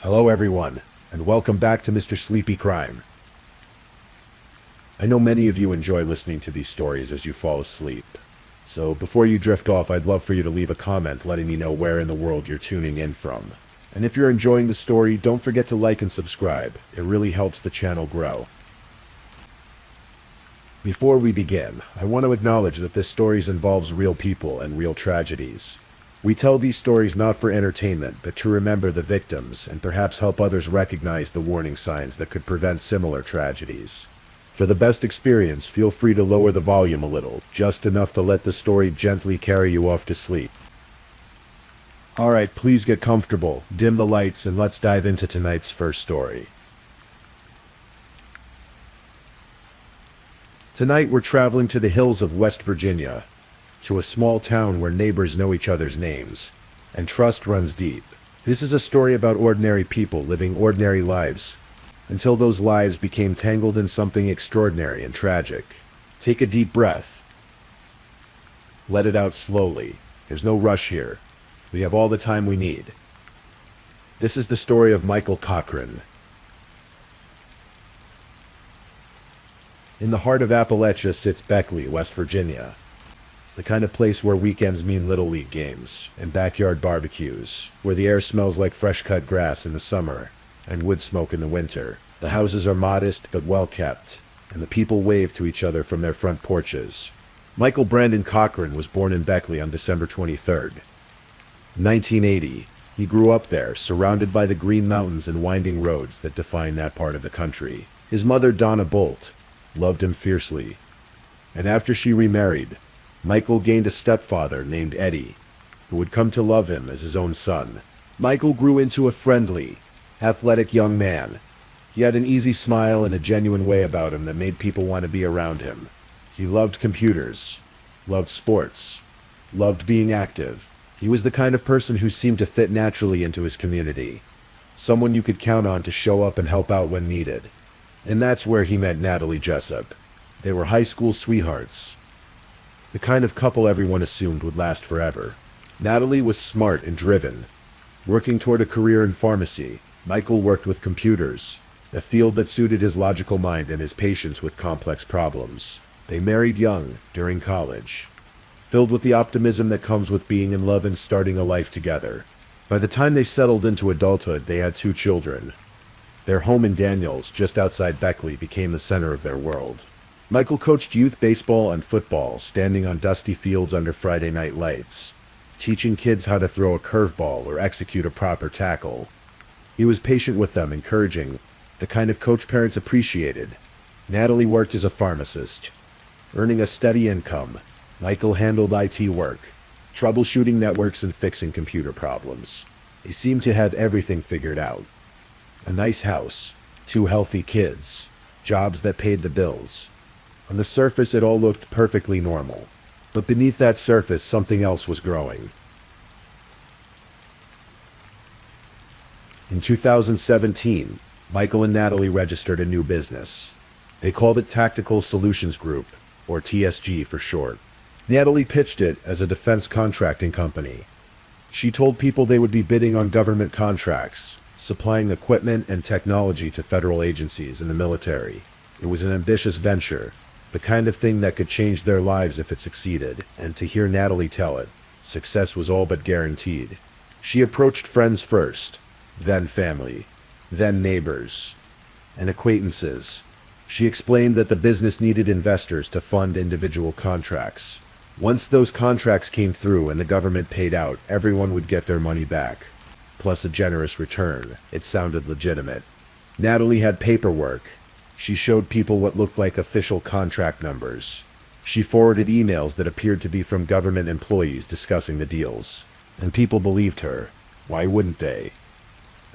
Hello everyone, and welcome back to Mr. Sleepy Crime. I know many of you enjoy listening to these stories as you fall asleep. So before you drift off, I'd love for you to leave a comment letting me know where in the world you're tuning in from. And if you're enjoying the story, don't forget to like and subscribe. It really helps the channel grow. Before we begin, I want to acknowledge that this story involves real people and real tragedies. We tell these stories not for entertainment, but to remember the victims and perhaps help others recognize the warning signs that could prevent similar tragedies. For the best experience, feel free to lower the volume a little, just enough to let the story gently carry you off to sleep. Alright, please get comfortable, dim the lights, and let's dive into tonight's first story. Tonight we're traveling to the hills of West Virginia, to a small town where neighbors know each other's names, and trust runs deep. This is a story about ordinary people living ordinary lives, until those lives became tangled in something extraordinary and tragic. Take a deep breath. Let it out slowly. There's no rush here. We have all the time we need. This is the story of Michael Cochran. In the heart of Appalachia sits Beckley, West Virginia. It's the kind of place where weekends mean Little League games and backyard barbecues, where the air smells like fresh-cut grass in the summer and wood smoke in the winter. The houses are modest but well-kept, and the people wave to each other from their front porches. Michael Brandon Cochran was born in Beckley on December 23rd. In 1980, he grew up there, surrounded by the green mountains and winding roads that define that part of the country. His mother, Donna Bolt, loved him fiercely, and after she remarried, Michael gained a stepfather named Eddie, who would come to love him as his own son. Michael grew into a friendly, athletic young man. He had an easy smile and a genuine way about him that made people want to be around him. He loved computers, loved sports, loved being active. He was the kind of person who seemed to fit naturally into his community, someone you could count on to show up and help out when needed. And that's where he met Natalie Jessup. They were high school sweethearts, the kind of couple everyone assumed would last forever. Natalie was smart and driven, working toward a career in pharmacy. Michael worked with computers, a field that suited his logical mind and his patience with complex problems. They married young, during college, filled with the optimism that comes with being in love and starting a life together. By the time they settled into adulthood, they had 2 children. Their home in Daniels, just outside Beckley, became the center of their world. Michael coached youth baseball and football, standing on dusty fields under Friday night lights, teaching kids how to throw a curveball or execute a proper tackle. He was patient with them, encouraging, the kind of coach parents appreciated. Natalie worked as a pharmacist, earning a steady income. Michael handled IT work, troubleshooting networks and fixing computer problems. They seemed to have everything figured out. A nice house, 2 healthy kids, jobs that paid the bills. On the surface, it all looked perfectly normal. But beneath that surface, something else was growing. In 2017, Michael and Natalie registered a new business. They called it Tactical Solutions Group, or TSG for short. Natalie pitched it as a defense contracting company. She told people they would be bidding on government contracts, supplying equipment and technology to federal agencies and the military. It was an ambitious venture, the kind of thing that could change their lives if it succeeded, and to hear Natalie tell it, success was all but guaranteed. She approached friends first, then family, then neighbors, and acquaintances. She explained that the business needed investors to fund individual contracts. Once those contracts came through and the government paid out, everyone would get their money back, plus a generous return. It sounded legitimate. Natalie had paperwork. She showed people what looked like official contract numbers. She forwarded emails that appeared to be from government employees discussing the deals. And people believed her. Why wouldn't they?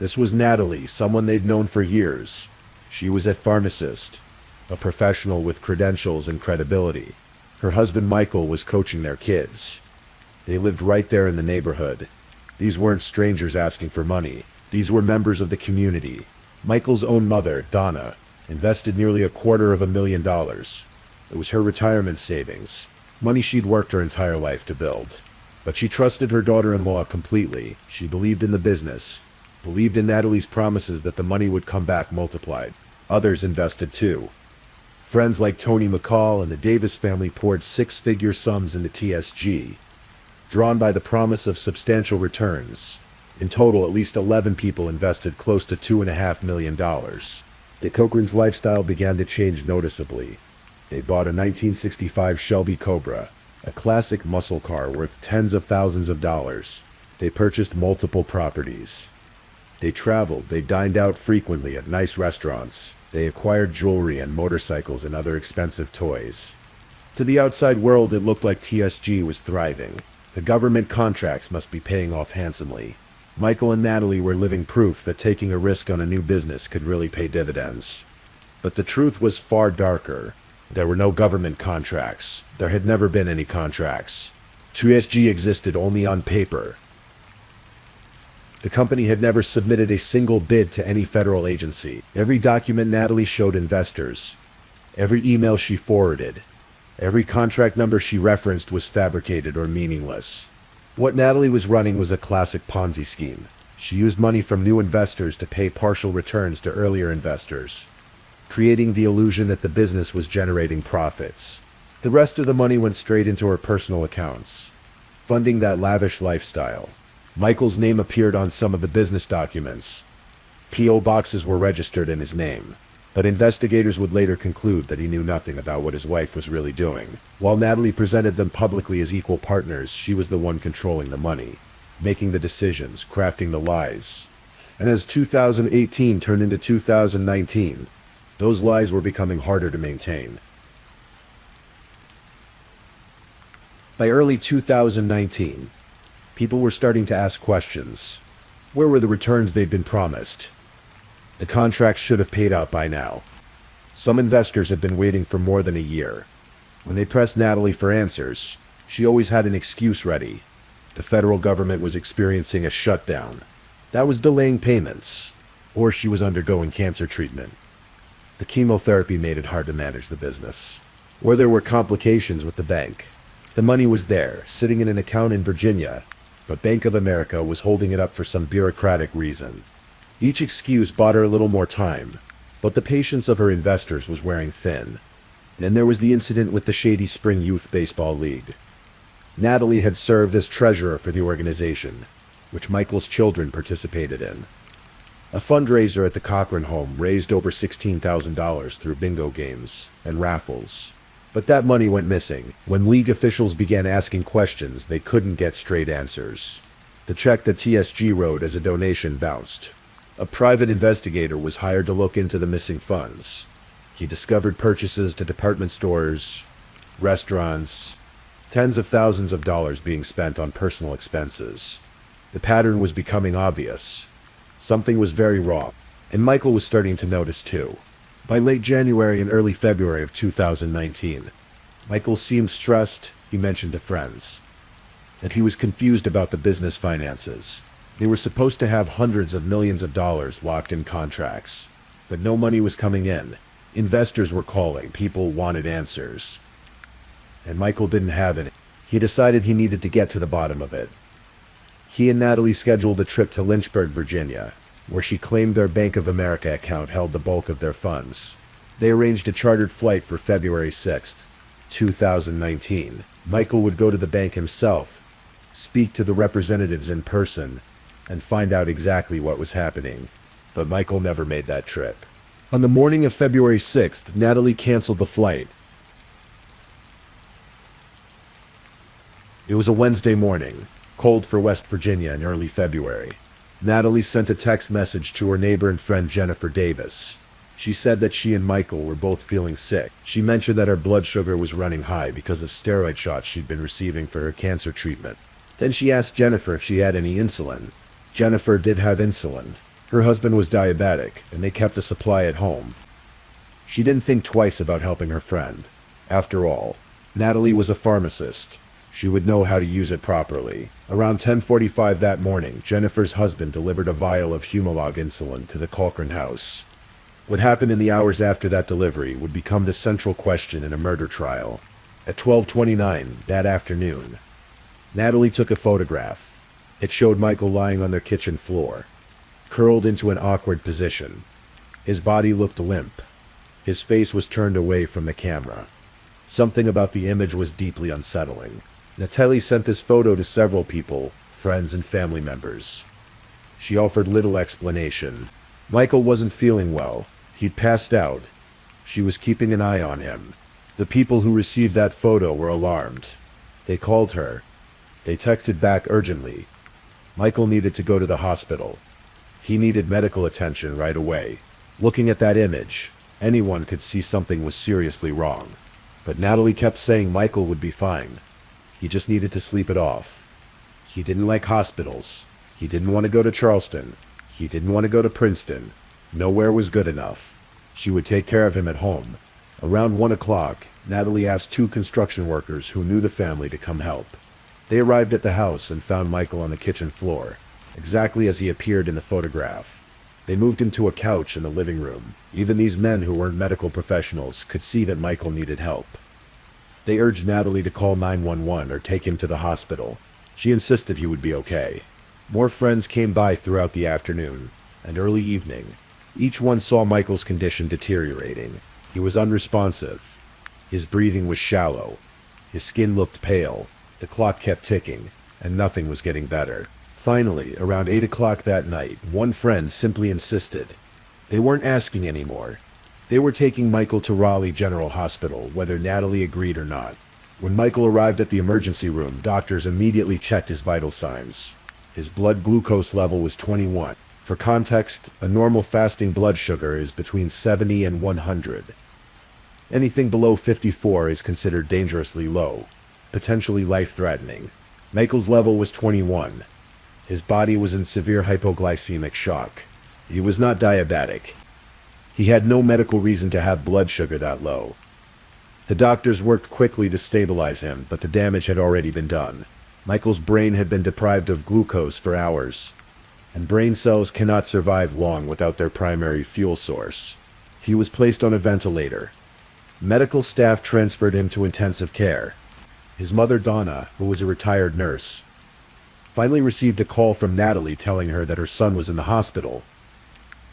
This was Natalie, someone they'd known for years. She was a pharmacist, a professional with credentials and credibility. Her husband Michael was coaching their kids. They lived right there in the neighborhood. These weren't strangers asking for money. These were members of the community. Michael's own mother, Donna, invested nearly $250,000. It was her retirement savings, money she'd worked her entire life to build. But she trusted her daughter-in-law completely. She believed in the business, believed in Natalie's promises that the money would come back multiplied. Others invested too. Friends like Tony McCall and the Davis family poured six-figure sums into TSG, drawn by the promise of substantial returns. In total, at least 11 people invested close to $2.5 million. The Cochran's lifestyle began to change noticeably. They bought a 1965 Shelby Cobra, a classic muscle car worth tens of thousands of dollars. They purchased multiple properties. They traveled, they dined out frequently at nice restaurants. They acquired jewelry and motorcycles and other expensive toys. To the outside world, it looked like TSG was thriving. The government contracts must be paying off handsomely. Michael and Natalie were living proof that taking a risk on a new business could really pay dividends. But the truth was far darker. There were no government contracts. There had never been any contracts. TSG existed only on paper. The company had never submitted a single bid to any federal agency. Every document Natalie showed investors, every email she forwarded, every contract number she referenced was fabricated or meaningless. What Natalie was running was a classic Ponzi scheme. She used money from new investors to pay partial returns to earlier investors, creating the illusion that the business was generating profits. The rest of the money went straight into her personal accounts, funding that lavish lifestyle. Michael's name appeared on some of the business documents. P.O. boxes were registered in his name, but investigators would later conclude that he knew nothing about what his wife was really doing. While Natalie presented them publicly as equal partners, she was the one controlling the money, making the decisions, crafting the lies. And as 2018 turned into 2019, those lies were becoming harder to maintain. By early 2019, people were starting to ask questions. Where were the returns they'd been promised? The contracts should have paid out by now. Some investors had been waiting for more than a year. When they pressed Natalie for answers, she always had an excuse ready. The federal government was experiencing a shutdown. That was delaying payments, or she was undergoing cancer treatment. The chemotherapy made it hard to manage the business. Or there were complications with the bank. The money was there, sitting in an account in Virginia, but Bank of America was holding it up for some bureaucratic reason. Each excuse bought her a little more time, but the patience of her investors was wearing thin. Then there was the incident with the Shady Spring Youth Baseball League. Natalie had served as treasurer for the organization, which Michael's children participated in. A fundraiser at the Cochran home raised over $16,000 through bingo games and raffles. But that money went missing. When league officials began asking questions, they couldn't get straight answers. The check that TSG wrote as a donation bounced. A private investigator was hired to look into the missing funds. He discovered purchases to department stores, restaurants, tens of thousands of dollars being spent on personal expenses. The pattern was becoming obvious. Something was very wrong, and Michael was starting to notice too. By late January and early February of 2019, Michael seemed stressed. He mentioned to friends that he was confused about the business finances. They were supposed to have hundreds of millions of dollars locked in contracts, but no money was coming in. Investors were calling. People wanted answers. And Michael didn't have any. He decided he needed to get to the bottom of it. He and Natalie scheduled a trip to Lynchburg, Virginia, where she claimed their Bank of America account held the bulk of their funds. They arranged a chartered flight for February 6th, 2019. Michael would go to the bank himself, speak to the representatives in person, and find out exactly what was happening. But Michael never made that trip. On the morning of February 6th, Natalie canceled the flight. It was a Wednesday morning, cold for West Virginia in early February. Natalie sent a text message to her neighbor and friend Jennifer Davis. She said that she and Michael were both feeling sick. She mentioned that her blood sugar was running high because of steroid shots she'd been receiving for her cancer treatment. Then she asked Jennifer if she had any insulin. Jennifer did have insulin. Her husband was diabetic, and they kept a supply at home. She didn't think twice about helping her friend. After all, Natalie was a pharmacist. She would know how to use it properly. Around 10:45 that morning, Jennifer's husband delivered a vial of Humalog insulin to the Cochran house. What happened in the hours after that delivery would become the central question in a murder trial. At 12:29 that afternoon, Natalie took a photograph. It showed Michael lying on their kitchen floor, curled into an awkward position. His body looked limp. His face was turned away from the camera. Something about the image was deeply unsettling. Natalie sent this photo to several people, friends and family members. She offered little explanation. Michael wasn't feeling well. He'd passed out. She was keeping an eye on him. The people who received that photo were alarmed. They called her. They texted back urgently. Michael needed to go to the hospital. He needed medical attention right away. Looking at that image, anyone could see something was seriously wrong. But Natalie kept saying Michael would be fine. He just needed to sleep it off. He didn't like hospitals. He didn't want to go to Charleston. He didn't want to go to Princeton. Nowhere was good enough. She would take care of him at home. Around 1 o'clock, Natalie asked 2 construction workers who knew the family to come help. They arrived at the house and found Michael on the kitchen floor, exactly as he appeared in the photograph. They moved him to a couch in the living room. Even these men who weren't medical professionals could see that Michael needed help. They urged Natalie to call 911 or take him to the hospital. She insisted he would be okay. More friends came by throughout the afternoon and early evening. Each one saw Michael's condition deteriorating. He was unresponsive. His breathing was shallow. His skin looked pale. The clock kept ticking, and nothing was getting better. Finally, around 8 o'clock that night, one friend simply insisted. They weren't asking anymore. They were taking Michael to Raleigh General Hospital, whether Natalie agreed or not. When Michael arrived at the emergency room, doctors immediately checked his vital signs. His blood glucose level was 21. For context, a normal fasting blood sugar is between 70 and 100. Anything below 54 is considered dangerously low, potentially life-threatening. Michael's level was 21. His body was in severe hypoglycemic shock. He was not diabetic. He had no medical reason to have blood sugar that low. The doctors worked quickly to stabilize him, but the damage had already been done. Michael's brain had been deprived of glucose for hours, and brain cells cannot survive long without their primary fuel source. He was placed on a ventilator. Medical staff transferred him to intensive care. His mother, Donna, who was a retired nurse, finally received a call from Natalie telling her that her son was in the hospital.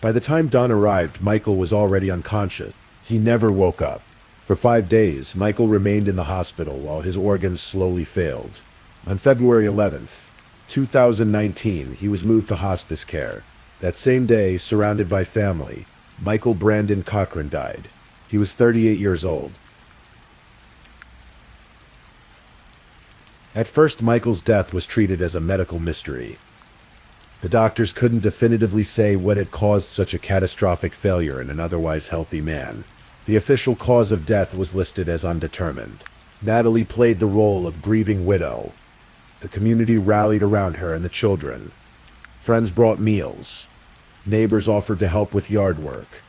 By the time Dawn arrived, Michael was already unconscious. He never woke up. For 5 days, Michael remained in the hospital while his organs slowly failed. On February 11th, 2019, he was moved to hospice care. That same day, surrounded by family, Michael Brandon Cochran died. He was 38 years old. At first, Michael's death was treated as a medical mystery. The doctors couldn't definitively say what had caused such a catastrophic failure in an otherwise healthy man. The official cause of death was listed as undetermined. Natalie played the role of grieving widow. The community rallied around her and the children. Friends brought meals. Neighbors offered to help with yard work.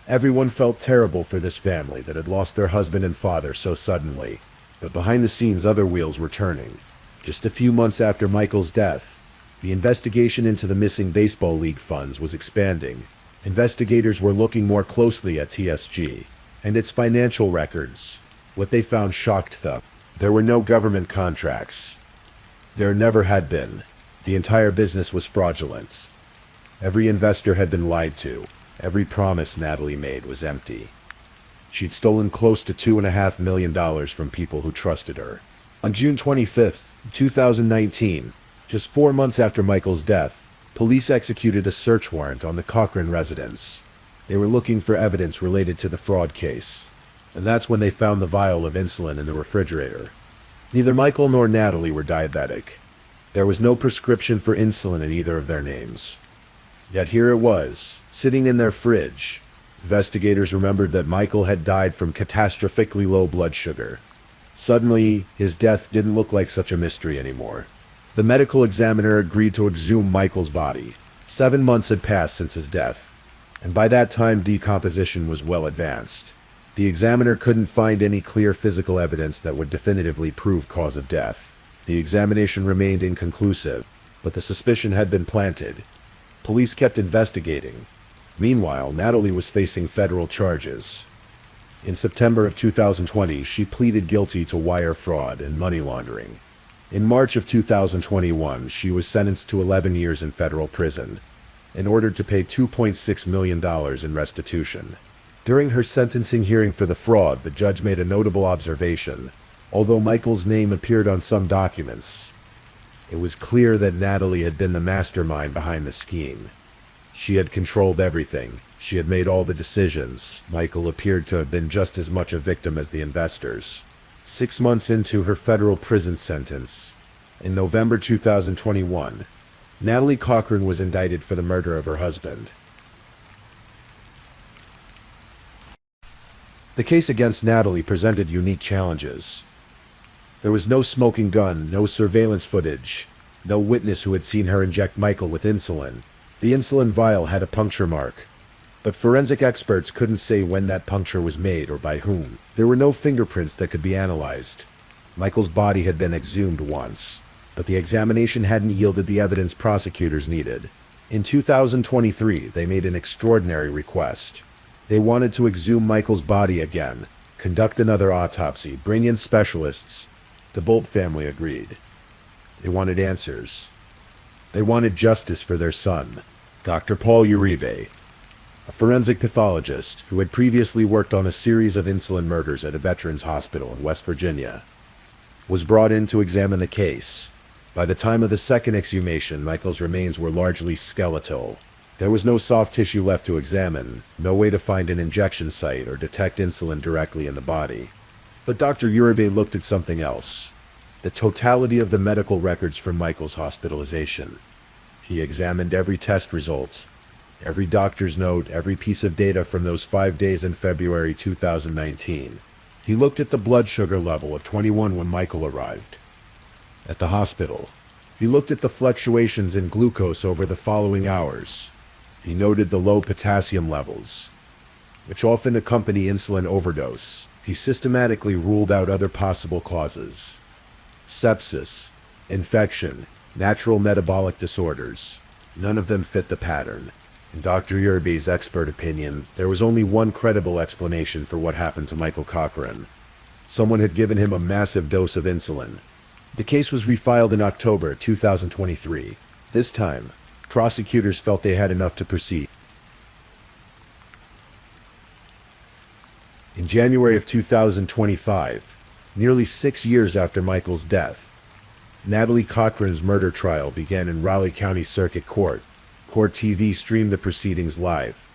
Everyone felt terrible for this family that had lost their husband and father so suddenly. But behind the scenes, other wheels were turning. Just a few months after Michael's death, the investigation into the missing baseball league funds was expanding. Investigators were looking more closely at TSG and its financial records. What they found shocked them. There were no government contracts. There never had been. The entire business was fraudulent. Every investor had been lied to. Every promise Natalie made was empty. She'd stolen close to $2.5 million from people who trusted her. On June 25th, 2019, just 4 months after Michael's death, police executed a search warrant on the Cochran residence. They were looking for evidence related to the fraud case. And that's when they found the vial of insulin in the refrigerator. Neither Michael nor Natalie were diabetic. There was no prescription for insulin in either of their names. Yet here it was, sitting in their fridge. Investigators remembered that Michael had died from catastrophically low blood sugar. Suddenly, his death didn't look like such a mystery anymore. The medical examiner agreed to exhume Michael's body. 7 months had passed since his death, and by that time decomposition was well advanced. The examiner couldn't find any clear physical evidence that would definitively prove cause of death. The examination remained inconclusive, but the suspicion had been planted. Police kept investigating. Meanwhile, Natalie was facing federal charges. In September of 2020, she pleaded guilty to wire fraud and money laundering. In March of 2021, she was sentenced to 11 years in federal prison. and ordered to pay $2.6 million in restitution. During her sentencing hearing for the fraud, the judge made a notable observation. Although Michael's name appeared on some documents, it was clear that Natalie had been the mastermind behind the scheme. She had controlled everything. She had made all the decisions. Michael appeared to have been just as much a victim as the investors. 6 months into her federal prison sentence, in November 2021, Natalie Cochran was indicted for the murder of her husband. The case against Natalie presented unique challenges. There was no smoking gun, no surveillance footage, no witness who had seen her inject Michael with insulin. The insulin vial had a puncture mark, but forensic experts couldn't say when that puncture was made or by whom. There were no fingerprints that could be analyzed. Michael's body had been exhumed once, but the examination hadn't yielded the evidence prosecutors needed. In 2023, they made an extraordinary request. They wanted to exhume Michael's body again, conduct another autopsy, bring in specialists. The Bolt family agreed. They wanted answers. They wanted justice for their son, Dr. Paul Uribe, a forensic pathologist who had previously worked on a series of insulin murders at a veterans hospital in West Virginia, was brought in to examine the case. By the time of the second exhumation, Michael's remains were largely skeletal. There was no soft tissue left to examine, no way to find an injection site or detect insulin directly in the body. But Dr. Uribe looked at something else. The totality of the medical records from Michael's hospitalization. He examined every test result, every doctor's note, every piece of data from those 5 days in February 2019. He looked at the blood sugar level of 21 when Michael arrived at the hospital. He looked at the fluctuations in glucose over the following hours. He noted the low potassium levels, which often accompany insulin overdose. He systematically ruled out other possible causes: sepsis, infection, natural metabolic disorders. None of them fit the pattern. In Dr. Uribe's expert opinion, there was only one credible explanation for what happened to Michael Cochran. Someone had given him a massive dose of insulin. The case was refiled in October 2023. This time, prosecutors felt they had enough to proceed. In January of 2025, nearly 6 years after Michael's death, Natalie Cochran's murder trial began in Raleigh County Circuit Court. Court TV streamed the proceedings live,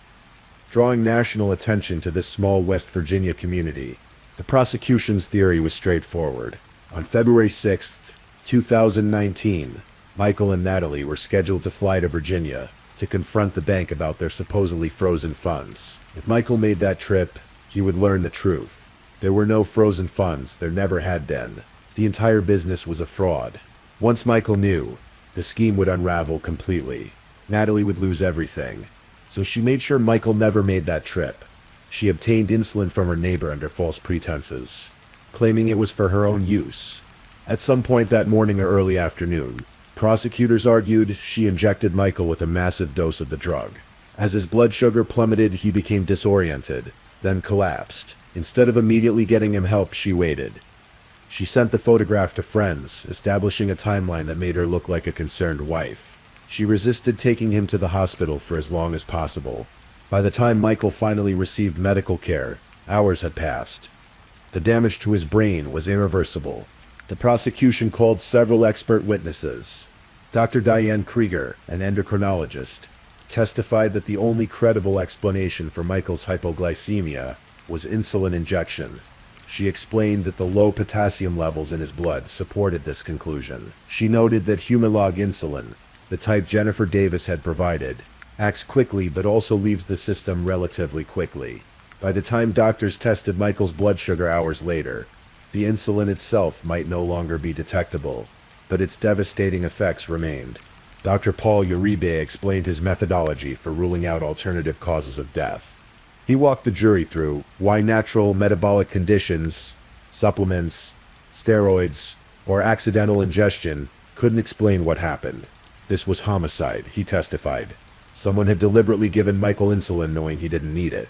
drawing national attention to this small West Virginia community. The prosecution's theory was straightforward. On February 6, 2019, Michael and Natalie were scheduled to fly to Virginia to confront the bank about their supposedly frozen funds. If Michael made that trip, he would learn the truth. There were no frozen funds. There never had been. The entire business was a fraud. Once Michael knew, the scheme would unravel completely. Natalie would lose everything. So she made sure Michael never made that trip. She obtained insulin from her neighbor under false pretenses, claiming it was for her own use. At some point that morning or early afternoon, prosecutors argued she injected Michael with a massive dose of the drug. As his blood sugar plummeted, he became disoriented, then collapsed. Instead of immediately getting him help, she waited. She sent the photograph to friends, establishing a timeline that made her look like a concerned wife. She resisted taking him to the hospital for as long as possible. By the time Michael finally received medical care, hours had passed. The damage to his brain was irreversible. The prosecution called several expert witnesses. Dr. Diane Krieger, an endocrinologist, testified that the only credible explanation for Michael's hypoglycemia was insulin injection. She explained that the low potassium levels in his blood supported this conclusion. She noted that Humalog insulin, the type Jennifer Davis had provided, acts quickly but also leaves the system relatively quickly. By the time doctors tested Michael's blood sugar hours later, the insulin itself might no longer be detectable, but its devastating effects remained. Dr. Paul Uribe explained his methodology for ruling out alternative causes of death. He walked the jury through why natural metabolic conditions, supplements, steroids, or accidental ingestion couldn't explain what happened. This was homicide, he testified. Someone had deliberately given Michael insulin knowing he didn't need it.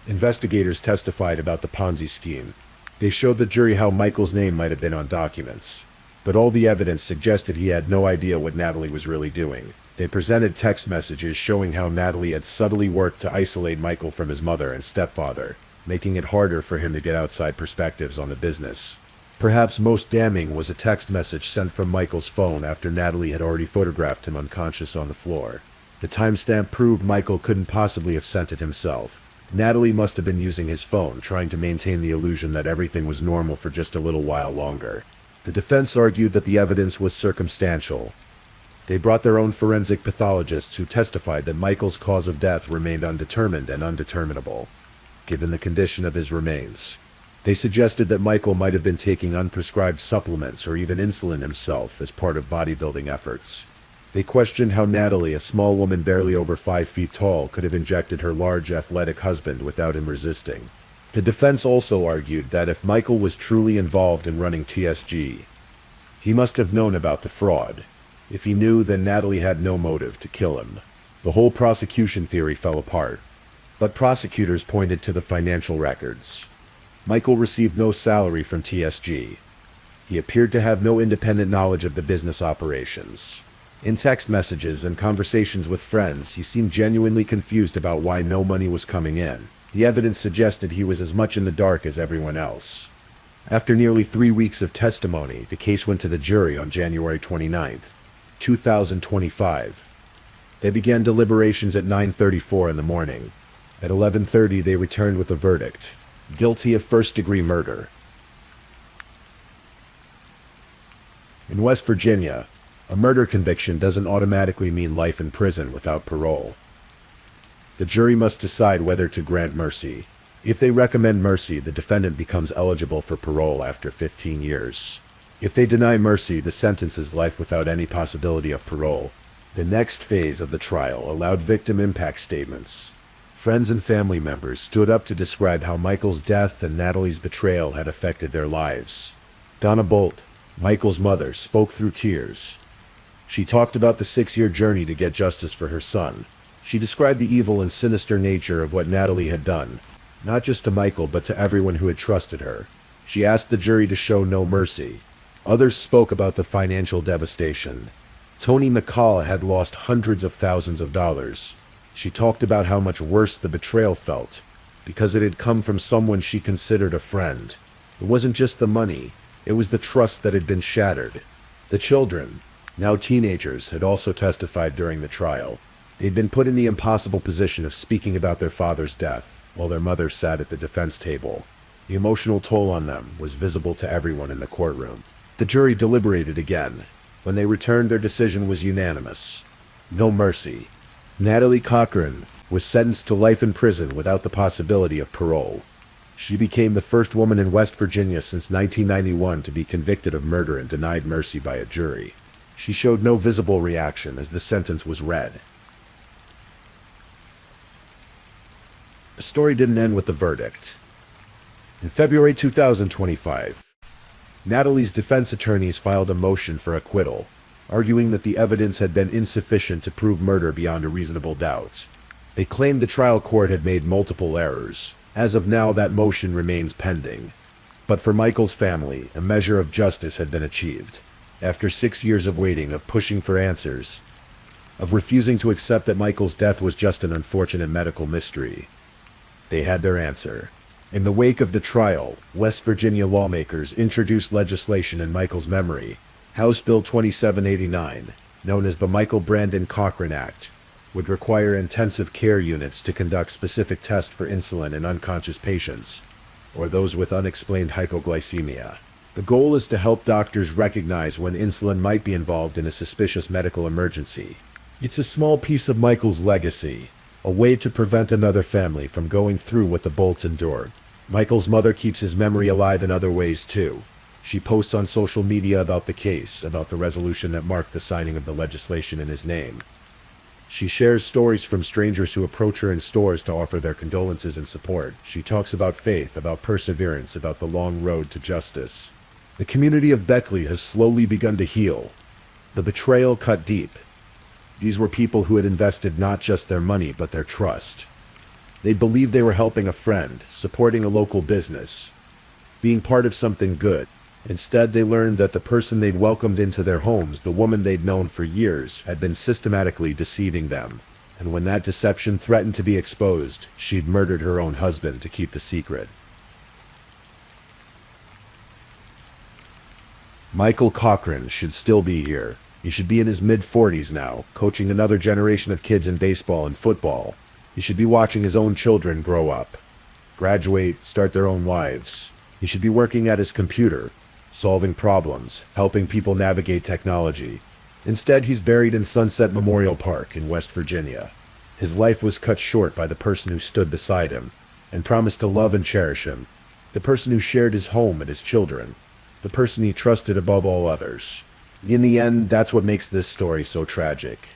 Investigators testified about the Ponzi scheme. They showed the jury how Michael's name might have been on documents, but all the evidence suggested he had no idea what Natalie was really doing. They presented text messages showing how Natalie had subtly worked to isolate Michael from his mother and stepfather, making it harder for him to get outside perspectives on the business. Perhaps most damning was a text message sent from Michael's phone after Natalie had already photographed him unconscious on the floor. The timestamp proved Michael couldn't possibly have sent it himself. Natalie must have been using his phone, trying to maintain the illusion that everything was normal for just a little while longer. The defense argued that the evidence was circumstantial. They brought their own forensic pathologists who testified that Michael's cause of death remained undetermined and undeterminable, given the condition of his remains. They suggested that Michael might have been taking unprescribed supplements or even insulin himself as part of bodybuilding efforts. They questioned how Natalie, a small woman barely over 5 feet tall, could have injected her large athletic husband without him resisting. The defense also argued that if Michael was truly involved in running TSG, he must have known about the fraud. If he knew, then Natalie had no motive to kill him. The whole prosecution theory fell apart, but prosecutors pointed to the financial records. Michael received no salary from TSG. He appeared to have no independent knowledge of the business operations. In text messages and conversations with friends, he seemed genuinely confused about why no money was coming in. The evidence suggested he was as much in the dark as everyone else. After nearly 3 weeks of testimony, the case went to the jury on January 29th, 2025. They began deliberations at 9:34 in the morning. At 11:30, they returned with a verdict: guilty of first-degree murder. In West Virginia, a murder conviction doesn't automatically mean life in prison without parole. The jury must decide whether to grant mercy. If they recommend mercy, the defendant becomes eligible for parole after 15 years. If they deny mercy, the sentence is life without any possibility of parole. The next phase of the trial allowed victim impact statements. Friends and family members stood up to describe how Michael's death and Natalie's betrayal had affected their lives. Donna Bolt, Michael's mother, spoke through tears. She talked about the 6-year journey to get justice for her son. She described the evil and sinister nature of what Natalie had done, not just to Michael but to everyone who had trusted her. She asked the jury to show no mercy. Others spoke about the financial devastation. Toni McCall had lost hundreds of thousands of dollars. She talked about how much worse the betrayal felt, because it had come from someone she considered a friend. It wasn't just the money, it was the trust that had been shattered. The children, now teenagers, had also testified during the trial. They'd been put in the impossible position of speaking about their father's death, while their mother sat at the defense table. The emotional toll on them was visible to everyone in the courtroom. The jury deliberated again. When they returned, their decision was unanimous: no mercy. Natalie Cochran was sentenced to life in prison without the possibility of parole. She became the first woman in West Virginia since 1991 to be convicted of murder and denied mercy by a jury. She showed no visible reaction as the sentence was read. The story didn't end with the verdict. In February 2025, Natalie's defense attorneys filed a motion for acquittal, arguing that the evidence had been insufficient to prove murder beyond a reasonable doubt. They claimed the trial court had made multiple errors. As of now, that motion remains pending. But for Michael's family, a measure of justice had been achieved. After 6 years of waiting, of pushing for answers, of refusing to accept that Michael's death was just an unfortunate medical mystery, they had their answer. In the wake of the trial, West Virginia lawmakers introduced legislation in Michael's memory. House Bill 2789, known as the Michael Brandon Cochran Act, would require intensive care units to conduct specific tests for insulin in unconscious patients, or those with unexplained hypoglycemia. The goal is to help doctors recognize when insulin might be involved in a suspicious medical emergency. It's a small piece of Michael's legacy, a way to prevent another family from going through what the Bolts endured. Michael's mother keeps his memory alive in other ways too. She posts on social media about the case, about the resolution that marked the signing of the legislation in his name. She shares stories from strangers who approach her in stores to offer their condolences and support. She talks about faith, about perseverance, about the long road to justice. The community of Beckley has slowly begun to heal. The betrayal cut deep. These were people who had invested not just their money, but their trust. They believed they were helping a friend, supporting a local business, being part of something good. Instead, they learned that the person they'd welcomed into their homes, the woman they'd known for years, had been systematically deceiving them. And when that deception threatened to be exposed, she'd murdered her own husband to keep the secret. Michael Cochran should still be here. He should be in his mid-40s now, coaching another generation of kids in baseball and football. He should be watching his own children grow up, graduate, start their own lives. He should be working at his computer, solving problems, helping people navigate technology. Instead, he's buried in Sunset Memorial Park in West Virginia. His life was cut short by the person who stood beside him and promised to love and cherish him, the person who shared his home and his children, the person he trusted above all others. In the end, that's what makes this story so tragic.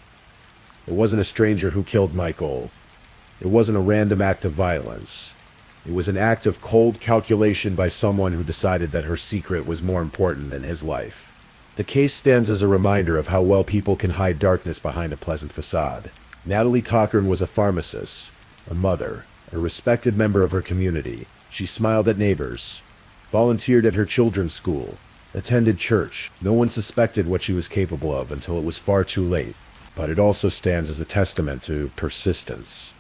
It wasn't a stranger who killed Michael. It wasn't a random act of violence. It was an act of cold calculation by someone who decided that her secret was more important than his life. The case stands as a reminder of how well people can hide darkness behind a pleasant facade. Natalie Cochran was a pharmacist, a mother, a respected member of her community. She smiled at neighbors, volunteered at her children's school, attended church. No one suspected what she was capable of until it was far too late, but it also stands as a testament to persistence.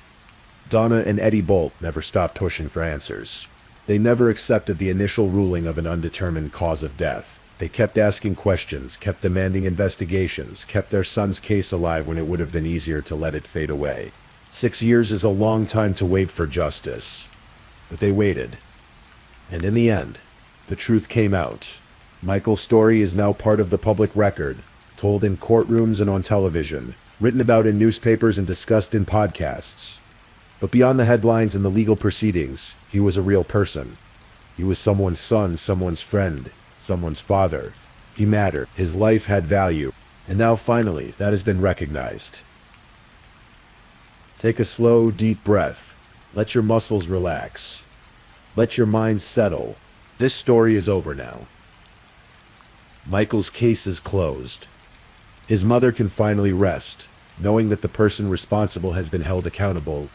Donna and Eddie Bolt never stopped pushing for answers. They never accepted the initial ruling of an undetermined cause of death. They kept asking questions, kept demanding investigations, kept their son's case alive when it would have been easier to let it fade away. 6 years is a long time to wait for justice. But they waited. And in the end, the truth came out. Michael's story is now part of the public record, told in courtrooms and on television, written about in newspapers and discussed in podcasts. But beyond the headlines and the legal proceedings, he was a real person. He was someone's son, someone's friend, someone's father. He mattered. His life had value. And now finally, that has been recognized. Take a slow, deep breath. Let your muscles relax. Let your mind settle. This story is over now. Michael's case is closed. His mother can finally rest, knowing that the person responsible has been held accountable.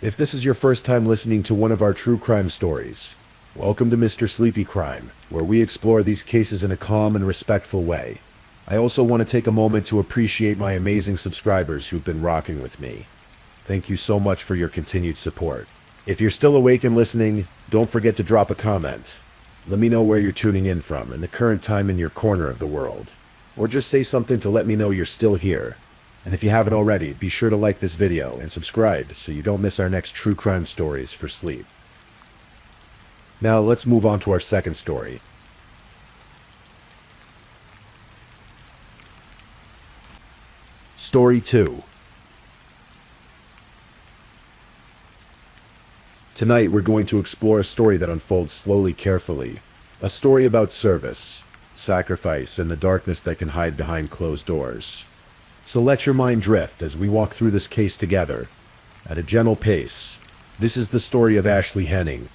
If this is your first time listening to one of our true crime stories, welcome to Mr. Sleepy Crime, where we explore these cases in a calm and respectful way. I also want to take a moment to appreciate my amazing subscribers who've been rocking with me. Thank you so much for your continued support. If you're still awake and listening, don't forget to drop a comment. Let me know where you're tuning in from and the current time in your corner of the world. Or just say something to let me know you're still here. And if you haven't already, be sure to like this video and subscribe so you don't miss our next true crime stories for sleep. Now let's move on to our second story. Story 2. Tonight we're going to explore a story that unfolds slowly, carefully. A story about service, sacrifice, and the darkness that can hide behind closed doors. So let your mind drift as we walk through this case together, at a gentle pace. This is the story of Ashley Henning.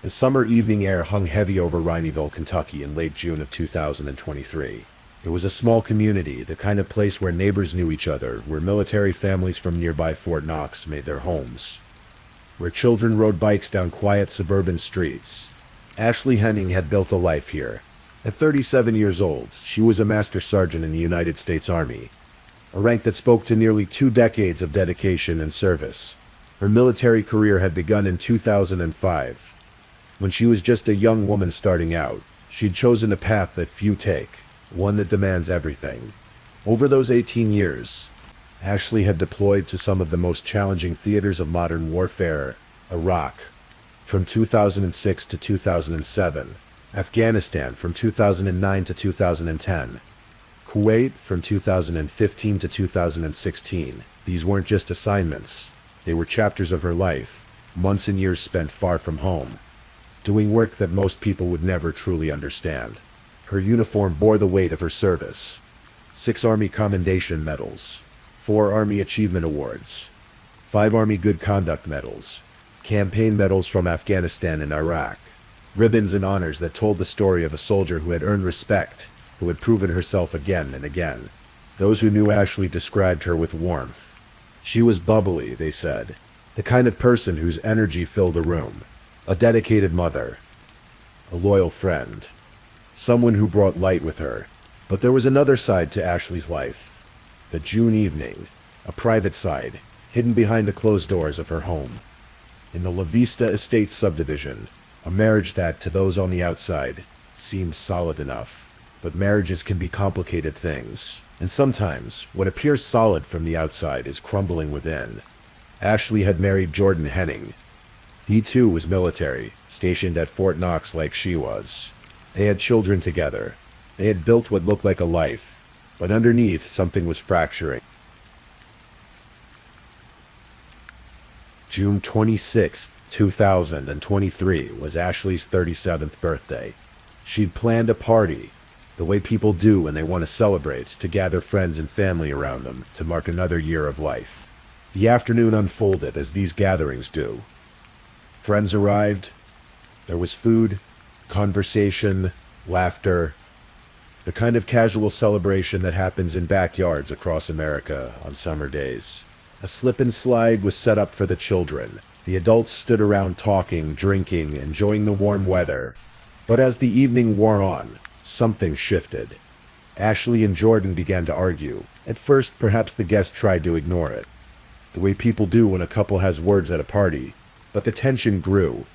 The summer evening air hung heavy over Rhineyville, Kentucky in late June of 2023. It was a small community, the kind of place where neighbors knew each other, where military families from nearby Fort Knox made their homes, where children rode bikes down quiet suburban streets. Ashley Henning had built a life here. At 37 years old, she was a master sergeant in the United States Army, a rank that spoke to nearly 2 decades of dedication and service. Her military career had begun in 2005. When she was just a young woman starting out, she'd chosen a path that few take, one that demands everything. Over those 18 years, Ashley had deployed to some of the most challenging theaters of modern warfare: Iraq from 2006 to 2007, Afghanistan from 2009 to 2010, Kuwait from 2015 to 2016. These weren't just assignments. They were chapters of her life, months and years spent far from home, doing work that most people would never truly understand. Her uniform bore the weight of her service. 6 Army Commendation Medals, 4 Army Achievement Awards, 5 Army Good Conduct Medals, campaign medals from Afghanistan and Iraq, ribbons and honors that told the story of a soldier who had earned respect, who had proven herself again and again. Those who knew Ashley described her with warmth. She was bubbly, they said, The kind of person whose energy filled a room. A dedicated mother. A loyal friend. Someone who brought light with her. But there was another side to Ashley's life. The June evening. A private side, hidden behind the closed doors of her home. In the La Vista Estates subdivision, a marriage that, to those on the outside, seemed solid enough. But marriages can be complicated things, and sometimes what appears solid from the outside is crumbling within. Ashley had married Jordan Henning. He too was military, stationed at Fort Knox like she was. They had children together. They had built what looked like a life, but underneath something was fracturing. June 26, 2023 was Ashley's 37th birthday. She'd planned a party, the way people do when they want to celebrate, to gather friends and family around them to mark another year of life. The afternoon unfolded as these gatherings do. Friends arrived. There was food, conversation, laughter, the kind of casual celebration that happens in backyards across America on summer days. A slip and slide was set up for the children. The adults stood around talking, drinking, enjoying the warm weather. But as the evening wore on, something shifted. Ashley and Jordan began to argue. At first, perhaps the guests tried to ignore it, the way people do when a couple has words at a party. But the tension grew.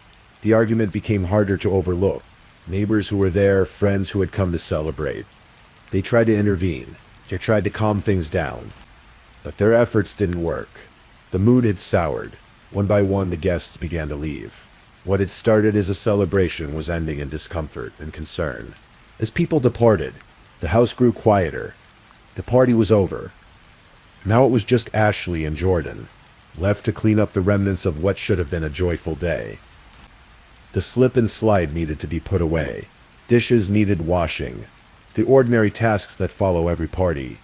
The argument became harder to overlook. Neighbors who were there, friends who had come to celebrate. They tried to intervene. They tried to calm things down. But their efforts didn't work. The mood had soured. One by one, the guests began to leave. What had started as a celebration was ending in discomfort and concern. As people departed, the house grew quieter. The party was over. Now it was just Ashley and Jordan, left to clean up the remnants of what should have been a joyful day. The slip and slide needed to be put away. Dishes needed washing. The ordinary tasks that follow every party.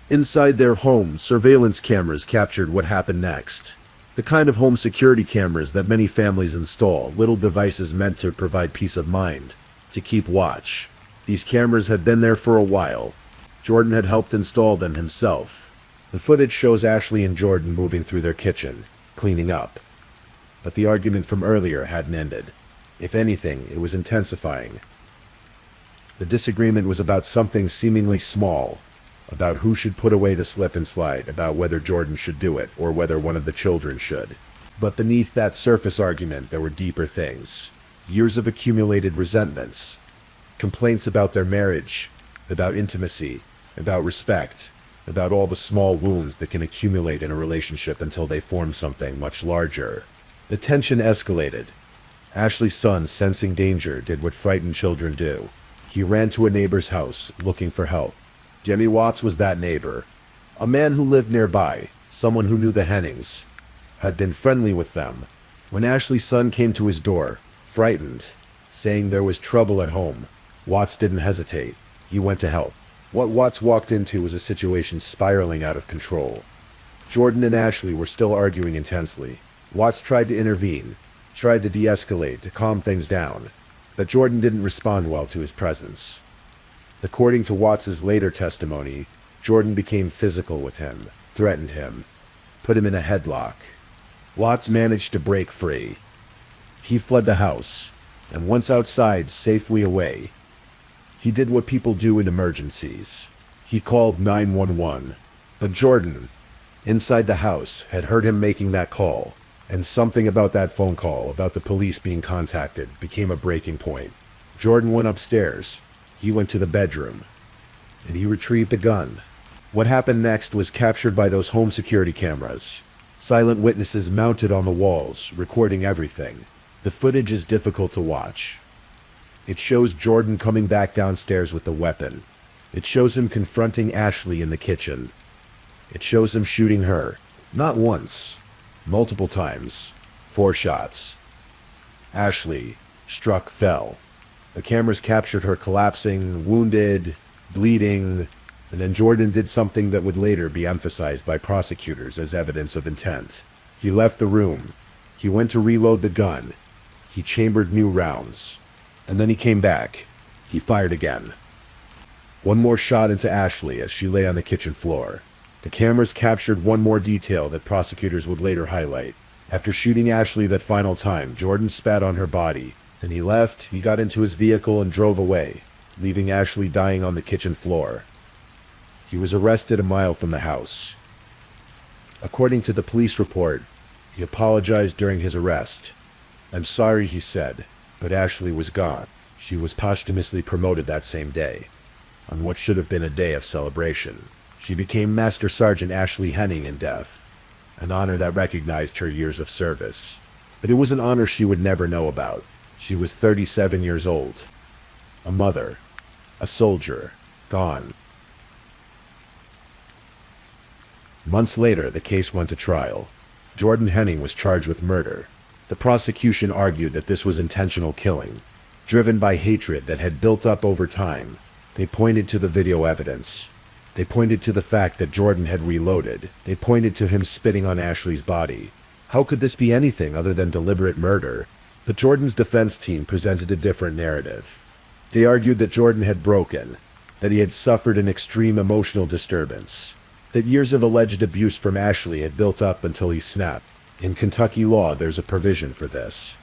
Inside their home, surveillance cameras captured what happened next. The kind of home security cameras that many families install, little devices meant to provide peace of mind, to keep watch. These cameras had been there for a while. Jordan had helped install them himself. The footage shows Ashley and Jordan moving through their kitchen, cleaning up. But the argument from earlier hadn't ended. If anything, it was intensifying. The disagreement was about something seemingly small, about who should put away the slip and slide, about whether Jordan should do it, or whether one of the children should. But beneath that surface argument, there were deeper things. Years of accumulated resentments. Complaints about their marriage, about intimacy, about respect, about all the small wounds that can accumulate in a relationship until they form something much larger. The tension escalated. Ashley's son, sensing danger, did what frightened children do. He ran to a neighbor's house, looking for help. Jimmy Watts was that neighbor. A man who lived nearby, someone who knew the Hennings, had been friendly with them. When Ashley's son came to his door, frightened, saying there was trouble at home, Watts didn't hesitate. He went to help. What Watts walked into was a situation spiraling out of control. Jordan and Ashley were still arguing intensely. Watts tried to intervene, tried to de-escalate, to calm things down, but Jordan didn't respond well to his presence. According to Watts's later testimony, Jordan became physical with him, threatened him, put him in a headlock. Watts managed to break free. He fled the house, and once outside, safely away, he did what people do in emergencies. He called 911. But Jordan, inside the house, had heard him making that call, and something about that phone call, about the police being contacted, became a breaking point. Jordan went upstairs. He went to the bedroom, and he retrieved a gun. What happened next was captured by those home security cameras. Silent witnesses mounted on the walls, recording everything. The footage is difficult to watch. It shows Jordan coming back downstairs with the weapon. It shows him confronting Ashley in the kitchen. It shows him shooting her, not once, multiple times, 4 shots. Ashley, struck, fell. The cameras captured her collapsing, wounded, bleeding, and then Jordan did something that would later be emphasized by prosecutors as evidence of intent. He left the room. He went to reload the gun. He chambered new rounds. And then he came back. He fired again. One more shot into Ashley as she lay on the kitchen floor. The cameras captured one more detail that prosecutors would later highlight. After shooting Ashley that final time, Jordan spat on her body. Then he left, he got into his vehicle and drove away, leaving Ashley dying on the kitchen floor. He was arrested a mile from the house. According to the police report, he apologized during his arrest. "I'm sorry," he said, but Ashley was gone. She was posthumously promoted that same day, on what should have been a day of celebration. She became Master Sergeant Ashley Henning in death, an honor that recognized her years of service. But it was an honor she would never know about. She was 37 years old, a mother, a soldier, gone. Months later, the case went to trial. Jordan Henning was charged with murder. The prosecution argued that this was intentional killing, driven by hatred that had built up over time. They pointed to the video evidence. They pointed to the fact that Jordan had reloaded. They pointed to him spitting on Ashley's body. How could this be anything other than deliberate murder? But Jordan's defense team presented a different narrative. They argued that Jordan had broken, that he had suffered an extreme emotional disturbance, that years of alleged abuse from Ashley had built up until he snapped. In Kentucky law, there's a provision for this.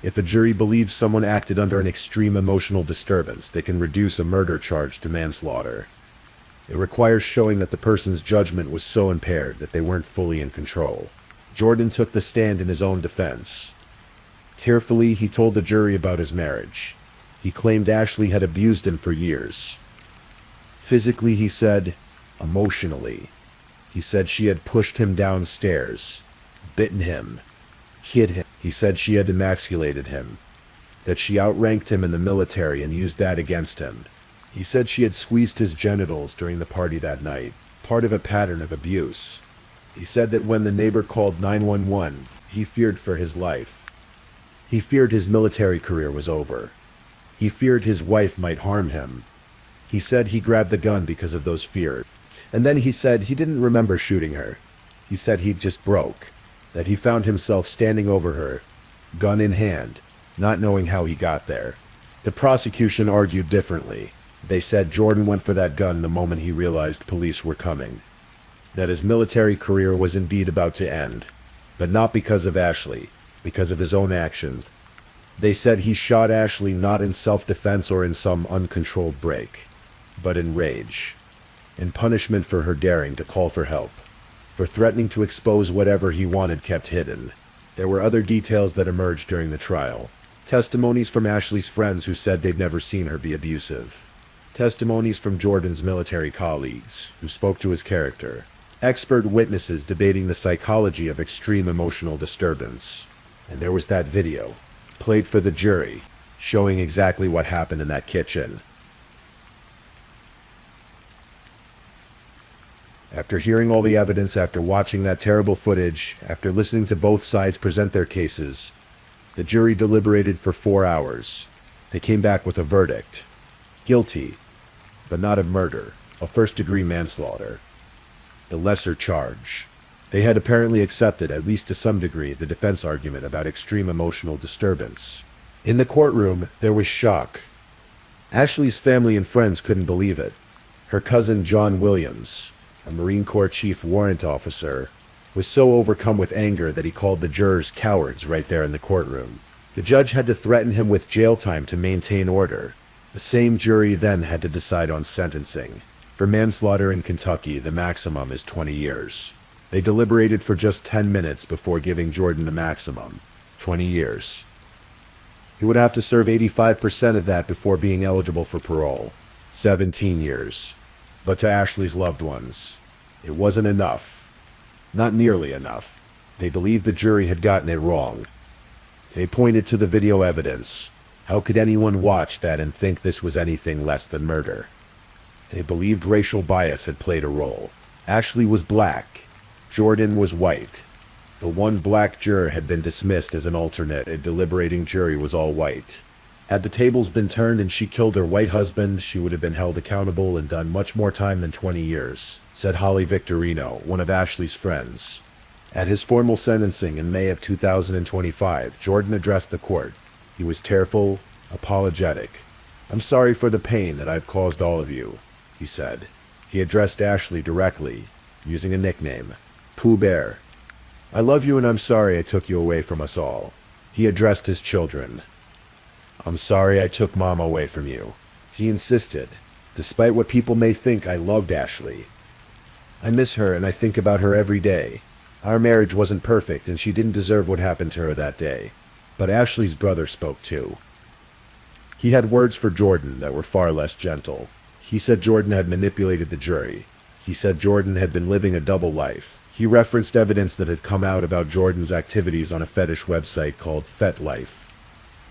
If a jury believes someone acted under an extreme emotional disturbance, they can reduce a murder charge to manslaughter. It requires showing that the person's judgment was so impaired that they weren't fully in control. Jordan took the stand in his own defense. Tearfully, he told the jury about his marriage. He claimed Ashley had abused him for years. Physically, he said. Emotionally. He said she had pushed him downstairs, bitten him, hit him. He said she had emasculated him, that she outranked him in the military and used that against him. He said she had squeezed his genitals during the party that night, part of a pattern of abuse. He said that when the neighbor called 911, he feared for his life. He feared his military career was over. He feared his wife might harm him. He said he grabbed the gun because of those fears. And then he said he didn't remember shooting her. He said he just broke, that he found himself standing over her, gun in hand, not knowing how he got there. The prosecution argued differently. They said Jordan went for that gun the moment he realized police were coming, that his military career was indeed about to end, but not because of Ashley, because of his own actions. They said he shot Ashley not in self-defense or in some uncontrolled break, but in rage, in punishment for her daring to call for help, for threatening to expose whatever he wanted kept hidden. There were other details that emerged during the trial. Testimonies from Ashley's friends who said they'd never seen her be abusive. Testimonies from Jordan's military colleagues who spoke to his character. Expert witnesses debating the psychology of extreme emotional disturbance. And there was that video, played for the jury, showing exactly what happened in that kitchen. After hearing all the evidence, after watching that terrible footage, after listening to both sides present their cases, the jury deliberated for 4 hours. They came back with a verdict. Guilty, but not of murder, of first-degree manslaughter, the lesser charge. They had apparently accepted, at least to some degree, the defense argument about extreme emotional disturbance. In the courtroom, there was shock. Ashley's family and friends couldn't believe it. Her cousin John Williams, a Marine Corps chief warrant officer, was so overcome with anger that he called the jurors cowards right there in the courtroom. The judge had to threaten him with jail time to maintain order. The same jury then had to decide on sentencing. For manslaughter in Kentucky, the maximum is 20 years. They deliberated for just 10 minutes before giving Jordan the maximum, 20 years. He would have to serve 85% of that before being eligible for parole, 17 years. But to Ashley's loved ones, it wasn't enough. Not nearly enough. They believed the jury had gotten it wrong. They pointed to the video evidence. How could anyone watch that and think this was anything less than murder? They believed racial bias had played a role. Ashley was black. Jordan was white. The one black juror had been dismissed as an alternate. A deliberating jury was all white. Had the tables been turned and she killed her white husband, she would have been held accountable and done much more time than 20 years, said Holly Victorino, one of Ashley's friends. At his formal sentencing in May of 2025, Jordan addressed the court. He was tearful, apologetic. "I'm sorry for the pain that I've caused all of you," he said. He addressed Ashley directly, using a nickname, Pooh Bear. I love you and I'm sorry I took you away from us all. He addressed his children. I'm sorry I took Mom away from you. He insisted. Despite what people may think, I loved Ashley. I miss her and I think about her every day. Our marriage wasn't perfect and she didn't deserve what happened to her that day. But Ashley's brother spoke too. He had words for Jordan that were far less gentle. He said Jordan had manipulated the jury. He said Jordan had been living a double life. He referenced evidence that had come out about Jordan's activities on a fetish website called FetLife.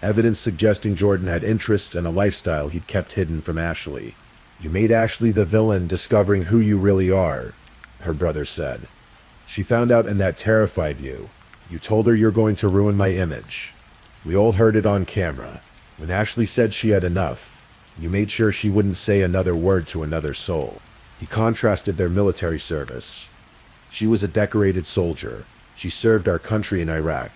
Evidence suggesting Jordan had interests and a lifestyle he'd kept hidden from Ashley. You made Ashley the villain, discovering who you really are, her brother said. She found out and that terrified you. You told her you're going to ruin my image. We all heard it on camera. When Ashley said she had enough, you made sure she wouldn't say another word to another soul. He contrasted their military service. She was a decorated soldier. She served our country in Iraq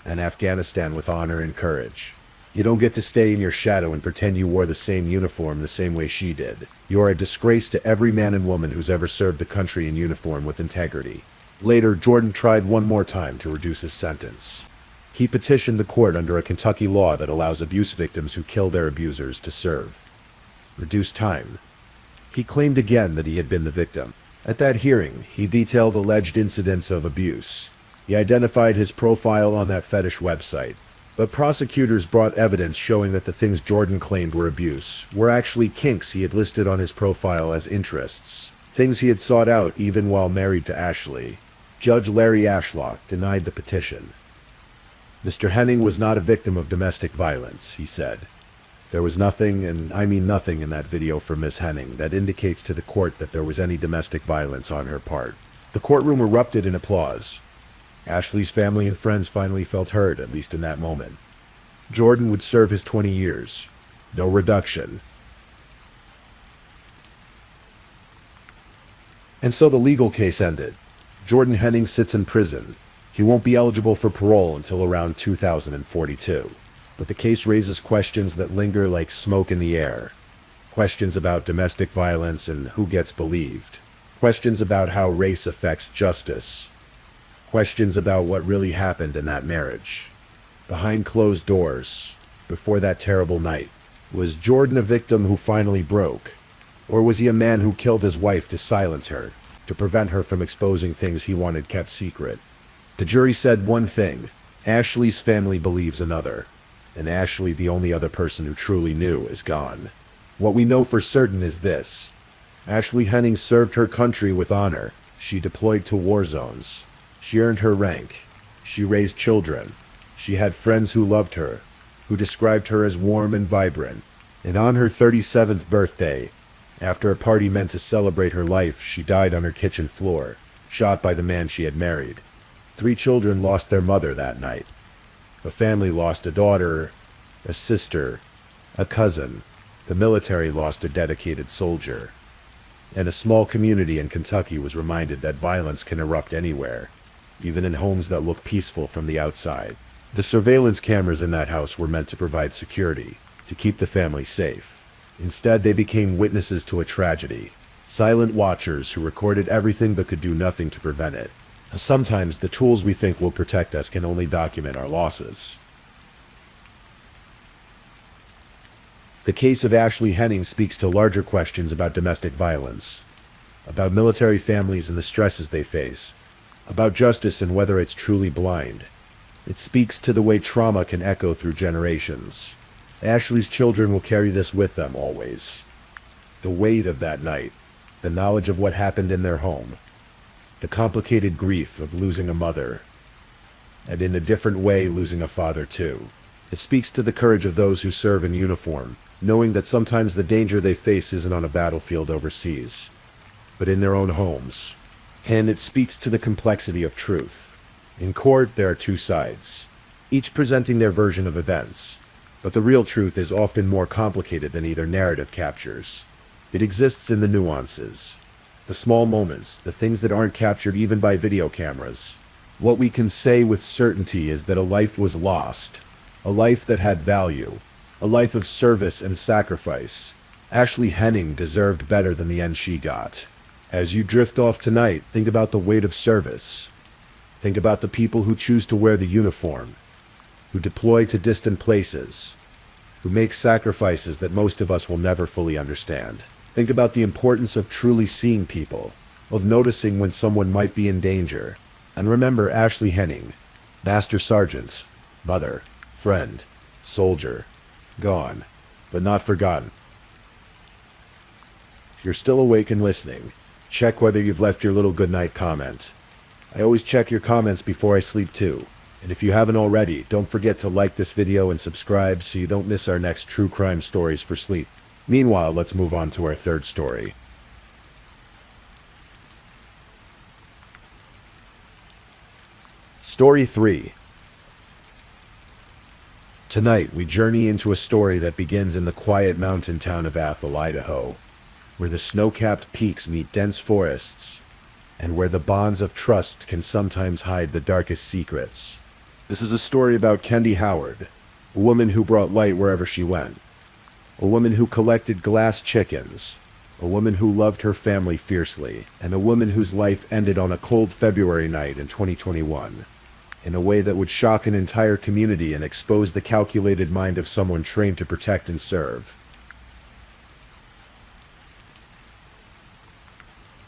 and Afghanistan with honor and courage. You don't get to stay in your shadow and pretend you wore the same uniform the same way she did. You are a disgrace to every man and woman who's ever served the country in uniform with integrity. Later, Jordan tried one more time to reduce his sentence. He petitioned the court under a Kentucky law that allows abuse victims who kill their abusers to serve reduced time. He claimed again that he had been the victim. At that hearing, he detailed alleged incidents of abuse. He identified his profile on that fetish website. But prosecutors brought evidence showing that the things Jordan claimed were abuse were actually kinks he had listed on his profile as interests, things he had sought out even while married to Ashley. Judge Larry Ashlock denied the petition. Mr. Henning was not a victim of domestic violence, he said. There was nothing, and I mean nothing, in that video from Miss Henning that indicates to the court that there was any domestic violence on her part. The courtroom erupted in applause. Ashley's family and friends finally felt heard, at least in that moment. Jordan would serve his 20 years. No reduction. And so the legal case ended. Jordan Henning sits in prison. He won't be eligible for parole until around 2042. But the case raises questions that linger like smoke in the air. Questions about domestic violence and who gets believed. Questions about how race affects justice. Questions about what really happened in that marriage. Behind closed doors, before that terrible night, was Jordan a victim who finally broke? Or was he a man who killed his wife to silence her, to prevent her from exposing things he wanted kept secret? The jury said one thing. Ashley's family believes another. And Ashley, the only other person who truly knew, is gone. What we know for certain is this. Ashley Henning served her country with honor. She deployed to war zones. She earned her rank. She raised children. She had friends who loved her, who described her as warm and vibrant. And on her 37th birthday, after a party meant to celebrate her life, she died on her kitchen floor, shot by the man she had married. 3 children lost their mother that night. A family lost a daughter, a sister, a cousin. The military lost a dedicated soldier. And a small community in Kentucky was reminded that violence can erupt anywhere, even in homes that look peaceful from the outside. The surveillance cameras in that house were meant to provide security, to keep the family safe. Instead, they became witnesses to a tragedy, silent watchers who recorded everything but could do nothing to prevent it. Sometimes the tools we think will protect us can only document our losses. The case of Ashley Henning speaks to larger questions about domestic violence, about military families and the stresses they face, about justice and whether it's truly blind. It speaks to the way trauma can echo through generations. Ashley's children will carry this with them always. The weight of that night, the knowledge of what happened in their home, the complicated grief of losing a mother, and in a different way losing a father too. It speaks to the courage of those who serve in uniform, knowing that sometimes the danger they face isn't on a battlefield overseas, but in their own homes. And it speaks to the complexity of truth. In court, there are 2 sides, each presenting their version of events, but the real truth is often more complicated than either narrative captures. It exists in the nuances. The small moments, the things that aren't captured even by video cameras. What we can say with certainty is that a life was lost, a life that had value, a life of service and sacrifice. Ashley Henning deserved better than the end she got. As you drift off tonight, think about the weight of service. Think about the people who choose to wear the uniform, who deploy to distant places, who make sacrifices that most of us will never fully understand. Think about the importance of truly seeing people, of noticing when someone might be in danger. And remember Ashley Henning, Master Sergeant, mother, friend, soldier, gone, but not forgotten. If you're still awake and listening, check whether you've left your little goodnight comment. I always check your comments before I sleep too. And if you haven't already, don't forget to like this video and subscribe so you don't miss our next true crime stories for sleep. Meanwhile, let's move on to our third story. Story 3. Tonight, we journey into a story that begins in the quiet mountain town of Athol, Idaho, where the snow-capped peaks meet dense forests, and where the bonds of trust can sometimes hide the darkest secrets. This is a story about Kendi Howard, a woman who brought light wherever she went, a woman who collected glass chickens, a woman who loved her family fiercely, and a woman whose life ended on a cold February night in 2021, in a way that would shock an entire community and expose the calculated mind of someone trained to protect and serve.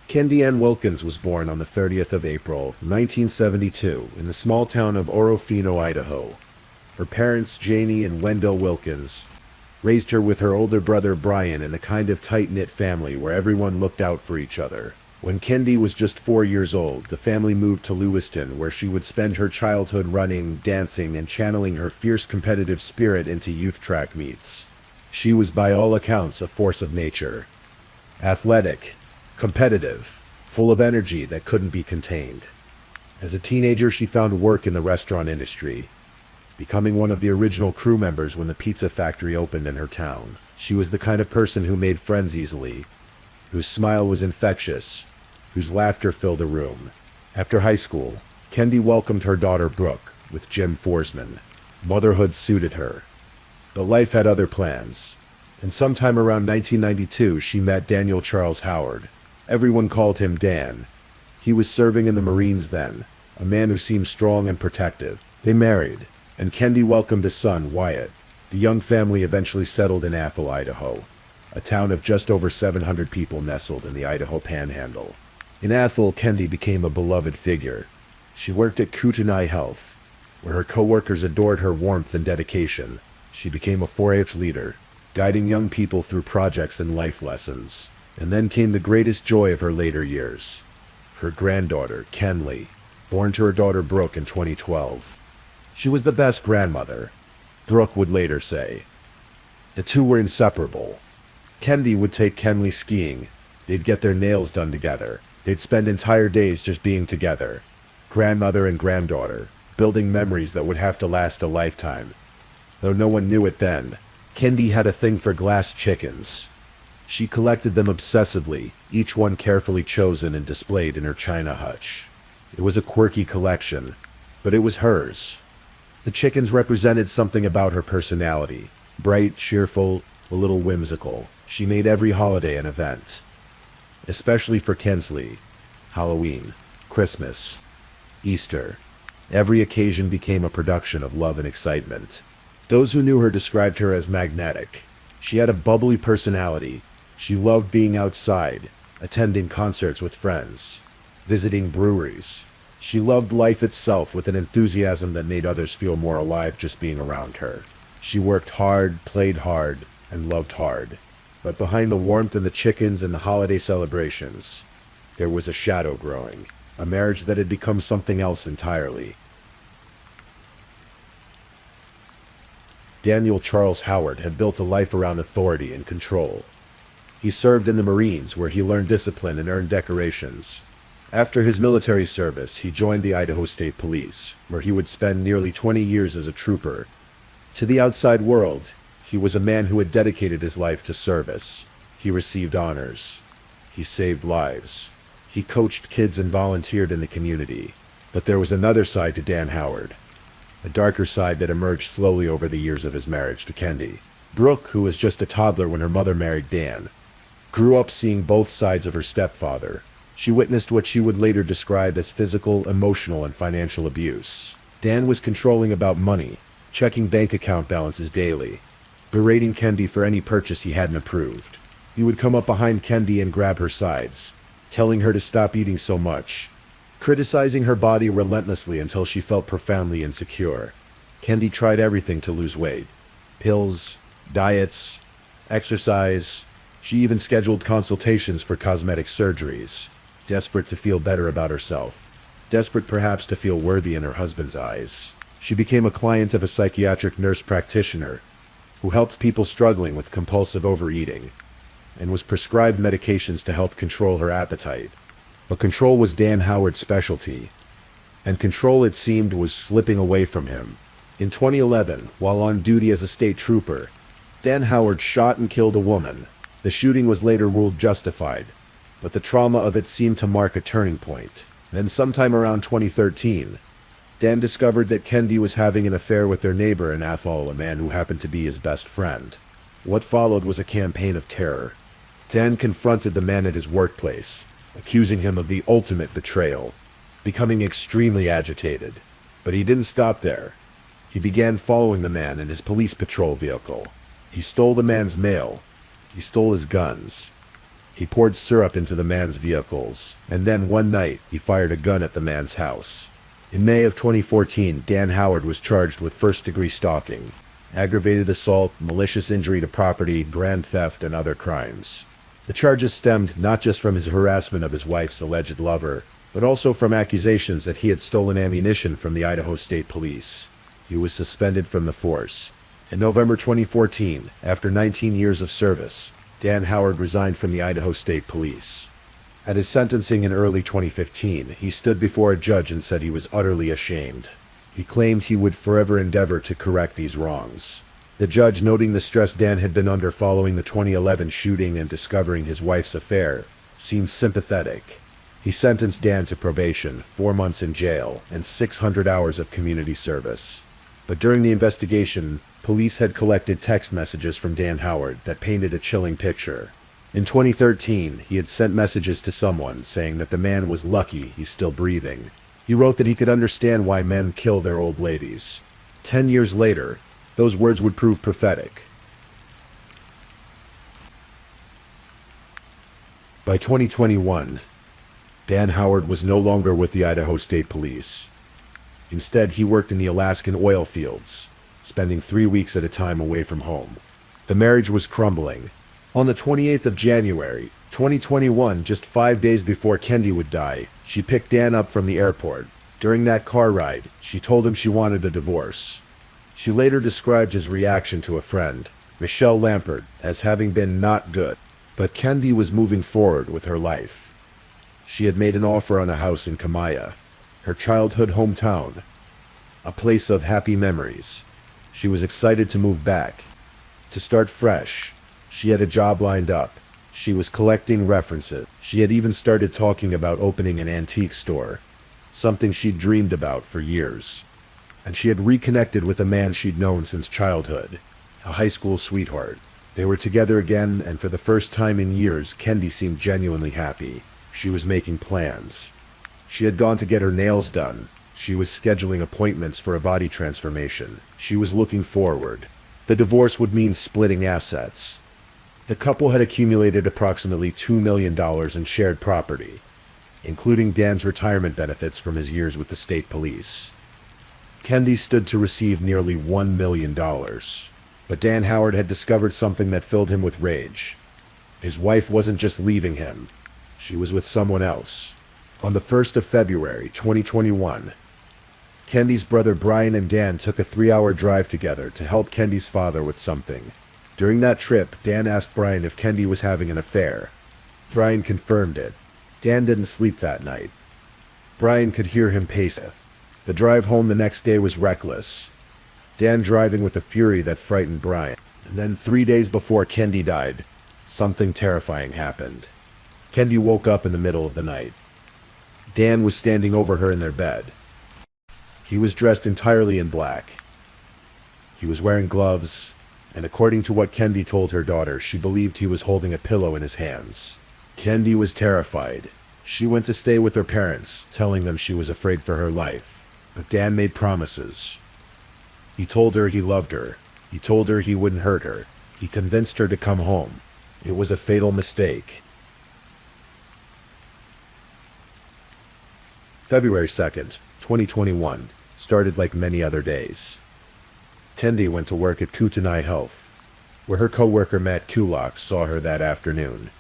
Kendi Ann Wilkins was born on the 30th of April, 1972, in the small town of Orofino, Idaho. Her parents, Janie and Wendell Wilkins, raised her with her older brother Brian in a kind of tight-knit family where everyone looked out for each other. When Kendi was just 4 years old, the family moved to Lewiston, where she would spend her childhood running, dancing, and channeling her fierce competitive spirit into youth track meets. She was by all accounts a force of nature. Athletic, competitive, full of energy that couldn't be contained. As a teenager, she found work in the restaurant industry, becoming one of the original crew members when the pizza factory opened in her town. She was the kind of person who made friends easily, whose smile was infectious, whose laughter filled a room. After high school, Kendi welcomed her daughter Brooke with Jim Forsman. Motherhood suited her, but life had other plans, and sometime around 1992 she met Daniel Charles Howard. Everyone called him Dan. He was serving in the Marines then, a man who seemed strong and protective. They married, and Kendi welcomed a son, Wyatt. The young family eventually settled in Athol, Idaho, a town of just over 700 people nestled in the Idaho Panhandle. In Athol, Kendi became a beloved figure. She worked at Kootenai Health, where her co-workers adored her warmth and dedication. She became a 4-H leader, guiding young people through projects and life lessons. And then came the greatest joy of her later years. Her granddaughter, Kenley, born to her daughter Brooke in 2012. She was the best grandmother, Brooke would later say. The two were inseparable. Kendi would take Kenley skiing. They'd get their nails done together. They'd spend entire days just being together, grandmother and granddaughter, building memories that would have to last a lifetime. Though no one knew it then, Kendi had a thing for glass chickens. She collected them obsessively, each one carefully chosen and displayed in her china hutch. It was a quirky collection, but it was hers. The chickens represented something about her personality. Bright, cheerful, a little whimsical. She made every holiday an event. Especially for Kensley, Halloween, Christmas, Easter. Every occasion became a production of love and excitement. Those who knew her described her as magnetic. She had a bubbly personality. She loved being outside, attending concerts with friends, visiting breweries. She loved life itself with an enthusiasm that made others feel more alive just being around her. She worked hard, played hard, and loved hard. But behind the warmth and the chickens and the holiday celebrations, there was a shadow growing, a marriage that had become something else entirely. Daniel Charles Howard had built a life around authority and control. He served in the Marines, where he learned discipline and earned decorations. After his military service, he joined the Idaho State Police, where he would spend nearly 20 years as a trooper. To the outside world, he was a man who had dedicated his life to service. He received honors. He saved lives. He coached kids and volunteered in the community. But there was another side to Dan Howard, a darker side that emerged slowly over the years of his marriage to Kendi. Brooke, who was just a toddler when her mother married Dan, grew up seeing both sides of her stepfather. She witnessed what she would later describe as physical, emotional, and financial abuse. Dan was controlling about money, checking bank account balances daily, berating Kendi for any purchase he hadn't approved. He would come up behind Kendi and grab her sides, telling her to stop eating so much, criticizing her body relentlessly until she felt profoundly insecure. Kendi tried everything to lose weight. Pills, diets, exercise. She even scheduled consultations for cosmetic surgeries, desperate to feel better about herself, desperate perhaps to feel worthy in her husband's eyes. She became a client of a psychiatric nurse practitioner who helped people struggling with compulsive overeating and was prescribed medications to help control her appetite. But control was Dan Howard's specialty, and control, it seemed, was slipping away from him. In 2011, while on duty as a state trooper, Dan Howard shot and killed a woman. The shooting was later ruled justified, but the trauma of it seemed to mark a turning point. Then sometime around 2013, Dan discovered that Kendi was having an affair with their neighbor in Athol, a man who happened to be his best friend. What followed was a campaign of terror. Dan confronted the man at his workplace, accusing him of the ultimate betrayal, becoming extremely agitated. But he didn't stop there. He began following the man in his police patrol vehicle. He stole the man's mail. He stole his guns. He poured syrup into the man's vehicles, and then one night he fired a gun at the man's house. In May of 2014, Dan Howard was charged with first-degree stalking, aggravated assault, malicious injury to property, grand theft, and other crimes. The charges stemmed not just from his harassment of his wife's alleged lover, but also from accusations that he had stolen ammunition from the Idaho State Police. He was suspended from the force. In November 2014, after 19 years of service, Dan Howard resigned from the Idaho State Police. At his sentencing in early 2015, he stood before a judge and said he was utterly ashamed. He claimed he would forever endeavor to correct these wrongs. The judge, noting the stress Dan had been under following the 2011 shooting and discovering his wife's affair, seemed sympathetic. He sentenced Dan to probation, 4 months in jail, and 600 hours of community service. But during the investigation, police had collected text messages from Dan Howard that painted a chilling picture. In 2013, he had sent messages to someone saying that the man was lucky he's still breathing. He wrote that he could understand why men kill their old ladies. 10 years later, those words would prove prophetic. By 2021, Dan Howard was no longer with the Idaho State Police. Instead, he worked in the Alaskan oil fields, spending 3 weeks at a time away from home. The marriage was crumbling. On the 28th of January, 2021, just 5 days before Kendi would die, she picked Dan up from the airport. During that car ride, she told him she wanted a divorce. She later described his reaction to a friend, Michelle Lampert, as having been not good. But Kendi was moving forward with her life. She had made an offer on a house in Kamaya, her childhood hometown, a place of happy memories. She was excited to move back, to start fresh. She had a job lined up. She was collecting references. She had even started talking about opening an antique store, something she'd dreamed about for years. And she had reconnected with a man she'd known since childhood, a high school sweetheart. They were together again, and for the first time in years, Kendi seemed genuinely happy. She was making plans. She had gone to get her nails done. She was scheduling appointments for a body transformation. She was looking forward. The divorce would mean splitting assets. The couple had accumulated approximately $2 million in shared property, including Dan's retirement benefits from his years with the state police. Kendi stood to receive nearly $1 million. But Dan Howard had discovered something that filled him with rage. His wife wasn't just leaving him. She was with someone else. On the 1st of February, 2021, Kendi's brother Brian and Dan took a 3-hour drive together to help Kendi's father with something. During that trip, Dan asked Brian if Kendi was having an affair. Brian confirmed it. Dan didn't sleep that night. Brian could hear him pacing. The drive home the next day was reckless, Dan driving with a fury that frightened Brian. And then 3 days before Kendi died, something terrifying happened. Kendi woke up in the middle of the night. Dan was standing over her in their bed. He was dressed entirely in black. He was wearing gloves, and according to what Kendi told her daughter, she believed he was holding a pillow in his hands. Kendi was terrified. She went to stay with her parents, telling them she was afraid for her life. But Dan made promises. He told her he loved her. He told her he wouldn't hurt her. He convinced her to come home. It was a fatal mistake. February 2nd, 2021, started like many other days. Kendi went to work at Kootenai Health, where her co-worker Matt Kulak saw her that afternoon.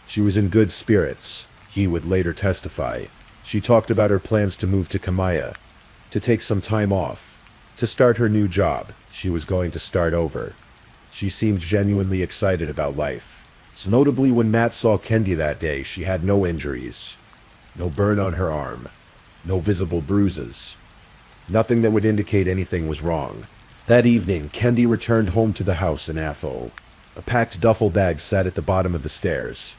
She was in good spirits. He would later testify. She talked about her plans to move to Kamaya, to take some time off, to start her new job. She was going to start over. She seemed genuinely excited about life. So notably, when Matt saw Kendi that day, she had no injuries, no burn on her arm, no visible bruises, nothing that would indicate anything was wrong. That evening, Kendi returned home to the house in Athol. A packed duffel bag sat at the bottom of the stairs,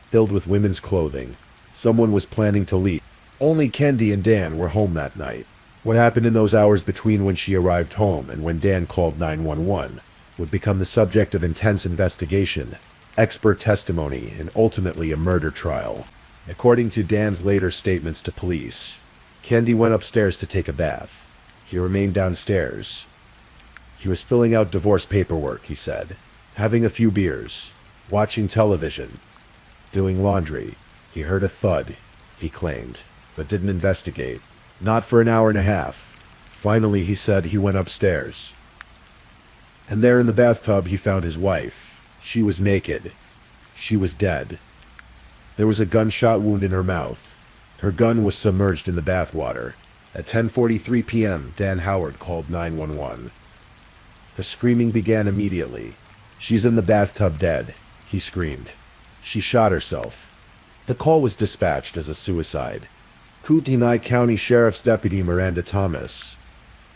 filled with women's clothing. Someone was planning to leave. Only Kendi and Dan were home that night. What happened in those hours between when she arrived home and when Dan called 911 would become the subject of intense investigation, expert testimony, and ultimately a murder trial. According to Dan's later statements to police, Kendi went upstairs to take a bath. He remained downstairs. He was filling out divorce paperwork, he said, having a few beers, watching television, doing laundry. He heard a thud, he claimed, but didn't investigate. Not for an hour and a half. Finally, he said he went upstairs. And there in the bathtub he found his wife. She was naked. She was dead. There was a gunshot wound in her mouth. Her gun was submerged in the bathwater. At 10:43 p.m., Dan Howard called 911. The screaming began immediately. "She's in the bathtub dead," he screamed. "She shot herself." The call was dispatched as a suicide. Kootenai County Sheriff's Deputy Miranda Thomas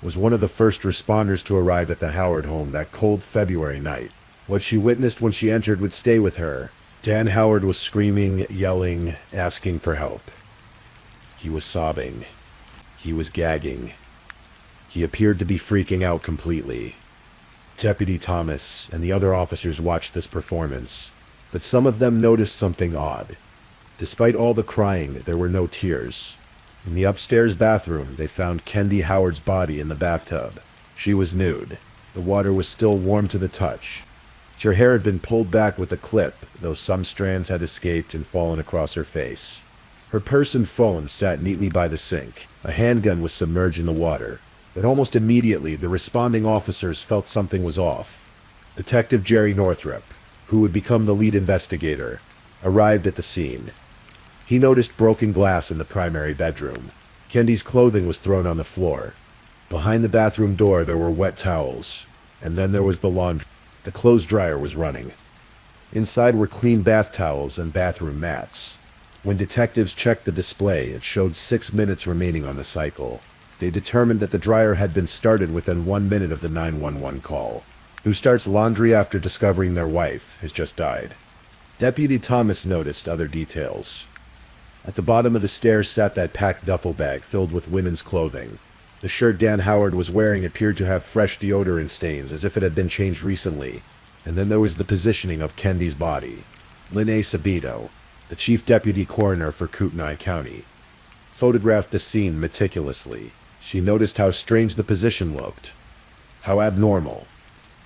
was one of the first responders to arrive at the Howard home that cold February night. What she witnessed when she entered would stay with her. Dan Howard was screaming, yelling, asking for help. He was sobbing. He was gagging. He appeared to be freaking out completely. Deputy Thomas and the other officers watched this performance, but some of them noticed something odd. Despite all the crying, there were no tears. In the upstairs bathroom, they found Kendi Howard's body in the bathtub. She was nude. The water was still warm to the touch. Her hair had been pulled back with a clip, though some strands had escaped and fallen across her face. Her purse and phone sat neatly by the sink. A handgun was submerged in the water. But almost immediately, the responding officers felt something was off. Detective Jerry Northrup, who would become the lead investigator, arrived at the scene. He noticed broken glass in the primary bedroom. Kendi's clothing was thrown on the floor. Behind the bathroom door there were wet towels, and then there was the laundry. The clothes dryer was running. Inside were clean bath towels and bathroom mats. When detectives checked the display, it showed 6 minutes remaining on the cycle. They determined that the dryer had been started within 1 minute of the 911 call. Who starts laundry after discovering their wife has just died? Deputy Thomas noticed other details. At the bottom of the stairs sat that packed duffel bag filled with women's clothing. The shirt Dan Howard was wearing appeared to have fresh deodorant stains, as if it had been changed recently. And then there was the positioning of Kendi's body. Linnae Sabito, the chief deputy coroner for Kootenai County, photographed the scene meticulously. She noticed how strange the position looked, how abnormal.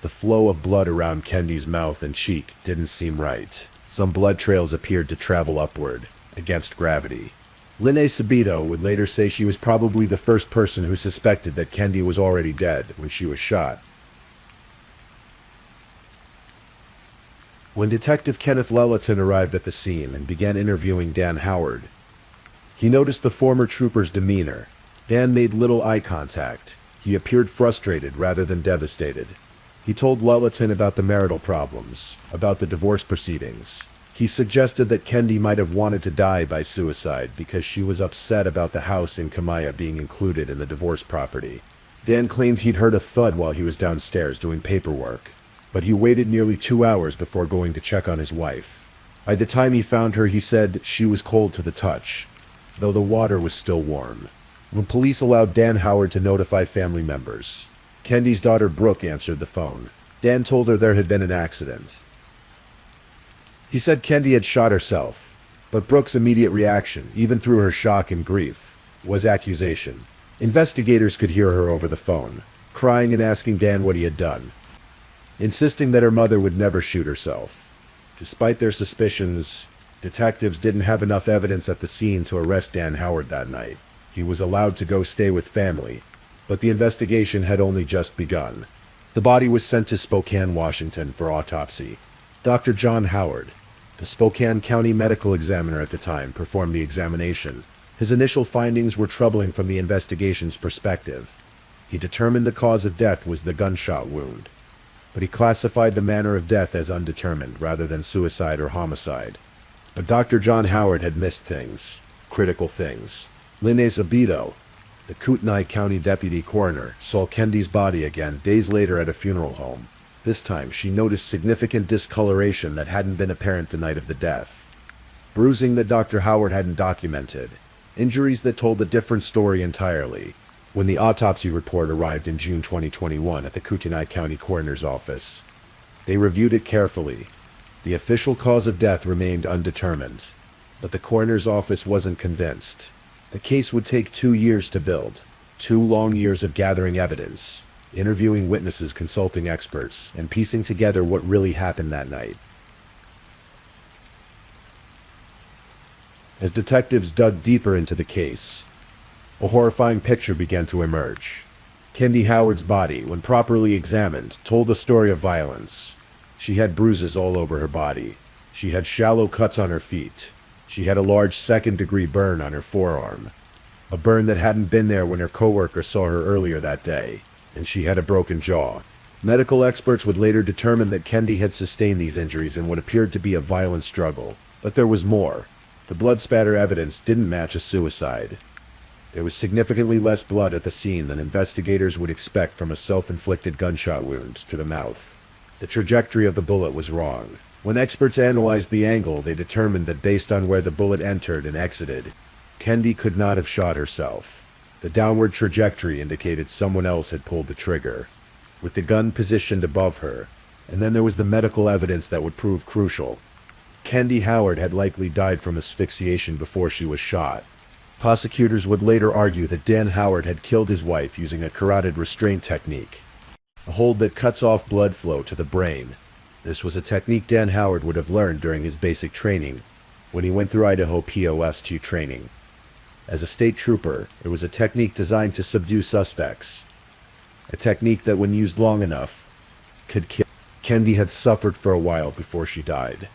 The flow of blood around Kendi's mouth and cheek didn't seem right. Some blood trails appeared to travel upward, against gravity. Linnae Sabito would later say she was probably the first person who suspected that Kendi was already dead when she was shot. When Detective Kenneth Lelleton arrived at the scene and began interviewing Dan Howard, he noticed the former trooper's demeanor. Dan made little eye contact. He appeared frustrated rather than devastated. He told Lelleton about the marital problems, about the divorce proceedings. He suggested that Kendi might have wanted to die by suicide because she was upset about the house in Kamaya being included in the divorce property. Dan claimed he'd heard a thud while he was downstairs doing paperwork, but he waited nearly 2 hours before going to check on his wife. By the time he found her, he said she was cold to the touch, though the water was still warm. When police allowed Dan Howard to notify family members, Kendi's daughter Brooke answered the phone. Dan told her there had been an accident. He said Kendi had shot herself. But Brooke's immediate reaction, even through her shock and grief, was accusation. Investigators could hear her over the phone, crying and asking Dan what he had done, insisting that her mother would never shoot herself. Despite their suspicions, detectives didn't have enough evidence at the scene to arrest Dan Howard that night. He was allowed to go stay with family, but the investigation had only just begun. The body was sent to Spokane, Washington for autopsy. Dr. John Howard, the Spokane County medical examiner at the time, performed the examination. His initial findings were troubling from the investigation's perspective. He determined the cause of death was the gunshot wound, but he classified the manner of death as undetermined rather than suicide or homicide. But Dr. John Howard had missed things, critical things. Lynne Zabito, the Kootenai County deputy coroner, saw Kendi's body again days later at a funeral home. This time, she noticed significant discoloration that hadn't been apparent the night of the death. Bruising that Dr. Howard hadn't documented. Injuries that told a different story entirely. When the autopsy report arrived in June 2021 at the Kootenai County Coroner's Office, they reviewed it carefully. The official cause of death remained undetermined, but the coroner's office wasn't convinced. The case would take 2 years to build, 2 long years of gathering evidence, interviewing witnesses, consulting experts, and piecing together what really happened that night. As detectives dug deeper into the case, a horrifying picture began to emerge. Kendi Howard's body, when properly examined, told a story of violence. She had bruises all over her body. She had shallow cuts on her feet. She had a large second-degree burn on her forearm, a burn that hadn't been there when her coworker saw her earlier that day, and she had a broken jaw. Medical experts would later determine that Kendi had sustained these injuries in what appeared to be a violent struggle. But there was more. The blood spatter evidence didn't match a suicide. There was significantly less blood at the scene than investigators would expect from a self-inflicted gunshot wound to the mouth. The trajectory of the bullet was wrong. When experts analyzed the angle, they determined that based on where the bullet entered and exited, Kendi could not have shot herself. The downward trajectory indicated someone else had pulled the trigger, with the gun positioned above her. And then there was the medical evidence that would prove crucial. Kendi Howard had likely died from asphyxiation before she was shot. Prosecutors would later argue that Dan Howard had killed his wife using a carotid restraint technique, a hold that cuts off blood flow to the brain. This was a technique Dan Howard would have learned during his basic training when he went through Idaho POS-2 training. As a state trooper, it was a technique designed to subdue suspects, a technique that, when used long enough, could kill. Kendi had suffered for a while before she died.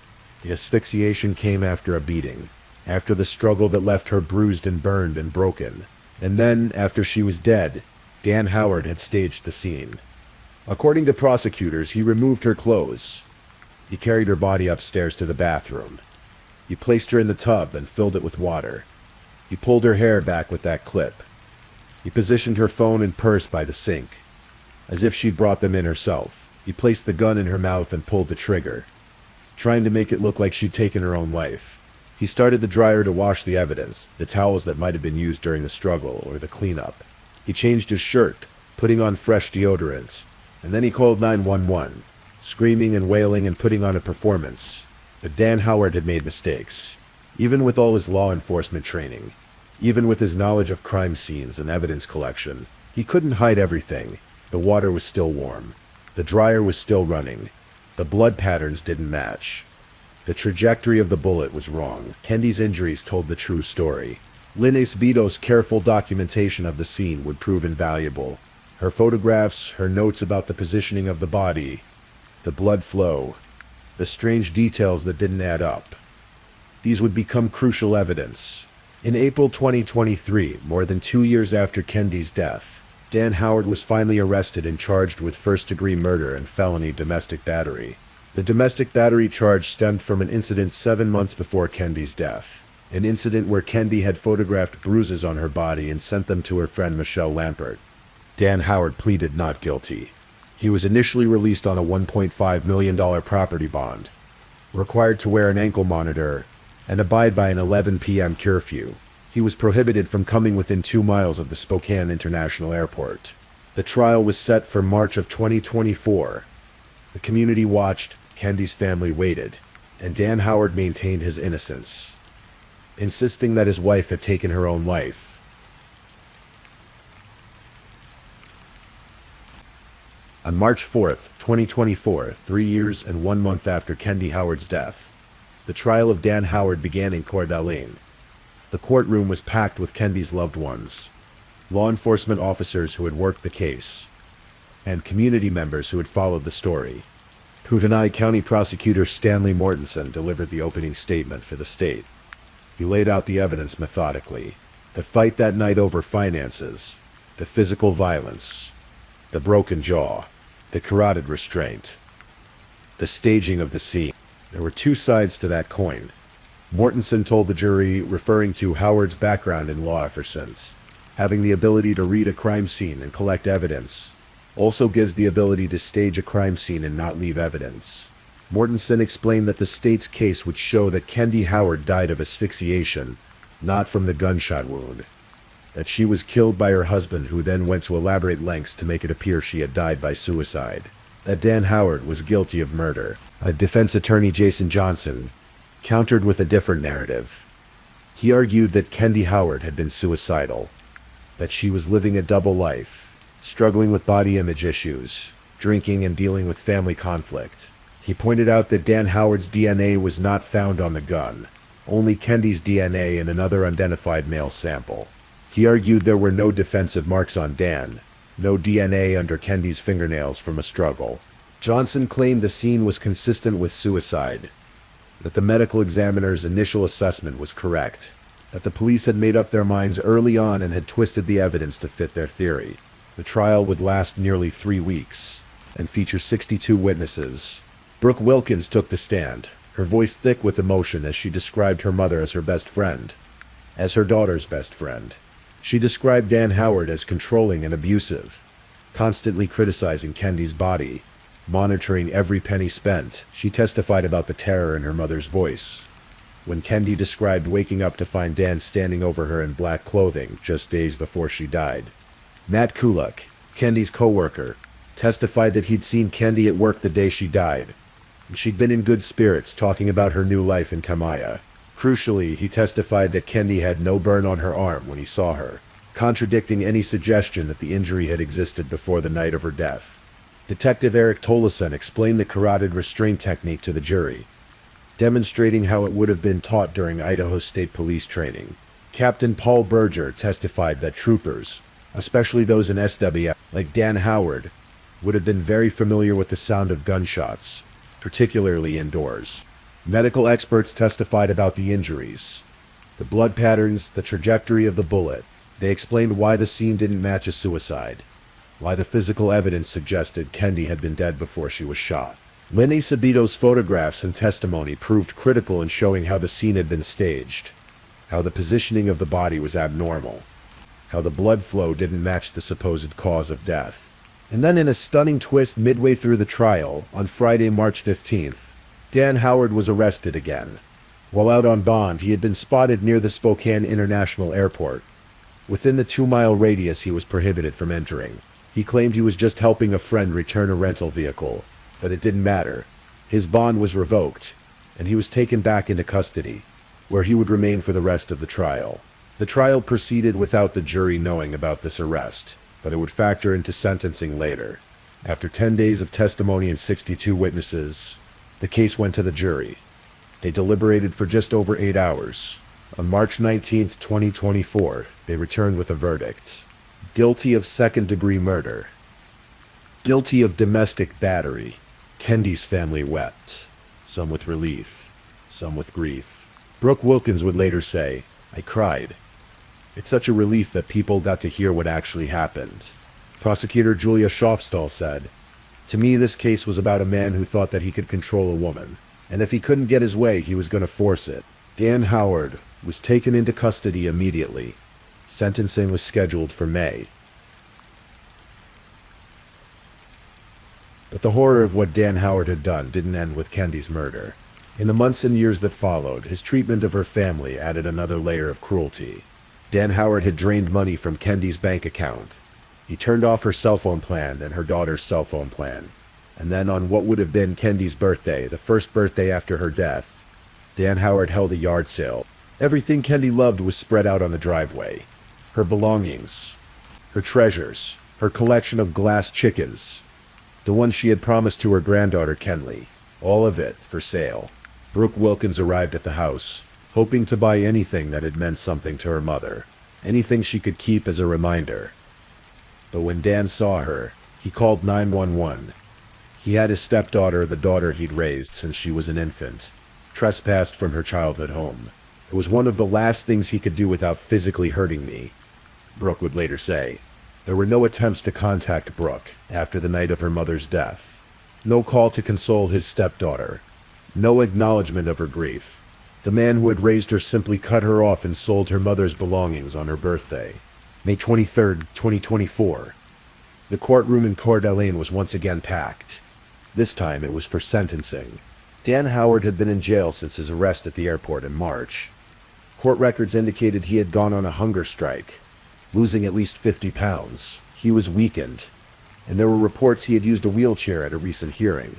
The asphyxiation came after a beating, after the struggle that left her bruised and burned and broken. And then, after she was dead, Dan Howard had staged the scene. According to prosecutors, he removed her clothes. He carried her body upstairs to the bathroom. He placed her in the tub and filled it with water. He pulled her hair back with that clip. He positioned her phone and purse by the sink, as if she'd brought them in herself. He placed the gun in her mouth and pulled the trigger, trying to make it look like she'd taken her own life. He started the dryer to wash the evidence, the towels that might have been used during the struggle or the cleanup. He changed his shirt, putting on fresh deodorant, and then he called 911, screaming and wailing and putting on a performance. But Dan Howard had made mistakes. Even with all his law enforcement training, even with his knowledge of crime scenes and evidence collection, he couldn't hide everything. The water was still warm. The dryer was still running. The blood patterns didn't match. The trajectory of the bullet was wrong. Kendi's injuries told the true story. Lynne Zabito's careful documentation of the scene would prove invaluable. Her photographs, her notes about the positioning of the body, the blood flow, the strange details that didn't add up. These would become crucial evidence. In April 2023, more than 2 years after Kendi's death, Dan Howard was finally arrested and charged with first-degree murder and felony domestic battery. The domestic battery charge stemmed from an incident 7 months before Kendi's death, an incident where Kendi had photographed bruises on her body and sent them to her friend Michelle Lampert. Dan Howard pleaded not guilty. He was initially released on a $1.5 million property bond, required to wear an ankle monitor, and abide by an 11 p.m. curfew. He was prohibited from coming within 2 miles of the Spokane International Airport. The trial was set for March of 2024. The community watched, Kendi's family waited, and Dan Howard maintained his innocence. insisting that his wife had taken her own life. On March 4th, 2024, 3 years and 1 month after Kendi Howard's death, the trial of Dan Howard began in Coeur d'Alene. The courtroom was packed with Kendi's loved ones, law enforcement officers who had worked the case, and community members who had followed the story. Kootenai County Prosecutor Stanley Mortensen delivered the opening statement for the state. He laid out the evidence methodically. The fight that night over finances, the physical violence, the broken jaw, the carotid restraint, the staging of the scene. There were two sides to that coin. Mortensen told the jury, referring to Howard's background in law enforcement, having the ability to read a crime scene and collect evidence also gives the ability to stage a crime scene and not leave evidence. Mortensen explained that the state's case would show that Kendi Howard died of asphyxiation, not from the gunshot wound. That she was killed by her husband, who then went to elaborate lengths to make it appear she had died by suicide. That Dan Howard was guilty of murder. A defense attorney, Jason Johnson, countered with a different narrative. He argued that Kendi Howard had been suicidal, that she was living a double life, struggling with body image issues, drinking and dealing with family conflict. He pointed out that Dan Howard's DNA was not found on the gun, only Kendi's DNA and another unidentified male sample. He argued there were no defensive marks on Dan, no DNA under Kendi's fingernails from a struggle. Johnson claimed the scene was consistent with suicide, that the medical examiner's initial assessment was correct, that the police had made up their minds early on and had twisted the evidence to fit their theory. The trial would last nearly 3 weeks and feature 62 witnesses. Brooke Wilkins took the stand, her voice thick with emotion as she described her mother as her best friend, as her daughter's best friend. She described Dan Howard as controlling and abusive, constantly criticizing Kendi's body, monitoring every penny spent. She testified about the terror in her mother's voice when Kendi described waking up to find Dan standing over her in black clothing just days before she died. Matt Kulak, Kendi's co-worker, testified that he'd seen Kendi at work the day she died, and she'd been in good spirits talking about her new life in Kamaya. Crucially, he testified that Kendi had no burn on her arm when he saw her, contradicting any suggestion that the injury had existed before the night of her death. Detective Eric Tolleson explained the carotid restraint technique to the jury, demonstrating how it would have been taught during Idaho State Police training. Captain Paul Berger testified that troopers, especially those in SWF, like Dan Howard, would have been very familiar with the sound of gunshots, particularly indoors. Medical experts testified about the injuries, the blood patterns, the trajectory of the bullet. They explained why the scene didn't match a suicide, why the physical evidence suggested Kendi had been dead before she was shot. Lenny Sabito's photographs and testimony proved critical in showing how the scene had been staged, how the positioning of the body was abnormal, how the blood flow didn't match the supposed cause of death. And then in a stunning twist midway through the trial, on Friday, March 15th, Dan Howard was arrested again. While out on bond, he had been spotted near the Spokane International Airport. Within the 2-mile radius he was prohibited from entering. He claimed he was just helping a friend return a rental vehicle, but it didn't matter. His bond was revoked, and he was taken back into custody, where he would remain for the rest of the trial. The trial proceeded without the jury knowing about this arrest, but it would factor into sentencing later. After 10 days of testimony and 62 witnesses, the case went to the jury. They deliberated for just over 8 hours. On March 19, 2024, they returned with a verdict. Guilty of second-degree murder. Guilty of domestic battery. Kendi's family wept, some with relief, some with grief. Brooke Wilkins would later say, "I cried. It's such a relief that people got to hear what actually happened." Prosecutor Julia Schofstall said, "To me, this case was about a man who thought that he could control a woman, and if he couldn't get his way, he was going to force it." Dan Howard was taken into custody immediately. Sentencing was scheduled for May. But the horror of what Dan Howard had done didn't end with Kendi's murder. In the months and years that followed, his treatment of her family added another layer of cruelty. Dan Howard had drained money from Kendi's bank account. He turned off her cell phone plan and her daughter's cell phone plan. And then on what would have been Kendi's birthday, the first birthday after her death, Dan Howard held a yard sale. Everything Kendi loved was spread out on the driveway. Her belongings, her treasures, her collection of glass chickens, the ones she had promised to her granddaughter Kenley, all of it for sale. Brooke Wilkins arrived at the house, hoping to buy anything that had meant something to her mother, anything she could keep as a reminder. But when Dan saw her, he called 911. He had his stepdaughter, the daughter he'd raised since she was an infant, trespassed from her childhood home. It was one of the last things he could do without physically hurting me, Brooke would later say. There were no attempts to contact Brooke after the night of her mother's death. No call to console his stepdaughter. No acknowledgement of her grief. The man who had raised her simply cut her off and sold her mother's belongings on her birthday, May 23rd, 2024. The courtroom in Coeur d'Alene was once again packed. This time it was for sentencing. Dan Howard had been in jail since his arrest at the airport in March. Court records indicated he had gone on a hunger strike, losing at least 50 pounds. He was weakened, and there were reports he had used a wheelchair at a recent hearing,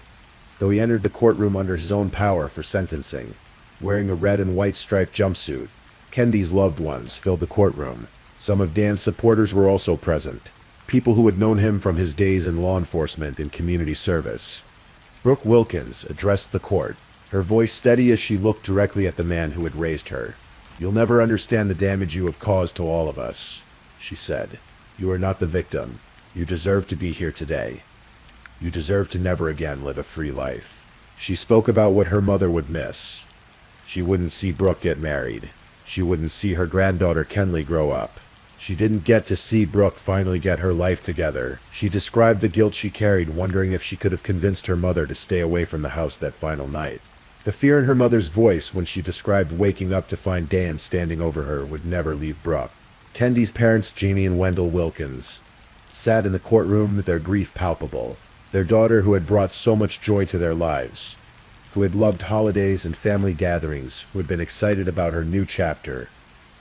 though he entered the courtroom under his own power for sentencing, wearing a red and white striped jumpsuit. Kendi's loved ones filled the courtroom. Some of Dan's supporters were also present, people who had known him from his days in law enforcement and community service. Brooke Wilkins addressed the court, her voice steady as she looked directly at the man who had raised her. "You'll never understand the damage you have caused to all of us," she said. "You are not the victim. You deserve to be here today. You deserve to never again live a free life." She spoke about what her mother would miss. She wouldn't see Brooke get married. She wouldn't see her granddaughter Kenley grow up. She didn't get to see Brooke finally get her life together. She described the guilt she carried, wondering if she could have convinced her mother to stay away from the house that final night. The fear in her mother's voice when she described waking up to find Dan standing over her would never leave Brooke. Kendi's parents, Jamie and Wendell Wilkins, sat in the courtroom, their grief palpable. Their daughter, who had brought so much joy to their lives, who had loved holidays and family gatherings, who had been excited about her new chapter,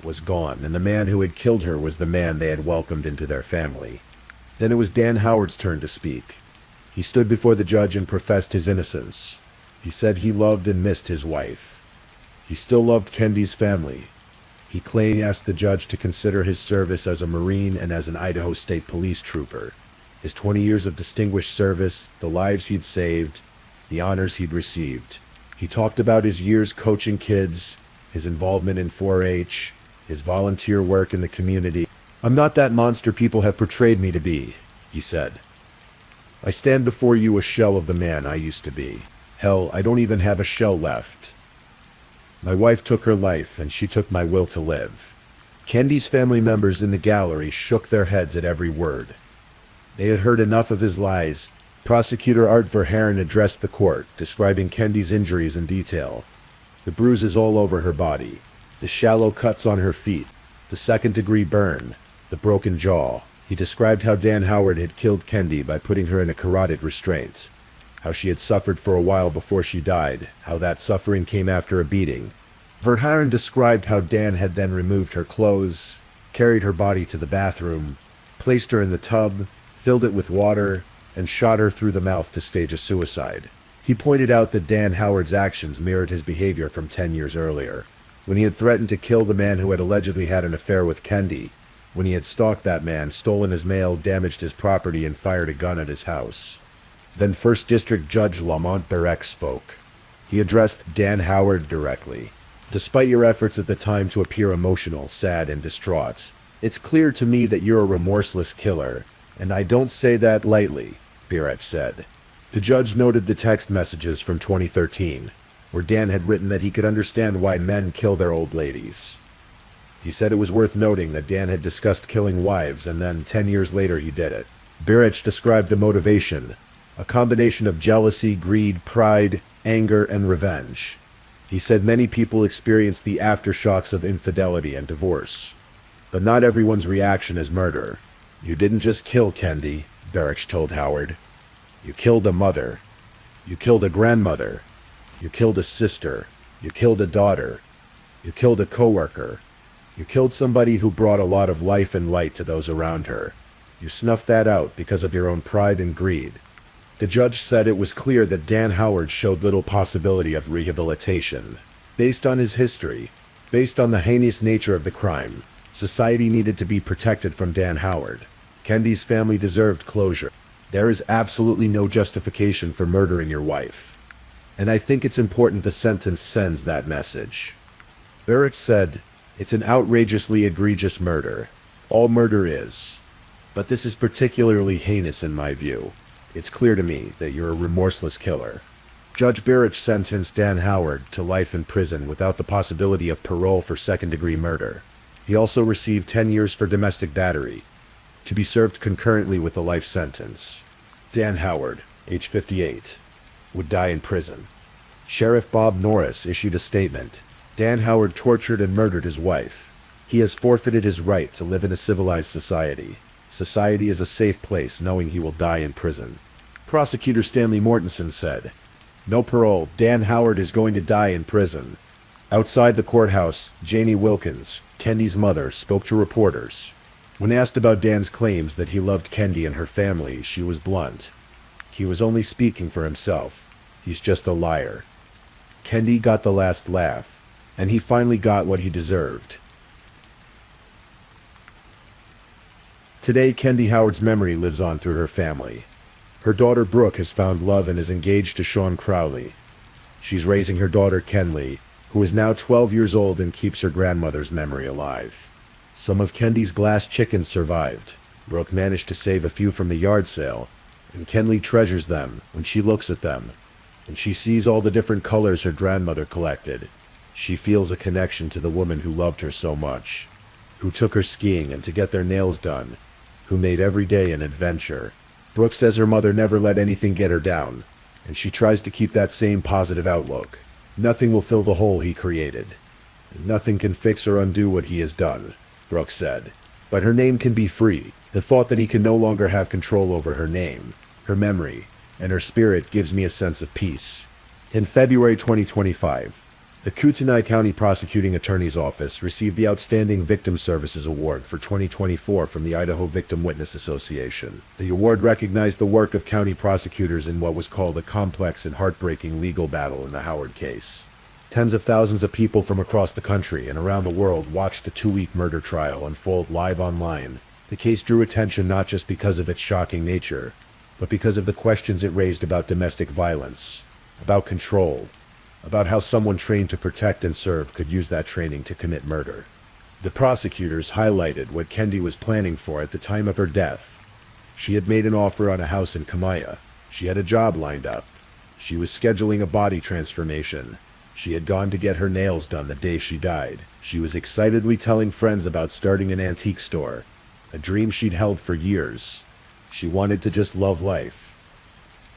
was gone, and the man who had killed her was the man they had welcomed into their family. Then it was Dan Howard's turn to speak. He stood before the judge and professed his innocence. He said he loved and missed his wife. He still loved Kendi's family. He claimed he asked the judge to consider his service as a Marine and as an Idaho State Police trooper, his 20 years of distinguished service, the lives he'd saved, the honors he'd received. He talked about his years coaching kids, his involvement in 4-H, his volunteer work in the community. "I'm not that monster people have portrayed me to be," he said. "I stand before you a shell of the man I used to be. Hell, I don't even have a shell left. My wife took her life, and she took my will to live." Kendi's family members in the gallery shook their heads at every word. They had heard enough of his lies. Prosecutor Art Verheeren addressed the court, describing Kendi's injuries in detail. The bruises all over her body, the shallow cuts on her feet, the second-degree burn, the broken jaw. He described how Dan Howard had killed Kendi by putting her in a carotid restraint, how she had suffered for a while before she died, how that suffering came after a beating. Verheeren described how Dan had then removed her clothes, carried her body to the bathroom, placed her in the tub, filled it with water, and shot her through the mouth to stage a suicide. He pointed out that Dan Howard's actions mirrored his behavior from 10 years earlier, when he had threatened to kill the man who had allegedly had an affair with Kendi, when he had stalked that man, stolen his mail, damaged his property, and fired a gun at his house. Then 1st District Judge Lamont Barek spoke. He addressed Dan Howard directly. "Despite your efforts at the time to appear emotional, sad, and distraught, it's clear to me that you're a remorseless killer, and I don't say that lightly," Barek said. The judge noted the text messages from 2013, where Dan had written that he could understand why men kill their old ladies. He said it was worth noting that Dan had discussed killing wives, and then 10 years later he did it. Barek described the motivation, a combination of jealousy, greed, pride, anger, and revenge. He said many people experience the aftershocks of infidelity and divorce, but not everyone's reaction is murder. "You didn't just kill Kendi," Barek told Howard. "You killed a mother. You killed a grandmother. You killed a sister. You killed a daughter. You killed a coworker. You killed somebody who brought a lot of life and light to those around her. You snuffed that out because of your own pride and greed." The judge said it was clear that Dan Howard showed little possibility of rehabilitation. Based on his history, Based on the heinous nature of the crime, society needed to be protected from Dan Howard. Kendi's family deserved closure. There is absolutely no justification for murdering your wife. And I think it's important the sentence sends that message. Barrett said, "It's an outrageously egregious murder. All murder is. But this is particularly heinous in my view. It's clear to me that you're a remorseless killer." Judge Barrett sentenced Dan Howard to life in prison without the possibility of parole for second-degree murder. He also received 10 years for domestic battery, to be served concurrently with the life sentence. Dan Howard, age 58, would die in prison. Sheriff Bob Norris issued a statement. Dan Howard tortured and murdered his wife. He has forfeited his right to live in a civilized society. Society is a safe place knowing he will die in prison. Prosecutor Stanley Mortensen said, "No parole. Dan Howard is going to die in prison." Outside the courthouse, Janie Wilkins, Kendi's mother, spoke to reporters. When asked about Dan's claims that he loved Kendi and her family, she was blunt. "He was only speaking for himself. He's just a liar. Kendi got the last laugh, and he finally got what he deserved." Today, Kendi Howard's memory lives on through her family. Her daughter Brooke has found love and is engaged to Sean Crowley. She's raising her daughter Kenley, who is now 12 years old and keeps her grandmother's memory alive. Some of Kendi's glass chickens survived. Brooke managed to save a few from the yard sale, and Kenley treasures them when she looks at them, and she sees all the different colors her grandmother collected. She feels a connection to the woman who loved her so much, who took her skiing and to get their nails done, who made every day an adventure. Brooke says her mother never let anything get her down, and she tries to keep that same positive outlook. Nothing will fill the hole he created, and nothing can fix or undo what he has done, Brooke said. But her name can be free. The thought that he can no longer have control over her name, her memory, and her spirit gives me a sense of peace. In February 2025, the Kootenai County Prosecuting Attorney's Office received the Outstanding Victim Services Award for 2024 from the Idaho Victim Witness Association. The award recognized the work of county prosecutors in what was called a complex and heartbreaking legal battle in the Howard case. Tens of thousands of people from across the country and around the world watched the 2-week murder trial unfold live online. The case drew attention not just because of its shocking nature, but because of the questions it raised about domestic violence, about control, about how someone trained to protect and serve could use that training to commit murder. The prosecutors highlighted what Kendi was planning for at the time of her death. She had made an offer on a house in Kamaya. She had a job lined up. She was scheduling a body transformation. She had gone to get her nails done the day she died. She was excitedly telling friends about starting an antique store, a dream she'd held for years. She wanted to just love life.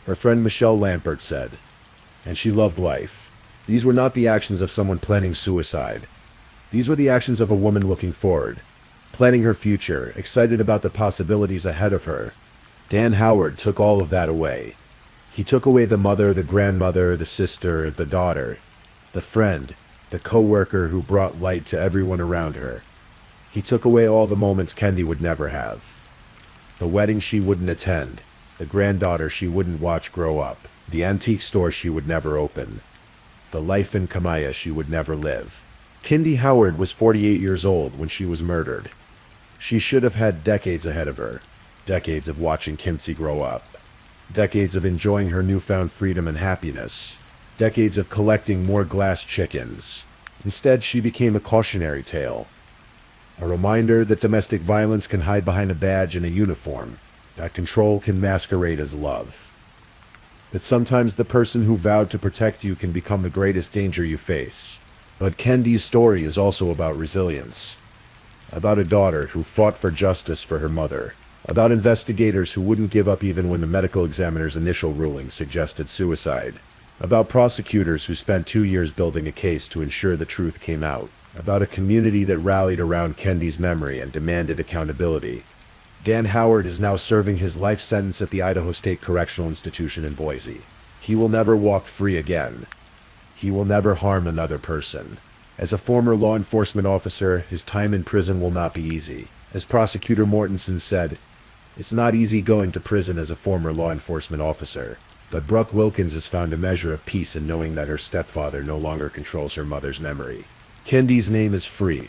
Her friend Michelle Lampert said, and she loved life. These were not the actions of someone planning suicide. These were the actions of a woman looking forward, planning her future, excited about the possibilities ahead of her. Dan Howard took all of that away. He took away the mother, the grandmother, the sister, the daughter, the friend, the co-worker who brought light to everyone around her. He took away all the moments Kendi would never have. The wedding she wouldn't attend, the granddaughter she wouldn't watch grow up, the antique store she would never open, the life in Kamaya she would never live. Kendi Howard was 48 years old when she was murdered. She should have had decades ahead of her, decades of watching Kinsey grow up, decades of enjoying her newfound freedom and happiness, decades of collecting more glass chickens. Instead, she became a cautionary tale, a reminder that domestic violence can hide behind a badge and a uniform, that control can masquerade as love, that sometimes the person who vowed to protect you can become the greatest danger you face. But Kendi's story is also about resilience, about a daughter who fought for justice for her mother, about investigators who wouldn't give up even when the medical examiner's initial ruling suggested suicide, about prosecutors who spent 2 years building a case to ensure the truth came out, about a community that rallied around Kendi's memory and demanded accountability. Dan Howard is now serving his life sentence at the Idaho State Correctional Institution in Boise. He will never walk free again. He will never harm another person. As a former law enforcement officer, his time in prison will not be easy. As Prosecutor Mortensen said, "It's not easy going to prison as a former law enforcement officer." But Brooke Wilkins has found a measure of peace in knowing that her stepfather no longer controls her mother's memory. Kendi's name is free.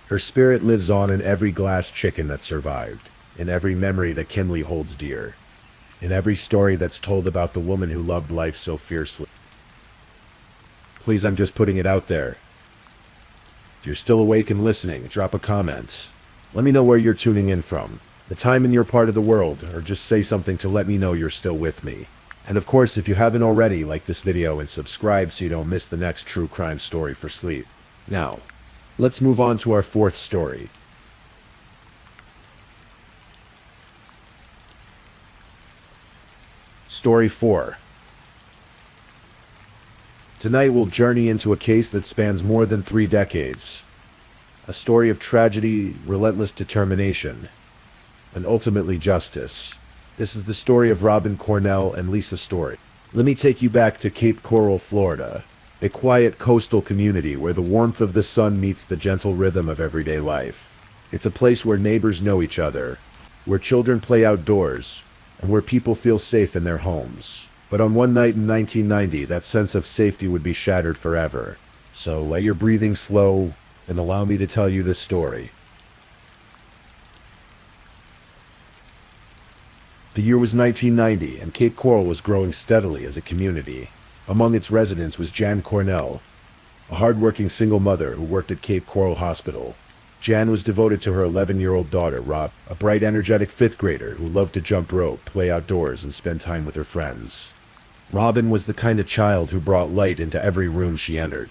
Her spirit lives on in every glass chicken that survived, in every memory that Kinley holds dear, in every story that's told about the woman who loved life so fiercely. Please, I'm just putting it out there. If you're still awake and listening, drop a comment. Let me know where you're tuning in from, the time in your part of the world, or just say something to let me know you're still with me. And of course, if you haven't already, like this video and subscribe so you don't miss the next true crime story for sleep. Now, let's move on to our fourth story. Story 4. Tonight we'll journey into a case that spans more than 3 decades. A story of tragedy, relentless determination, and ultimately justice. This is the story of Robin Cornell and Lisa Story. Let me take you back to Cape Coral, Florida, a quiet coastal community where the warmth of the sun meets the gentle rhythm of everyday life. It's a place where neighbors know each other, where children play outdoors, and where people feel safe in their homes. But on one night in 1990, that sense of safety would be shattered forever. So let your breathing slow and allow me to tell you this story. The year was 1990, and Cape Coral was growing steadily as a community. Among its residents was Jan Cornell, a hard-working single mother who worked at Cape Coral Hospital. Jan was devoted to her 11-year-old daughter, Rob, a bright, energetic 5th grader who loved to jump rope, play outdoors, and spend time with her friends. Robin was the kind of child who brought light into every room she entered.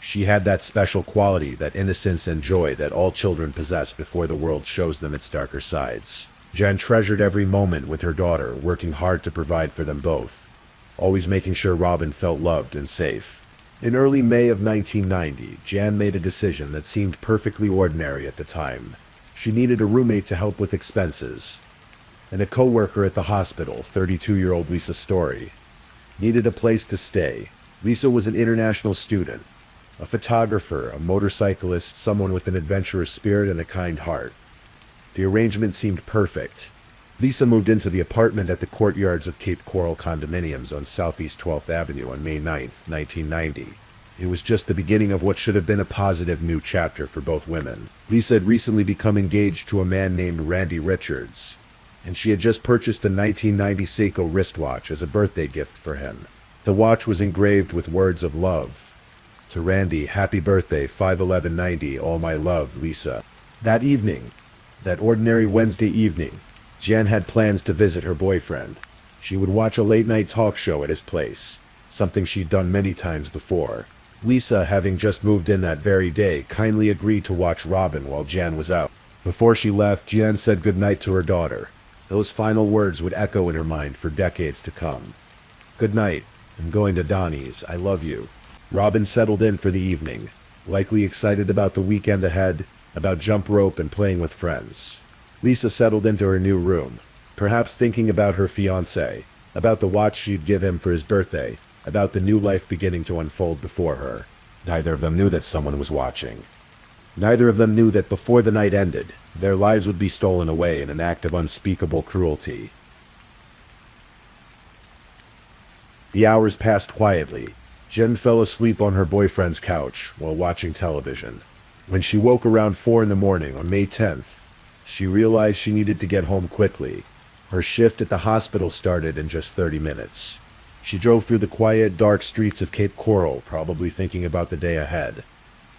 She had that special quality, that innocence and joy that all children possess before the world shows them its darker sides. Jan treasured every moment with her daughter, working hard to provide for them both, always making sure Robin felt loved and safe. In early May of 1990, Jan made a decision that seemed perfectly ordinary at the time. She needed a roommate to help with expenses, and a co-worker at the hospital, 32-year-old Lisa Story, needed a place to stay. Lisa was an international student, a photographer, a motorcyclist, someone with an adventurous spirit and a kind heart. The arrangement seemed perfect. Lisa moved into the apartment at the courtyards of Cape Coral condominiums on Southeast 12th Avenue on May 9th, 1990. It was just the beginning of what should have been a positive new chapter for both women. Lisa had recently become engaged to a man named Randy Richards, and she had just purchased a 1990 Seiko wristwatch as a birthday gift for him. The watch was engraved with words of love. To Randy, happy birthday, 5/11/90, all my love, Lisa. That evening, that ordinary Wednesday evening, Jan had plans to visit her boyfriend. She would watch a late-night talk show at his place, something she'd done many times before. Lisa, having just moved in that very day, kindly agreed to watch Robin while Jan was out. Before she left, Jan said goodnight to her daughter. Those final words would echo in her mind for decades to come. Good night. I'm going to Donnie's. I love you. Robin settled in for the evening, likely excited about the weekend ahead, about jump rope and playing with friends. Lisa settled into her new room, perhaps thinking about her fiancé, about the watch she'd give him for his birthday, about the new life beginning to unfold before her. Neither of them knew that someone was watching. Neither of them knew that before the night ended, their lives would be stolen away in an act of unspeakable cruelty. The hours passed quietly. Jen fell asleep on her boyfriend's couch while watching television. When she woke around 4 in the morning on May 10th, she realized she needed to get home quickly. Her shift at the hospital started in just 30 minutes. She drove through the quiet, dark streets of Cape Coral, probably thinking about the day ahead,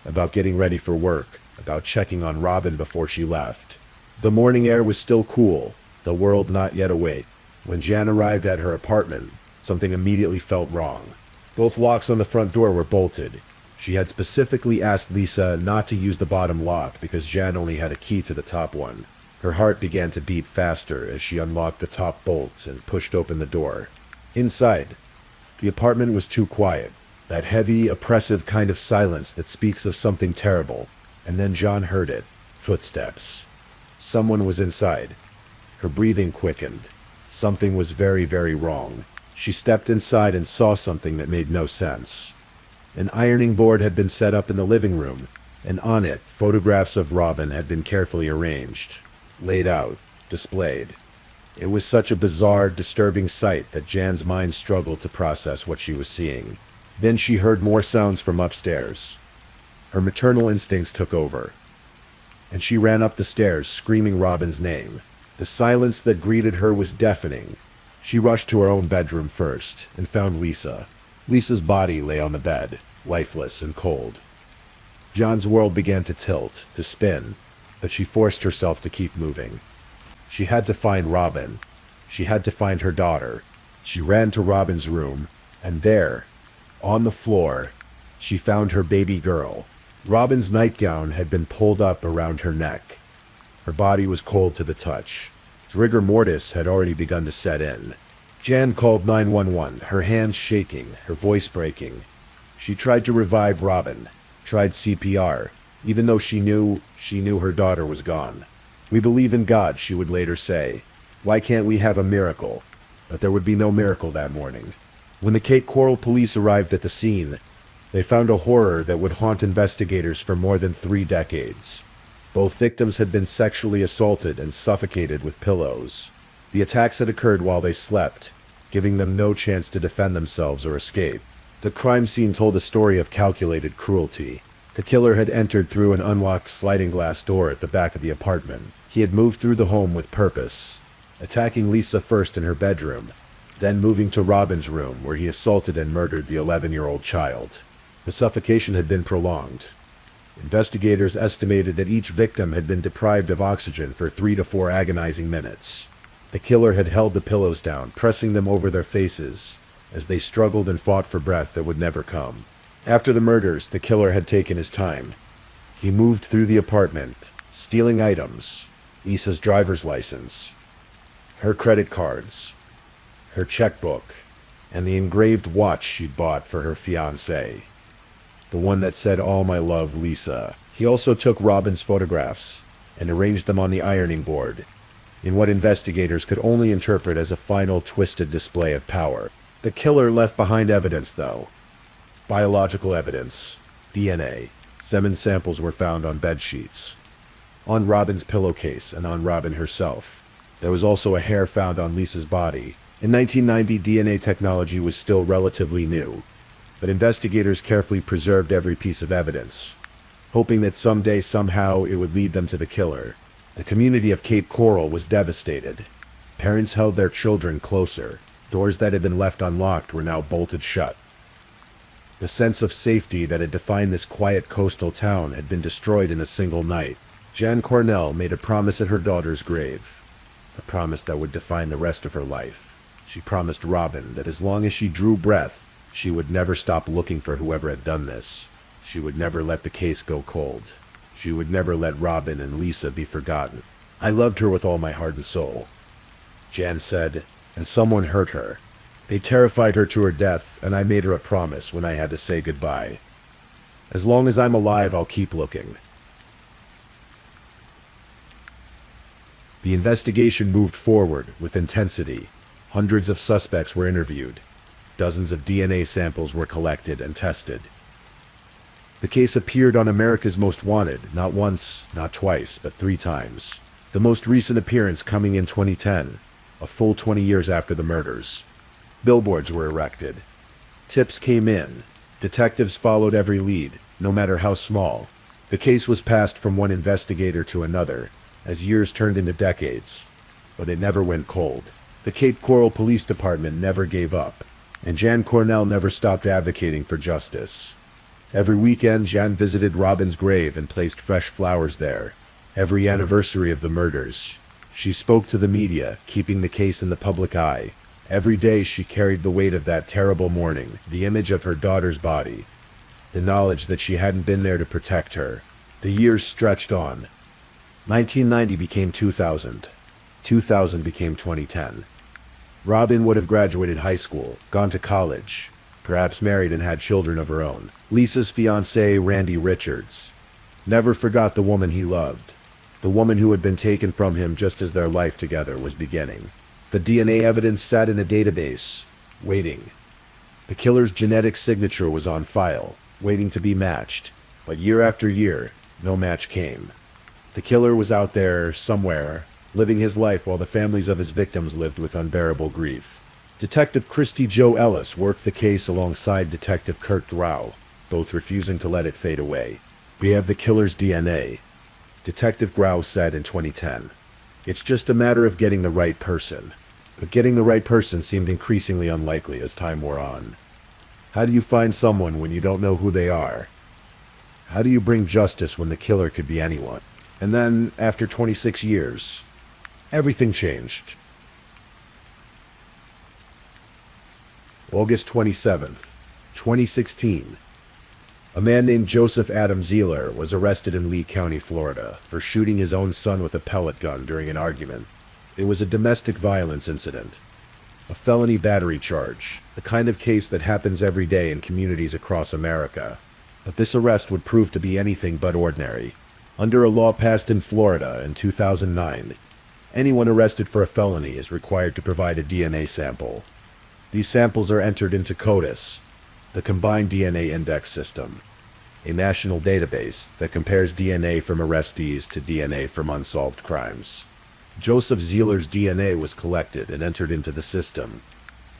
about getting ready for work, about checking on Robin before she left. The morning air was still cool, the world not yet awake. When Jan arrived at her apartment, something immediately felt wrong. Both locks on the front door were bolted. She had specifically asked Lisa not to use the bottom lock because Jan only had a key to the top one. Her heart began to beat faster as she unlocked the top bolts and pushed open the door. Inside, the apartment was too quiet. That heavy, oppressive kind of silence that speaks of something terrible. And then Jan heard it. Footsteps. Someone was inside. Her breathing quickened. Something was very, very wrong. She stepped inside and saw something that made no sense. An ironing board had been set up in the living room, and on it, photographs of Robin had been carefully arranged, laid out, displayed. It was such a bizarre, disturbing sight that Jan's mind struggled to process what she was seeing. Then she heard more sounds from upstairs. Her maternal instincts took over, and she ran up the stairs, screaming Robin's name. The silence that greeted her was deafening. She rushed to her own bedroom first, and found Lisa. Lisa's body lay on the bed, lifeless and cold. John's world began to tilt, to spin, but she forced herself to keep moving. She had to find Robin. She had to find her daughter. She ran to Robin's room, and there, on the floor, she found her baby girl. Robin's nightgown had been pulled up around her neck. Her body was cold to the touch. Rigor mortis had already begun to set in. Jan called 911, her hands shaking, her voice breaking. She tried to revive Robin, tried CPR, even though she knew her daughter was gone. "We believe in God," she would later say. "Why can't we have a miracle?" But there would be no miracle that morning. When the Cape Coral police arrived at the scene, they found a horror that would haunt investigators for more than 3 decades. Both victims had been sexually assaulted and suffocated with pillows. The attacks had occurred while they slept, giving them no chance to defend themselves or escape. The crime scene told a story of calculated cruelty. The killer had entered through an unlocked sliding glass door at the back of the apartment. He had moved through the home with purpose, attacking Lisa first in her bedroom, then moving to Robin's room where he assaulted and murdered the 11-year-old child. The suffocation had been prolonged. Investigators estimated that each victim had been deprived of oxygen for 3 to 4 agonizing minutes. The killer had held the pillows down, pressing them over their faces, as they struggled and fought for breath that would never come. After the murders, the killer had taken his time. He moved through the apartment, stealing items, Lisa's driver's license, her credit cards, her checkbook, and the engraved watch she'd bought for her fiancé. The one that said, "All my love, Lisa." He also took Robin's photographs and arranged them on the ironing board, in what investigators could only interpret as a final twisted display of power. The killer left behind evidence, though. Biological evidence, DNA. Semen samples were found on bed sheets, on Robin's pillowcase, and on Robin herself. There was also a hair found on Lisa's body. In 1990, DNA technology was still relatively new, but investigators carefully preserved every piece of evidence, hoping that someday, somehow, it would lead them to the killer. The community of Cape Coral was devastated. Parents held their children closer. Doors that had been left unlocked were now bolted shut. The sense of safety that had defined this quiet coastal town had been destroyed in a single night. Jan Cornell made a promise at her daughter's grave, a promise that would define the rest of her life. She promised Robin that as long as she drew breath, she would never stop looking for whoever had done this. She would never let the case go cold. She would never let Robin and Lisa be forgotten. "I loved her with all my heart and soul," Jan said, "and someone hurt her. They terrified her to her death, and I made her a promise when I had to say goodbye. As long as I'm alive, I'll keep looking." The investigation moved forward with intensity. Hundreds of suspects were interviewed. Dozens of DNA samples were collected and tested. The case appeared on America's Most Wanted, not once, not twice, but 3 times. The most recent appearance coming in 2010, a full 20 years after the murders. Billboards were erected. Tips came in. Detectives followed every lead, no matter how small. The case was passed from one investigator to another, as years turned into decades. But it never went cold. The Cape Coral Police Department never gave up, and Jan Cornell never stopped advocating for justice. Every weekend, Jan visited Robin's grave and placed fresh flowers there. Every anniversary of the murders, she spoke to the media, keeping the case in the public eye. Every day she carried the weight of that terrible morning, the image of her daughter's body, the knowledge that she hadn't been there to protect her. The years stretched on. 1990 became 2000. 2000 became 2010. Robin would have graduated high school, gone to college, perhaps married and had children of her own. Lisa's fiancé, Randy Richards, never forgot the woman he loved, the woman who had been taken from him just as their life together was beginning. The DNA evidence sat in a database, waiting. The killer's genetic signature was on file, waiting to be matched, but year after year, no match came. The killer was out there, somewhere, living his life while the families of his victims lived with unbearable grief. Detective Christy Jo Ellis worked the case alongside Detective Kurt Grau, both refusing to let it fade away. We have the killer's DNA, Detective Grau said in 2010. It's just a matter of getting the right person. But getting the right person seemed increasingly unlikely as time wore on. How do you find someone when you don't know who they are? How do you bring justice when the killer could be anyone? And then, after 26 years, everything changed. August 27th, 2016. A man named Joseph Adam Zieler was arrested in Lee County, Florida, for shooting his own son with a pellet gun during an argument. It was a domestic violence incident, a felony battery charge, the kind of case that happens every day in communities across America. But this arrest would prove to be anything but ordinary. Under a law passed in Florida in 2009, anyone arrested for a felony is required to provide a DNA sample. These samples are entered into CODIS, the Combined DNA Index System, a national database that compares DNA from arrestees to DNA from unsolved crimes. Joseph Zieler's DNA was collected and entered into the system.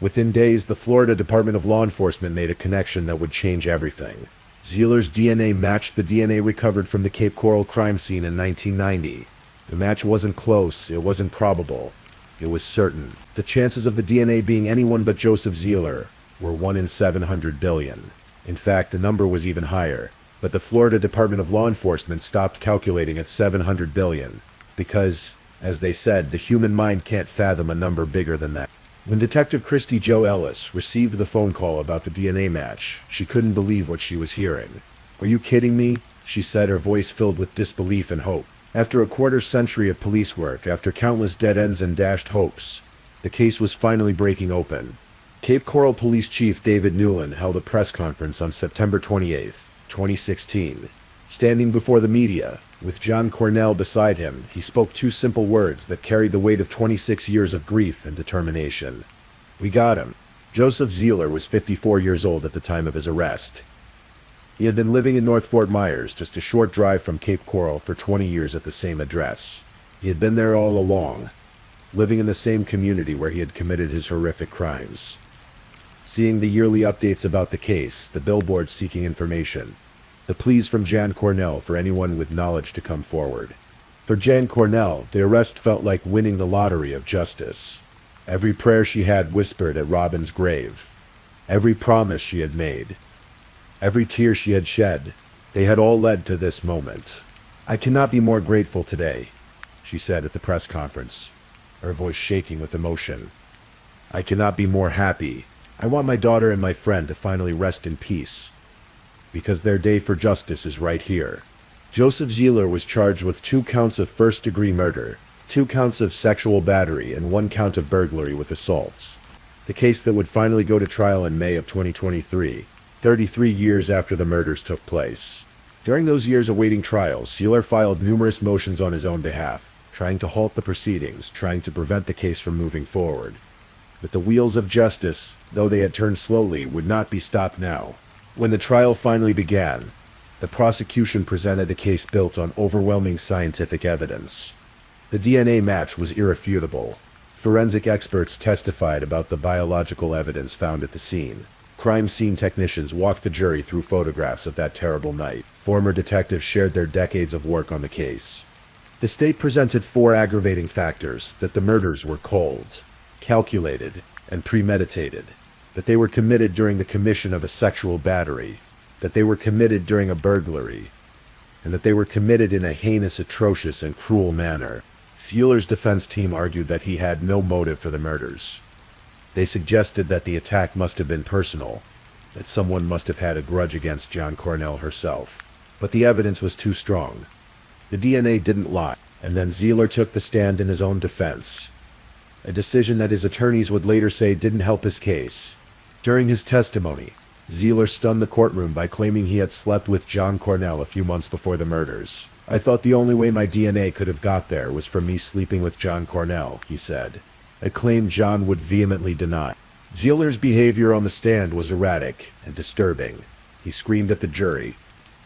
Within days, the Florida Department of Law Enforcement made a connection that would change everything. Zieler's DNA matched the DNA recovered from the Cape Coral crime scene in 1990. The match wasn't close, it wasn't probable. It was certain. The chances of the DNA being anyone but Joseph Zieler were 1 in 700 billion. In fact, the number was even higher. But the Florida Department of Law Enforcement stopped calculating at 700 billion because, as they said, the human mind can't fathom a number bigger than that. When Detective Christy Jo Ellis received the phone call about the DNA match, she couldn't believe what she was hearing. "Are you kidding me?" she said, her voice filled with disbelief and hope. After a quarter-century of police work, after countless dead ends and dashed hopes, the case was finally breaking open. Cape Coral Police Chief David Newland held a press conference on September 28, 2016. Standing before the media, with John Cornell beside him, he spoke two simple words that carried the weight of 26 years of grief and determination. "We got him." Joseph Zieler was 54 years old at the time of his arrest. He had been living in North Fort Myers, just a short drive from Cape Coral, for 20 years at the same address. He had been there all along, living in the same community where he had committed his horrific crimes. Seeing the yearly updates about the case, the billboards seeking information, the pleas from Jan Cornell for anyone with knowledge to come forward. For Jan Cornell, the arrest felt like winning the lottery of justice. Every prayer she had whispered at Robin's grave, every promise she had made, every tear she had shed, they had all led to this moment. "I cannot be more grateful today," she said at the press conference, her voice shaking with emotion. "I cannot be more happy. I want my daughter and my friend to finally rest in peace, because their day for justice is right here." Joseph Zieler was charged with 2 counts of first-degree murder, 2 counts of sexual battery, and 1 count of burglary with assaults. The case that would finally go to trial in May of 2023, 33 years after the murders took place. During those years awaiting trial, Zieler filed numerous motions on his own behalf, trying to halt the proceedings, trying to prevent the case from moving forward. But the wheels of justice, though they had turned slowly, would not be stopped now. When the trial finally began, the prosecution presented a case built on overwhelming scientific evidence. The DNA match was irrefutable. Forensic experts testified about the biological evidence found at the scene. Crime scene technicians walked the jury through photographs of that terrible night. Former detectives shared their decades of work on the case. The state presented 4 aggravating factors: that the murders were cold, calculated, and premeditated, that they were committed during the commission of a sexual battery, that they were committed during a burglary, and that they were committed in a heinous, atrocious, and cruel manner. Zieler's defense team argued that he had no motive for the murders. They suggested that the attack must have been personal, that someone must have had a grudge against Jan Cornell herself. But the evidence was too strong. The DNA didn't lie, and then Zieler took the stand in his own defense, a decision that his attorneys would later say didn't help his case. During his testimony, Zieler stunned the courtroom by claiming he had slept with John Cornell a few months before the murders. "I thought the only way my DNA could have got there was from me sleeping with John Cornell," he said, a claim John would vehemently deny. Zieler's behavior on the stand was erratic and disturbing. He screamed at the jury.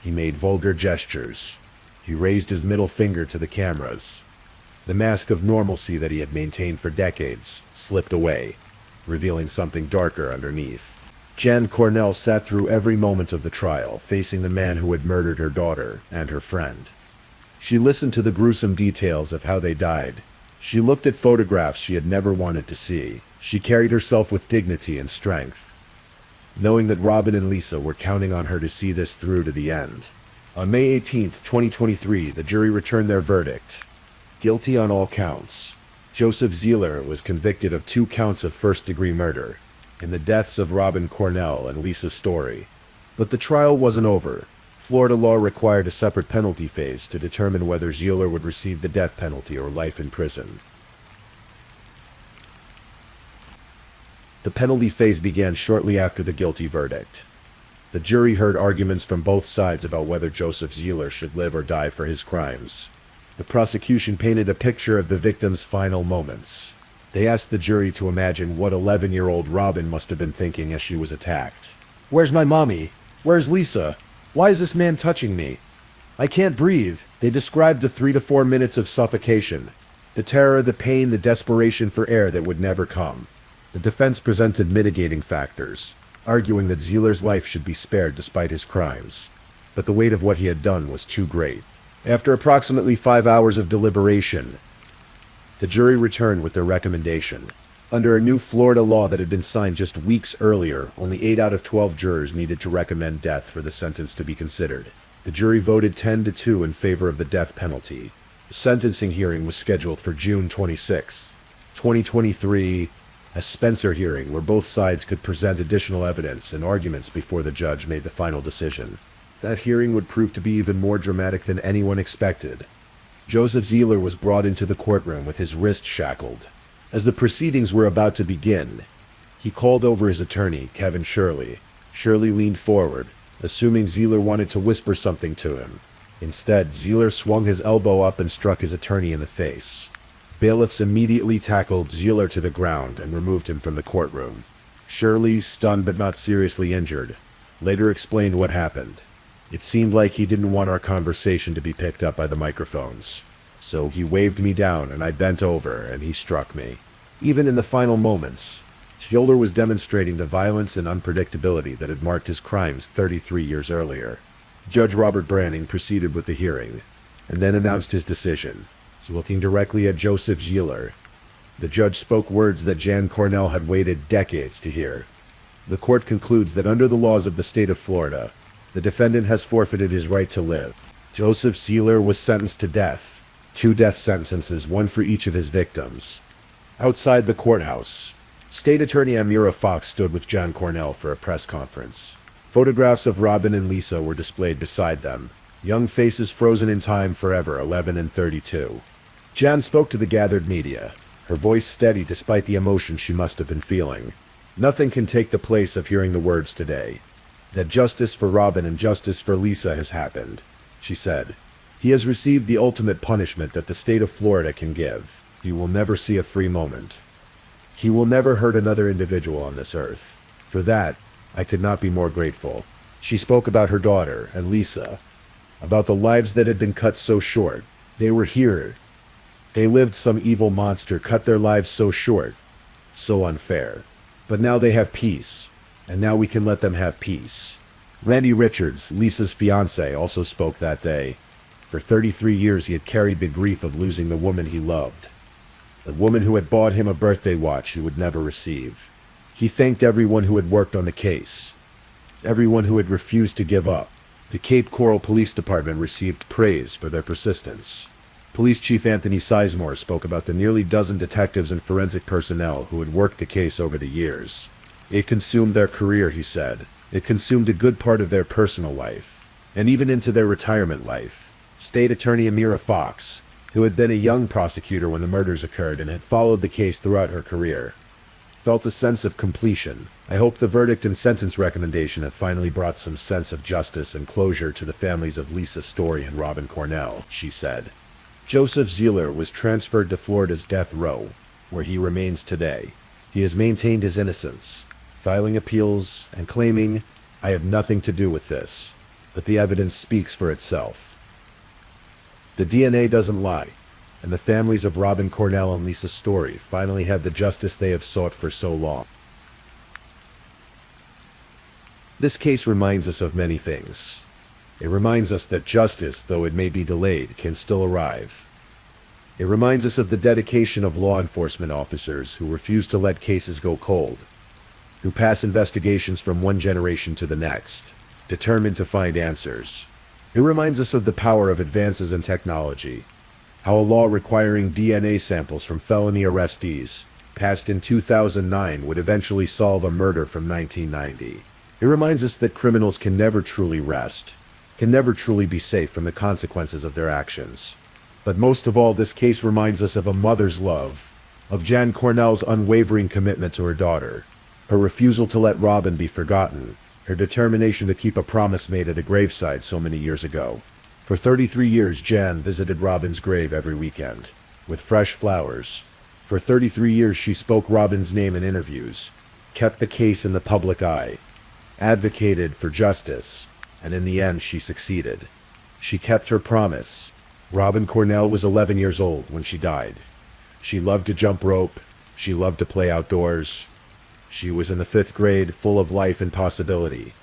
He made vulgar gestures. He raised his middle finger to the cameras. The mask of normalcy that he had maintained for decades slipped away, revealing something darker underneath. Jan Cornell sat through every moment of the trial, facing the man who had murdered her daughter and her friend. She listened to the gruesome details of how they died. She looked at photographs she had never wanted to see. She carried herself with dignity and strength, knowing that Robin and Lisa were counting on her to see this through to the end. On May 18, 2023, the jury returned their verdict. Guilty on all counts. Joseph Zieler was convicted of 2 counts of first-degree murder in the deaths of Robin Cornell and Lisa Story. But the trial wasn't over. Florida law required a separate penalty phase to determine whether Zieler would receive the death penalty or life in prison. The penalty phase began shortly after the guilty verdict. The jury heard arguments from both sides about whether Joseph Zieler should live or die for his crimes. The prosecution painted a picture of the victim's final moments. They asked the jury to imagine what 11-year-old Robin must have been thinking as she was attacked. "Where's my mommy? Where's Lisa? Why is this man touching me? I can't breathe." They described the 3 to 4 minutes of suffocation, the terror, the pain, the desperation for air that would never come. The defense presented mitigating factors, arguing that Zieler's life should be spared despite his crimes. But the weight of what he had done was too great. After approximately 5 hours of deliberation, the jury returned with their recommendation. Under a new Florida law that had been signed just weeks earlier, only 8 out of 12 jurors needed to recommend death for the sentence to be considered. The jury voted 10-2 in favor of the death penalty. The sentencing hearing was scheduled for June 26, 2023, a Spencer hearing where both sides could present additional evidence and arguments before the judge made the final decision. That hearing would prove to be even more dramatic than anyone expected. Joseph Zieler was brought into the courtroom with his wrist shackled. As the proceedings were about to begin, he called over his attorney, Kevin Shirley. Shirley leaned forward, assuming Zieler wanted to whisper something to him. Instead, Zieler swung his elbow up and struck his attorney in the face. Bailiffs immediately tackled Zieler to the ground and removed him from the courtroom. Shirley, stunned but not seriously injured, later explained what happened. "It seemed like he didn't want our conversation to be picked up by the microphones. So he waved me down and I bent over and he struck me." Even in the final moments, Zieler was demonstrating the violence and unpredictability that had marked his crimes 33 years earlier. Judge Robert Branning proceeded with the hearing, and then announced his decision. Looking directly at Joseph Zieler, the judge spoke words that Jan Cornell had waited decades to hear. The court concludes that under the laws of the state of Florida, the defendant has forfeited his right to live. Joseph Zieler was sentenced to death, 2 death sentences, 1 for each of his victims. Outside the courthouse, State Attorney Amira Fox stood with Jan Cornell for a press conference. Photographs of Robin and Lisa were displayed beside them, young faces frozen in time forever, 11 and 32. Jan spoke to the gathered media, her voice steady despite the emotion she must have been feeling. "Nothing can take the place of hearing the words today. That justice for Robin and justice for Lisa has happened," she said. "He has received the ultimate punishment that the state of Florida can give. He will never see a free moment. He will never hurt another individual on this earth. For that, I could not be more grateful." She spoke about her daughter and Lisa, about the lives that had been cut so short. They were here. They lived some evil monster cut their lives so short, so unfair. But now they have peace, and now we can let them have peace. Randy Richards, Lisa's fiancé, also spoke that day. For 33 years he had carried the grief of losing the woman he loved, the woman who had bought him a birthday watch he would never receive. He thanked everyone who had worked on the case, everyone who had refused to give up. The Cape Coral Police Department received praise for their persistence. Police Chief Anthony Sizemore spoke about the nearly dozen detectives and forensic personnel who had worked the case over the years. It consumed their career, he said. It consumed a good part of their personal life, and even into their retirement life. State Attorney Amira Fox, who had been a young prosecutor when the murders occurred and had followed the case throughout her career, felt a sense of completion. "I hope the verdict and sentence recommendation have finally brought some sense of justice and closure to the families of Lisa Story and Robin Cornell," she said. Joseph Zieler was transferred to Florida's death row, where he remains today. He has maintained his innocence, filing appeals and claiming, "I have nothing to do with this," but the evidence speaks for itself. The DNA doesn't lie, and the families of Robin Cornell and Lisa Story finally have the justice they have sought for so long. This case reminds us of many things. It reminds us that justice, though it may be delayed, can still arrive. It reminds us of the dedication of law enforcement officers who refuse to let cases go cold, who pass investigations from one generation to the next, determined to find answers. It reminds us of the power of advances in technology, how a law requiring DNA samples from felony arrestees, passed in 2009, would eventually solve a murder from 1990. It reminds us that criminals can never truly rest, can never truly be safe from the consequences of their actions. But most of all, this case reminds us of a mother's love, of Jan Cornell's unwavering commitment to her daughter, her refusal to let Robin be forgotten, her determination to keep a promise made at a graveside so many years ago. For 33 years, Jan visited Robin's grave every weekend, with fresh flowers. For 33 years, she spoke Robin's name in interviews, kept the case in the public eye, advocated for justice, and in the end, she succeeded. She kept her promise. Robin Cornell was 11 years old when she died. She loved to jump rope. She loved to play outdoors. She was in the 5th grade, full of life and possibility.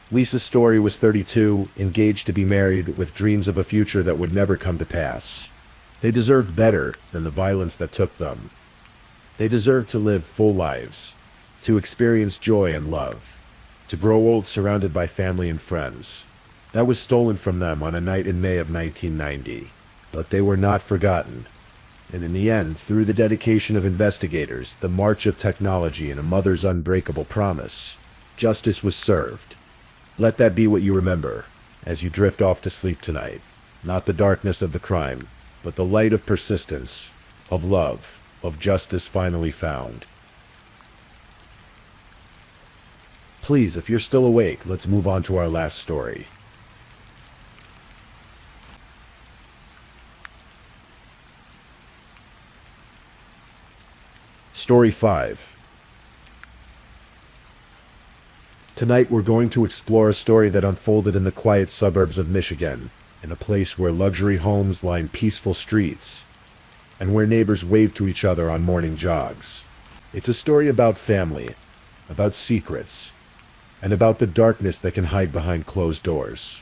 Lisa Story was 32, engaged to be married, with dreams of a future that would never come to pass. They deserved better than the violence that took them. They deserved to live full lives, to experience joy and love, to grow old surrounded by family and friends. That was stolen from them on a night in May of 1990. But they were not forgotten. And in the end, through the dedication of investigators, the march of technology, and a mother's unbreakable promise, justice was served. Let that be what you remember as you drift off to sleep tonight. Not the darkness of the crime, but the light of persistence, of love, of justice finally found. Please, if you're still awake, let's move on to our last story. Story 5. Tonight we're going to explore a story that unfolded in the quiet suburbs of Michigan, in a place where luxury homes line peaceful streets, and where neighbors wave to each other on morning jogs. It's a story about family, about secrets, and about the darkness that can hide behind closed doors.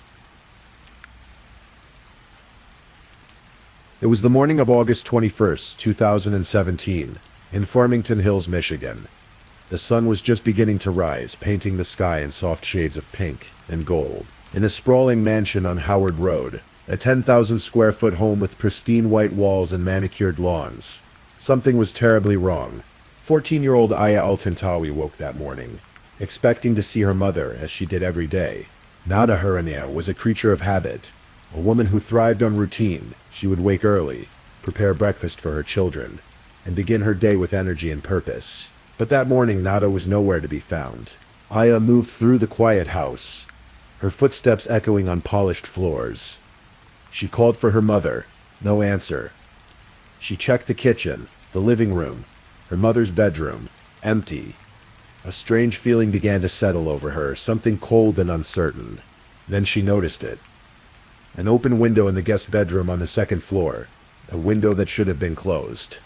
It was the morning of August 21st, 2017, in Farmington Hills, Michigan. The sun was just beginning to rise, painting the sky in soft shades of pink and gold. In a sprawling mansion on Howard Road, a 10,000-square-foot home with pristine white walls and manicured lawns, something was terribly wrong. 14-year-old Aya Altantawi woke that morning, expecting to see her mother as she did every day. Nada Harania was a creature of habit, a woman who thrived on routine. She would wake early, prepare breakfast for her children, and begin her day with energy and purpose. But that morning, Nada was nowhere to be found. Aya moved through the quiet house, her footsteps echoing on polished floors. She called for her mother. No answer. She checked the kitchen, the living room, her mother's bedroom. Empty. A strange feeling began to settle over her, something cold and uncertain. Then she noticed it. An open window in the guest bedroom on the 2nd floor, a window that should have been closed.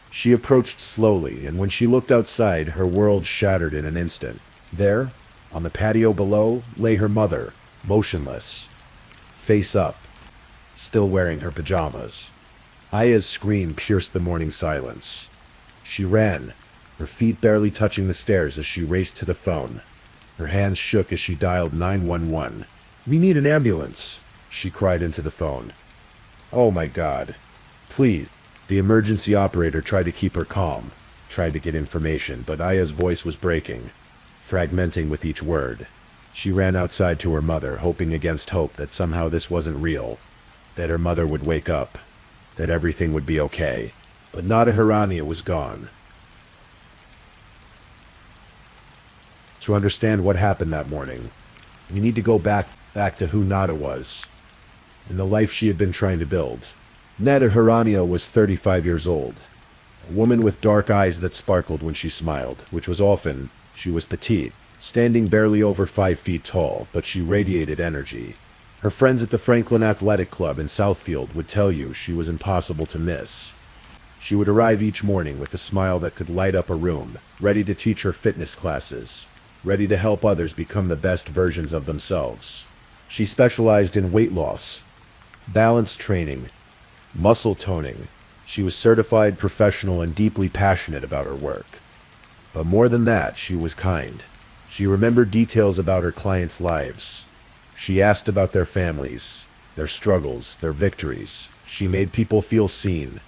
She approached slowly, and when she looked outside, her world shattered in an instant. There, on the patio below, lay her mother, motionless, face up, still wearing her pajamas. Aya's scream pierced the morning silence. She ran, her feet barely touching the stairs as she raced to the phone. Her hands shook as she dialed 911. "We need an ambulance," she cried into the phone. "Oh my God. Please." The emergency operator tried to keep her calm, tried to get information, but Aya's voice was breaking, fragmenting with each word. She ran outside to her mother, hoping against hope that somehow this wasn't real, that her mother would wake up, that everything would be okay. But Nada Harania was gone. To understand what happened that morning, we need to go back to who Nada was, and the life she had been trying to build. Nada Harania was 35 years old, a woman with dark eyes that sparkled when she smiled, which was often. She was petite, standing barely over 5 feet tall, but she radiated energy. Her friends at the Franklin Athletic Club in Southfield would tell you she was impossible to miss. She would arrive each morning with a smile that could light up a room, ready to teach her fitness classes, ready to help others become the best versions of themselves. She specialized in weight loss, balance training, muscle toning. She was certified professional and deeply passionate about her work. But more than that, she was kind. She remembered details about her clients' lives. She asked about their families, their struggles, their victories. She made people feel seen.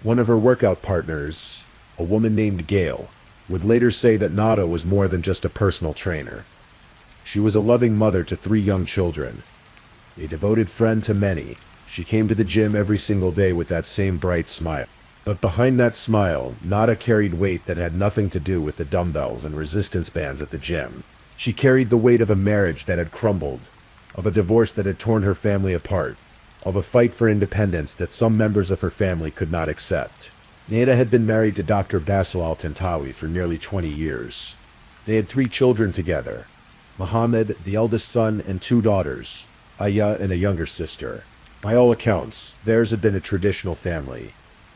One of her workout partners, a woman named Gail, would later say that Nada was more than just a personal trainer. She was a loving mother to 3 young children, a devoted friend to many. She came to the gym every single day with that same bright smile. But behind that smile, Nada carried weight that had nothing to do with the dumbbells and resistance bands at the gym. She carried the weight of a marriage that had crumbled, of a divorce that had torn her family apart, of a fight for independence that some members of her family could not accept. Nada had been married to Dr. Basil Al-Tantawi for nearly 20 years. They had 3 children together, Muhammad, the eldest son, and 2 daughters, Aya and a younger sister. By all accounts, theirs had been a traditional family,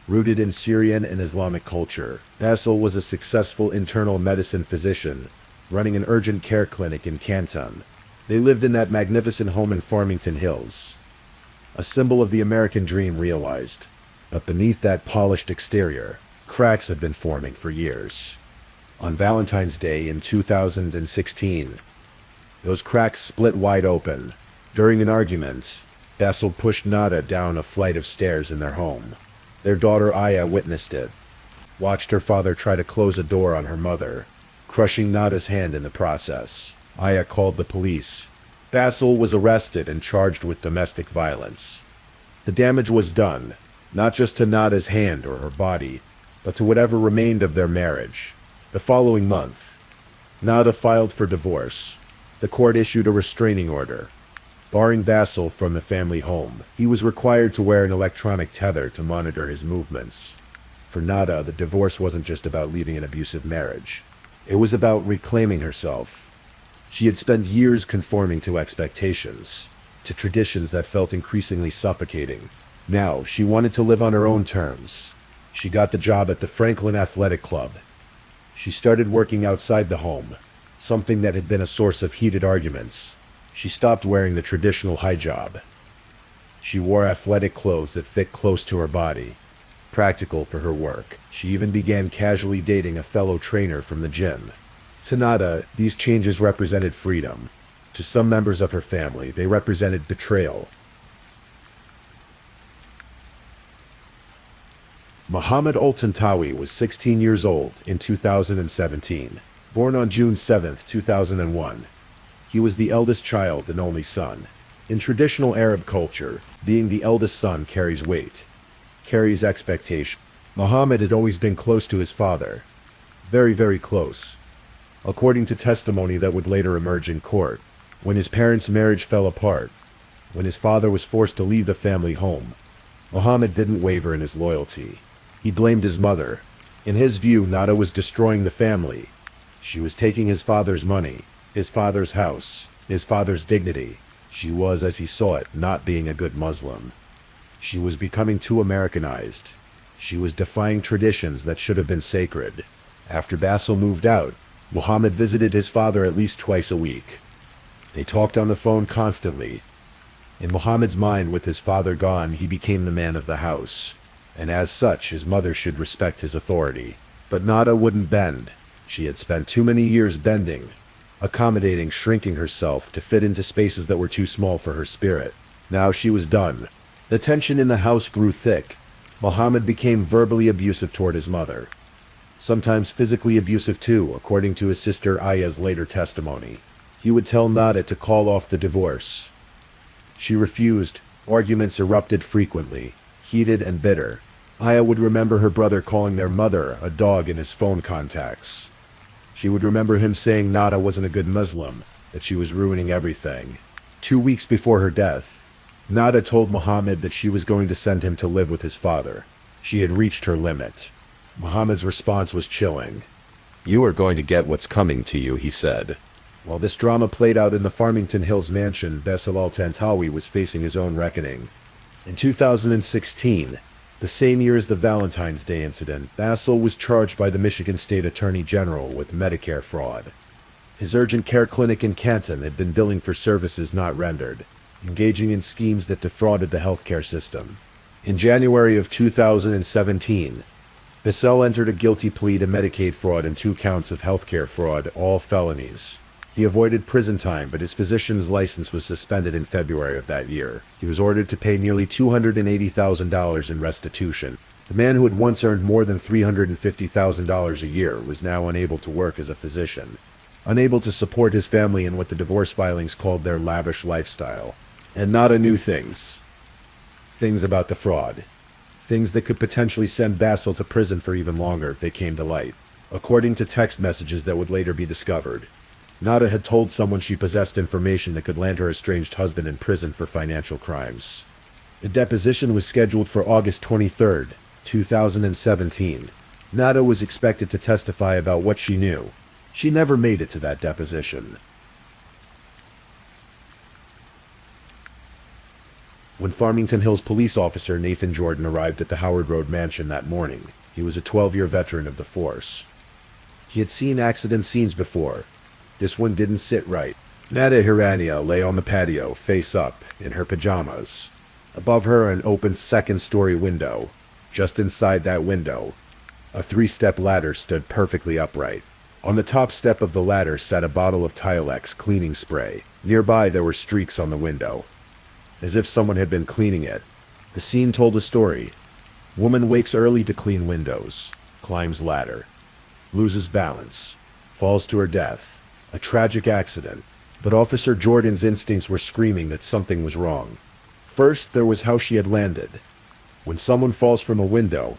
rooted in Syrian and Islamic culture. Basil was a successful internal medicine physician, running an urgent care clinic in Canton. They lived in that magnificent home in Farmington Hills, a symbol of the American dream realized. But beneath that polished exterior, cracks had been forming for years. On Valentine's Day in 2016, those cracks split wide open. During an argument, Basil pushed Nada down a flight of stairs in their home. Their daughter Aya witnessed it, watched her father try to close a door on her mother, crushing Nada's hand in the process. Aya called the police. Basil was arrested and charged with domestic violence. The damage was done, not just to Nada's hand or her body, but to whatever remained of their marriage. The following month, Nada filed for divorce. The court issued a restraining order, barring Basil from the family home. He was required to wear an electronic tether to monitor his movements. For Nada, the divorce wasn't just about leaving an abusive marriage. It was about reclaiming herself. She had spent years conforming to expectations, to traditions that felt increasingly suffocating. Now, she wanted to live on her own terms. She got the job at the Franklin Athletic Club. She started working outside the home, something that had been a source of heated arguments. She stopped wearing the traditional hijab. She wore athletic clothes that fit close to her body, practical for her work. She even began casually dating a fellow trainer from the gym. To Nada, these changes represented freedom. To some members of her family, they represented betrayal. Muhammad Al-Tantawi was 16 years old in 2017, born on June 7, 2001. He was the eldest child and only son. In traditional Arab culture, being the eldest son carries weight, carries expectation. Muhammad had always been close to his father. Very, very close. According to testimony that would later emerge in court, when his parents' marriage fell apart, when his father was forced to leave the family home, Muhammad didn't waver in his loyalty. He blamed his mother. In his view, Nada was destroying the family. She was taking his father's money, his father's house, his father's dignity. She was, as he saw it, not being a good Muslim. She was becoming too Americanized. She was defying traditions that should have been sacred. After Basil moved out, Muhammad visited his father at least twice a week. They talked on the phone constantly. In Muhammad's mind, with his father gone, he became the man of the house, and as such, his mother should respect his authority. But Nada wouldn't bend. She had spent too many years bending, accommodating, shrinking herself to fit into spaces that were too small for her spirit. Now she was done. The tension in the house grew thick. Muhammad became verbally abusive toward his mother. Sometimes physically abusive too, according to his sister Aya's later testimony. He would tell Nada to call off the divorce. She refused. Arguments erupted frequently, heated and bitter. Aya would remember her brother calling their mother a dog in his phone contacts. She would remember him saying Nada wasn't a good Muslim, that she was ruining everything. 2 weeks before her death, Nada told Muhammad that she was going to send him to live with his father. She had reached her limit. Muhammad's response was chilling. "You are going to get what's coming to you," he said. While this drama played out in the Farmington Hills mansion, Basil Al-Tantawi was facing his own reckoning. In 2016, the same year as the Valentine's Day incident, Basil was charged by the Michigan State Attorney General with Medicare fraud. His urgent care clinic in Canton had been billing for services not rendered, engaging in schemes that defrauded the healthcare system. In January of 2017, Bissell entered a guilty plea to Medicaid fraud and 2 counts of healthcare fraud, all felonies. He avoided prison time, but his physician's license was suspended in February of that year. He was ordered to pay nearly $280,000 in restitution. The man who had once earned more than $350,000 a year was now unable to work as a physician, unable to support his family in what the divorce filings called their lavish lifestyle. And Nada knew things. Things about the fraud. Things that could potentially send Basil to prison for even longer if they came to light. According to text messages that would later be discovered, Nada had told someone she possessed information that could land her estranged husband in prison for financial crimes. The deposition was scheduled for August 23, 2017. Nada was expected to testify about what she knew. She never made it to that deposition. When Farmington Hills police officer Nathan Jordan arrived at the Howard Road mansion that morning, he was a 12-year veteran of the force. He had seen accident scenes before. This one didn't sit right. Nada Hirania lay on the patio, face up, in her pajamas. Above her, an open second-story window. Just inside that window, a 3-step ladder stood perfectly upright. On the top step of the ladder sat a bottle of Tilex cleaning spray. Nearby, there were streaks on the window, as if someone had been cleaning it. The scene told a story. Woman wakes early to clean windows, climbs ladder, loses balance, falls to her death. A tragic accident, but Officer Jordan's instincts were screaming that something was wrong. First, there was how she had landed. When someone falls from a window,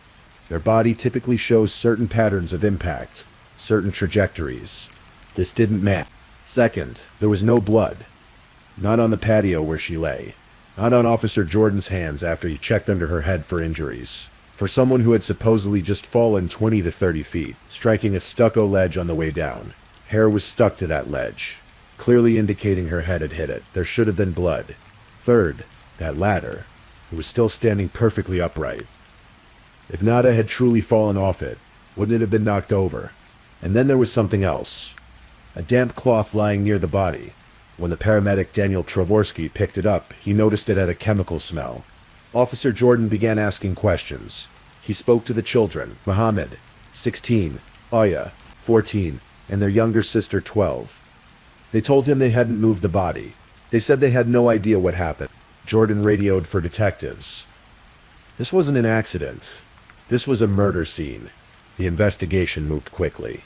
their body typically shows certain patterns of impact, certain trajectories. This didn't match. Second, there was no blood. Not on the patio where she lay. Not on Officer Jordan's hands after he checked under her head for injuries. For someone who had supposedly just fallen 20 to 30 feet, striking a stucco ledge on the way down. Hair was stuck to that ledge, clearly indicating her head had hit it. There should have been blood. Third, that ladder. It was still standing perfectly upright. If Nada had truly fallen off it, wouldn't it have been knocked over? And then there was something else. A damp cloth lying near the body. When the paramedic Daniel Travorsky picked it up, he noticed it had a chemical smell. Officer Jordan began asking questions. He spoke to the children, Muhammad, 16, Aya, 14, and their younger sister, 12. They told him they hadn't moved the body. They said they had no idea what happened. Jordan radioed for detectives. This wasn't an accident. This was a murder scene. The investigation moved quickly.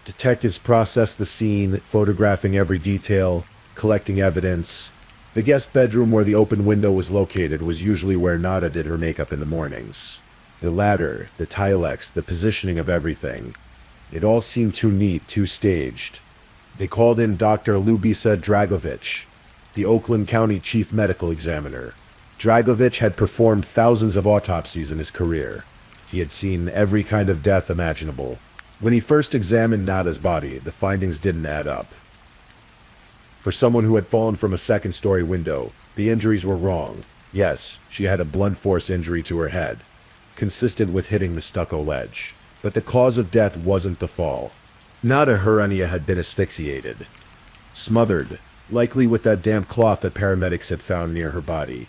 Detectives processed the scene, photographing every detail, collecting evidence. The guest bedroom where the open window was located was usually where Nada did her makeup in the mornings. The ladder, the Tilex, the positioning of everything. It all seemed too neat, too staged. They called in Dr. Lubisa Dragovic, the Oakland County Chief Medical Examiner. Dragovic had performed thousands of autopsies in his career. He had seen every kind of death imaginable. When he first examined Nada's body, the findings didn't add up. For someone who had fallen from a second-story window, the injuries were wrong. Yes, she had a blunt force injury to her head, consistent with hitting the stucco ledge. But the cause of death wasn't the fall. Nada Hirania had been asphyxiated, smothered, likely with that damp cloth that paramedics had found near her body.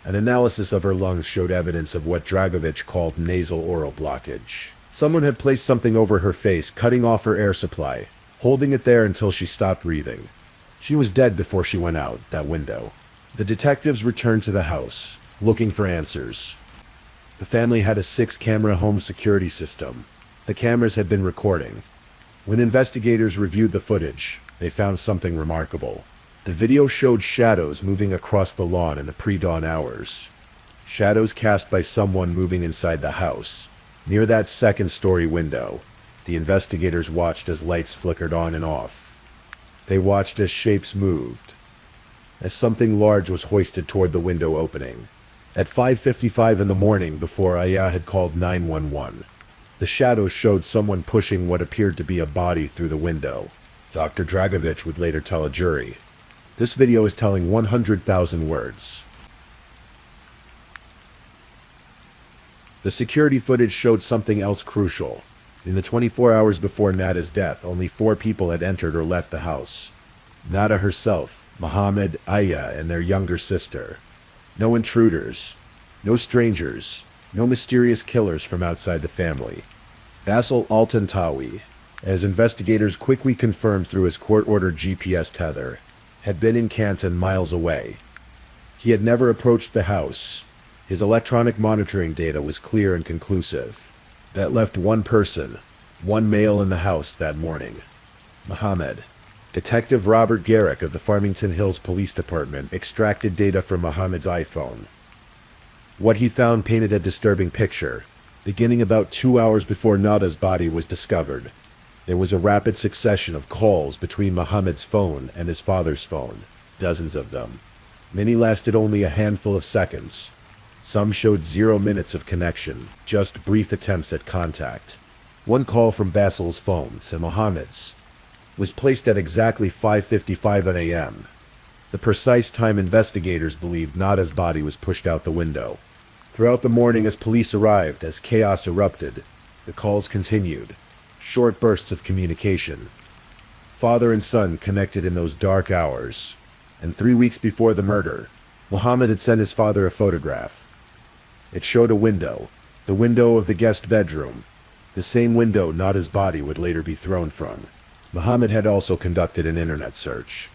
An analysis of her lungs showed evidence of what Dragovic called nasal oral blockage. Someone had placed something over her face, cutting off her air supply, holding it there until she stopped breathing. She was dead before she went out that window. The detectives returned to the house, looking for answers. The family had a 6-camera home security system. The cameras had been recording. When investigators reviewed the footage, they found something remarkable. The video showed shadows moving across the lawn in the pre-dawn hours. Shadows cast by someone moving inside the house. Near that second-story window, the investigators watched as lights flickered on and off. They watched as shapes moved, as something large was hoisted toward the window opening. At 5:55 in the morning, before Aya had called 911, the shadows showed someone pushing what appeared to be a body through the window. Dr. Dragovic would later tell a jury, "This video is telling 100,000 words." The security footage showed something else crucial. In the 24 hours before Nada's death, only 4 people had entered or left the house. Nada herself, Muhammad, Aya, and their younger sister. No intruders, no strangers, no mysterious killers from outside the family. Basil Al-Tantawi, as investigators quickly confirmed through his court-ordered GPS tether, had been in Canton miles away. He had never approached the house. His electronic monitoring data was clear and conclusive. That left one person, one male in the house that morning. Muhammad. Detective Robert Garrick of the Farmington Hills Police Department extracted data from Muhammad's iPhone. What he found painted a disturbing picture. Beginning about 2 hours before Nada's body was discovered, there was a rapid succession of calls between Muhammad's phone and his father's phone, dozens of them. Many lasted only a handful of seconds. Some showed 0 minutes of connection, just brief attempts at contact. One call from Basil's phone to Muhammad's was placed at exactly 5:55 a.m. The precise time investigators believed Nada's body was pushed out the window. Throughout the morning as police arrived, as chaos erupted, the calls continued. Short bursts of communication. Father and son connected in those dark hours. And 3 weeks before the murder, Muhammad had sent his father a photograph. It showed a window, the window of the guest bedroom, the same window Nada's body would later be thrown from. Muhammad had also conducted an internet search.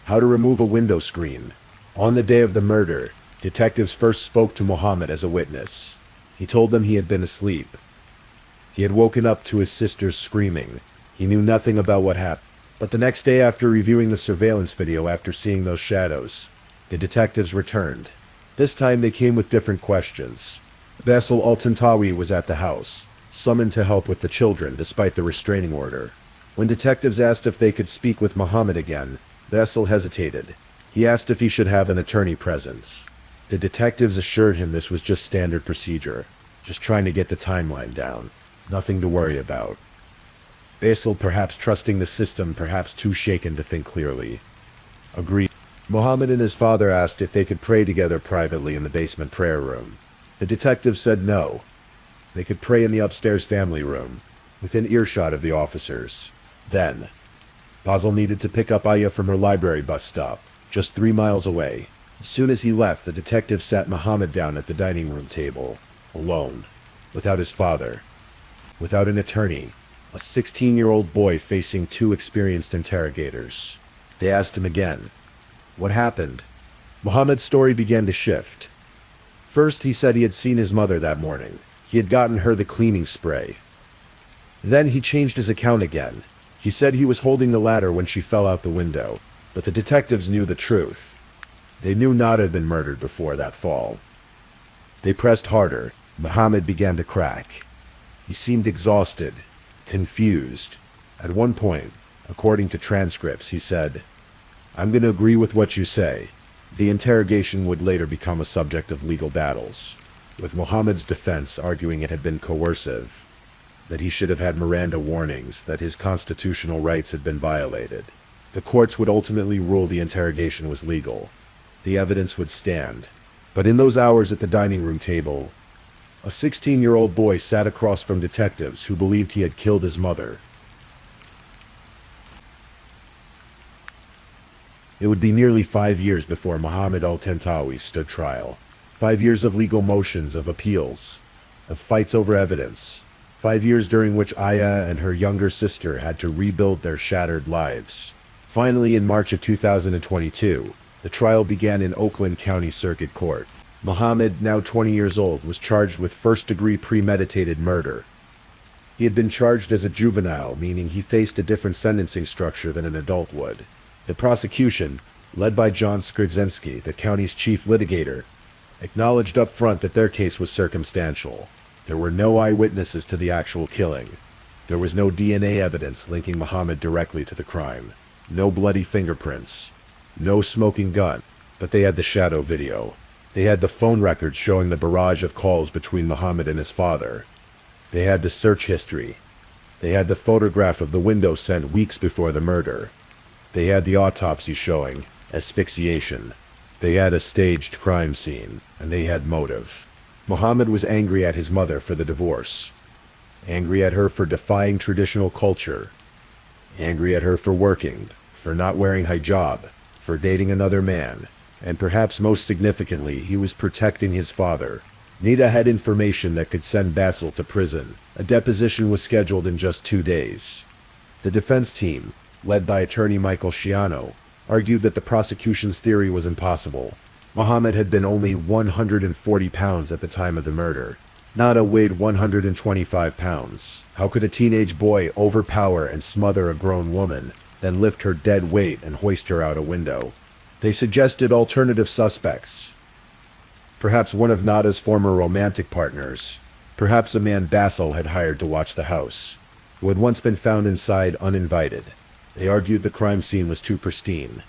How to remove a window screen. On the day of the murder, detectives first spoke to Muhammad as a witness. He told them he had been asleep. He had woken up to his sister's screaming. He knew nothing about what happened. But the next day, after reviewing the surveillance video after seeing those shadows, the detectives returned. This time they came with different questions. Basil Al-Tantawi was at the house, summoned to help with the children despite the restraining order. When detectives asked if they could speak with Muhammad again, Basil hesitated. He asked if he should have an attorney present. The detectives assured him this was just standard procedure, just trying to get the timeline down. Nothing to worry about. Basil, perhaps trusting the system, perhaps too shaken to think clearly, agreed. Muhammad and his father asked if they could pray together privately in the basement prayer room. The detective said no. They could pray in the upstairs family room, within earshot of the officers. Then, Basil needed to pick up Aya from her library bus stop, just 3 miles away. As soon as he left, the detective sat Muhammad down at the dining room table, alone, without his father, without an attorney, a 16-year-old boy facing 2 experienced interrogators. They asked him again, what happened? Muhammad's story began to shift. First, he said he had seen his mother that morning. He had gotten her the cleaning spray. Then he changed his account again. He said he was holding the ladder when she fell out the window, but the detectives knew the truth. They knew Nada had been murdered before that fall. They pressed harder. Muhammad began to crack. He seemed exhausted, confused. At one point, according to transcripts, he said, "I'm going to agree with what you say." The interrogation would later become a subject of legal battles, with Muhammad's defense arguing it had been coercive, that he should have had Miranda warnings, that his constitutional rights had been violated. The courts would ultimately rule the interrogation was legal. The evidence would stand. But in those hours at the dining room table, a 16-year-old boy sat across from detectives who believed he had killed his mother. It would be nearly 5 years before Muhammad Al-Tantawi stood trial. 5 years of legal motions, of appeals, of fights over evidence. 5 years during which Aya and her younger sister had to rebuild their shattered lives. Finally, in March of 2022, the trial began in Oakland County Circuit Court. Muhammad, now 20 years old, was charged with first-degree premeditated murder. He had been charged as a juvenile, meaning he faced a different sentencing structure than an adult would. The prosecution, led by John Skrzynski, the county's chief litigator, acknowledged up front that their case was circumstantial. There were no eyewitnesses to the actual killing. There was no DNA evidence linking Muhammad directly to the crime. No bloody fingerprints. No smoking gun. But they had the shadow video. They had the phone records showing the barrage of calls between Muhammad and his father. They had the search history. They had the photograph of the window sent weeks before the murder. They had the autopsy showing asphyxiation. They had a staged crime scene, and they had motive. Muhammad was angry at his mother for the divorce. Angry at her for defying traditional culture. Angry at her for working, for not wearing hijab, for dating another man. And perhaps most significantly, he was protecting his father. Nita had information that could send Basil to prison. A deposition was scheduled in just 2 days. The defense team, led by attorney Michael Schiano, argued that the prosecution's theory was impossible. Muhammad had been only 140 pounds at the time of the murder. Nada weighed 125 pounds. How could a teenage boy overpower and smother a grown woman, then lift her dead weight and hoist her out a window? They suggested alternative suspects. Perhaps one of Nada's former romantic partners. Perhaps a man Basil had hired to watch the house, who had once been found inside uninvited. They argued the crime scene was too pristine.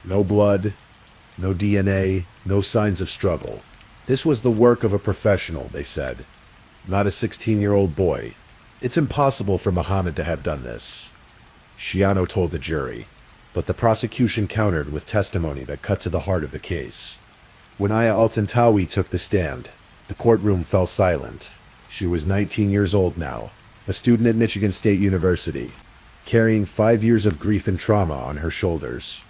No blood, no DNA, no signs of struggle. This was the work of a professional, they said, not a 16-year-old boy. It's impossible for Muhammad to have done this, Schiano told the jury, but the prosecution countered with testimony that cut to the heart of the case. When Aya Altantawi took the stand, the courtroom fell silent. She was 19 years old now, a student at Michigan State University, carrying 5 years of grief and trauma on her shoulders.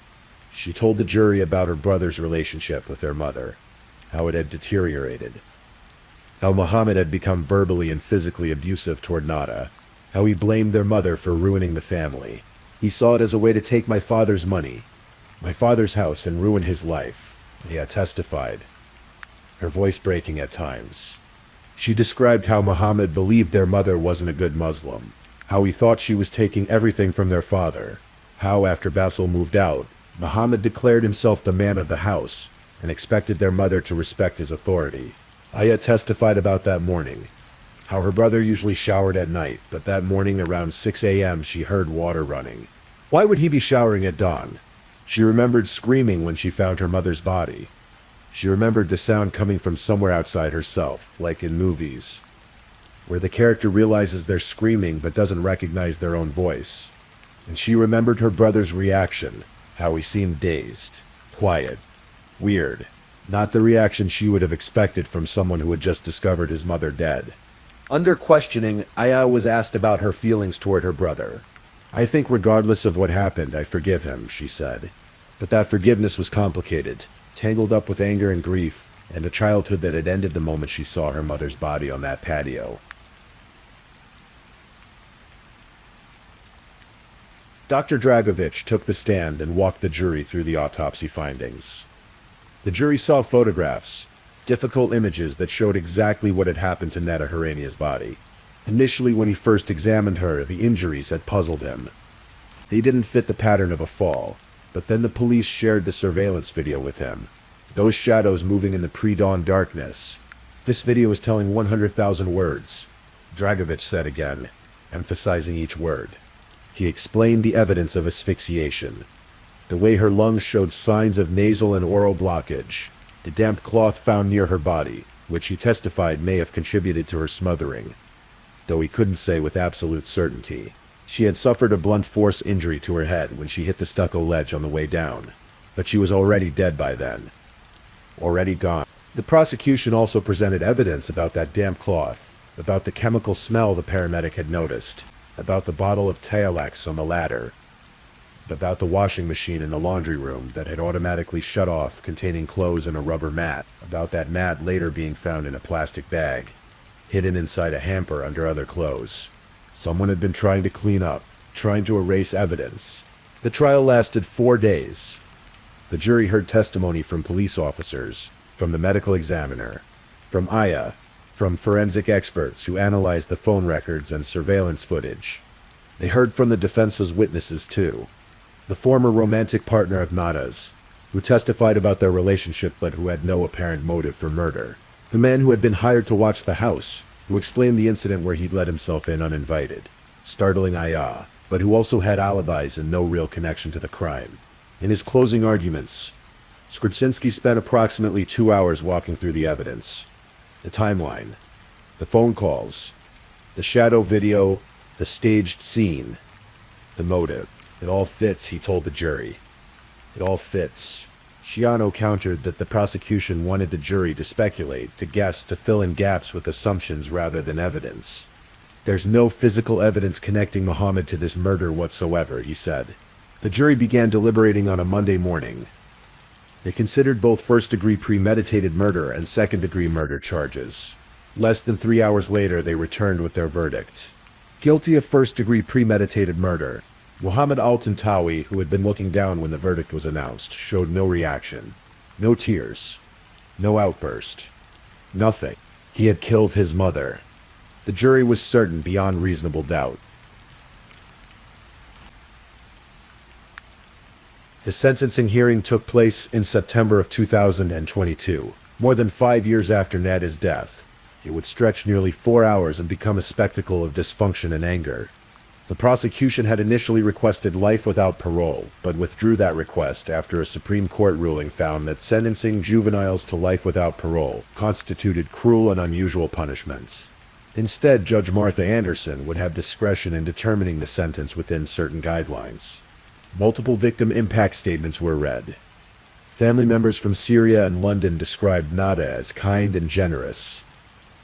She told the jury about her brother's relationship with their mother, how it had deteriorated, how Muhammad had become verbally and physically abusive toward Nada, how he blamed their mother for ruining the family. He saw it as a way to take my father's money, my father's house, and ruin his life, Nia testified, her voice breaking at times. She described how Muhammad believed their mother wasn't a good Muslim, how he thought she was taking everything from their father, how after Basil moved out, Muhammad declared himself the man of the house and expected their mother to respect his authority. Aya testified about that morning, how her brother usually showered at night, but that morning around 6 a.m. she heard water running. Why would he be showering at dawn? She remembered screaming when she found her mother's body. She remembered the sound coming from somewhere outside herself, like in movies, where the character realizes they're screaming but doesn't recognize their own voice. And she remembered her brother's reaction, how he seemed dazed, quiet, weird, not the reaction she would have expected from someone who had just discovered his mother dead. Under questioning, Aya was asked about her feelings toward her brother. I think regardless of what happened, I forgive him, she said. But that forgiveness was complicated, tangled up with anger and grief, and a childhood that had ended the moment she saw her mother's body on that patio. Dr. Dragovich took the stand and walked the jury through the autopsy findings. The jury saw photographs, difficult images that showed exactly what had happened to Neda Harania's body. Initially, when he first examined her, the injuries had puzzled him. They didn't fit the pattern of a fall, but then the police shared the surveillance video with him. Those shadows moving in the pre-dawn darkness. This video is telling 100,000 words, Dragovich said again, emphasizing each word. He explained the evidence of asphyxiation, the way her lungs showed signs of nasal and oral blockage, the damp cloth found near her body, which he testified may have contributed to her smothering, though he couldn't say with absolute certainty. She had suffered a blunt force injury to her head when she hit the stucco ledge on the way down, but she was already dead by then. Already gone. The prosecution also presented evidence about that damp cloth, about the chemical smell the paramedic had noticed, about the bottle of Tealax on the ladder, about the washing machine in the laundry room that had automatically shut off containing clothes and a rubber mat, about that mat later being found in a plastic bag, hidden inside a hamper under other clothes. Someone had been trying to clean up, trying to erase evidence. The trial lasted 4 days. The jury heard testimony from police officers, from the medical examiner, from Aya, from forensic experts who analyzed the phone records and surveillance footage. They heard from the defense's witnesses too. The former romantic partner of Nada's, who testified about their relationship but who had no apparent motive for murder. The man who had been hired to watch the house, who explained the incident where he'd let himself in uninvited, startling Aya, but who also had alibis and no real connection to the crime. In his closing arguments, Skrzynski spent approximately 2 hours walking through the evidence, the timeline, the phone calls, the shadow video, the staged scene, the motive. It all fits, he told the jury. It all fits. Schiano countered that the prosecution wanted the jury to speculate, to guess, to fill in gaps with assumptions rather than evidence. "There's no physical evidence connecting Muhammad to this murder whatsoever," he said. The jury began deliberating on a Monday morning. They considered both first-degree premeditated murder and second-degree murder charges. Less than 3 hours later, they returned with their verdict. Guilty of first-degree premeditated murder, Muhammad al-Tantawi, who had been looking down when the verdict was announced, showed no reaction. No tears. No outburst. Nothing. He had killed his mother. The jury was certain beyond reasonable doubt. The sentencing hearing took place in September of 2022, more than 5 years after Nada's death. It would stretch nearly 4 hours and become a spectacle of dysfunction and anger. The prosecution had initially requested life without parole, but withdrew that request after a Supreme Court ruling found that sentencing juveniles to life without parole constituted cruel and unusual punishments. Instead, Judge Martha Anderson would have discretion in determining the sentence within certain guidelines. Multiple victim impact statements were read. Family members from Syria and London described Nada as kind and generous.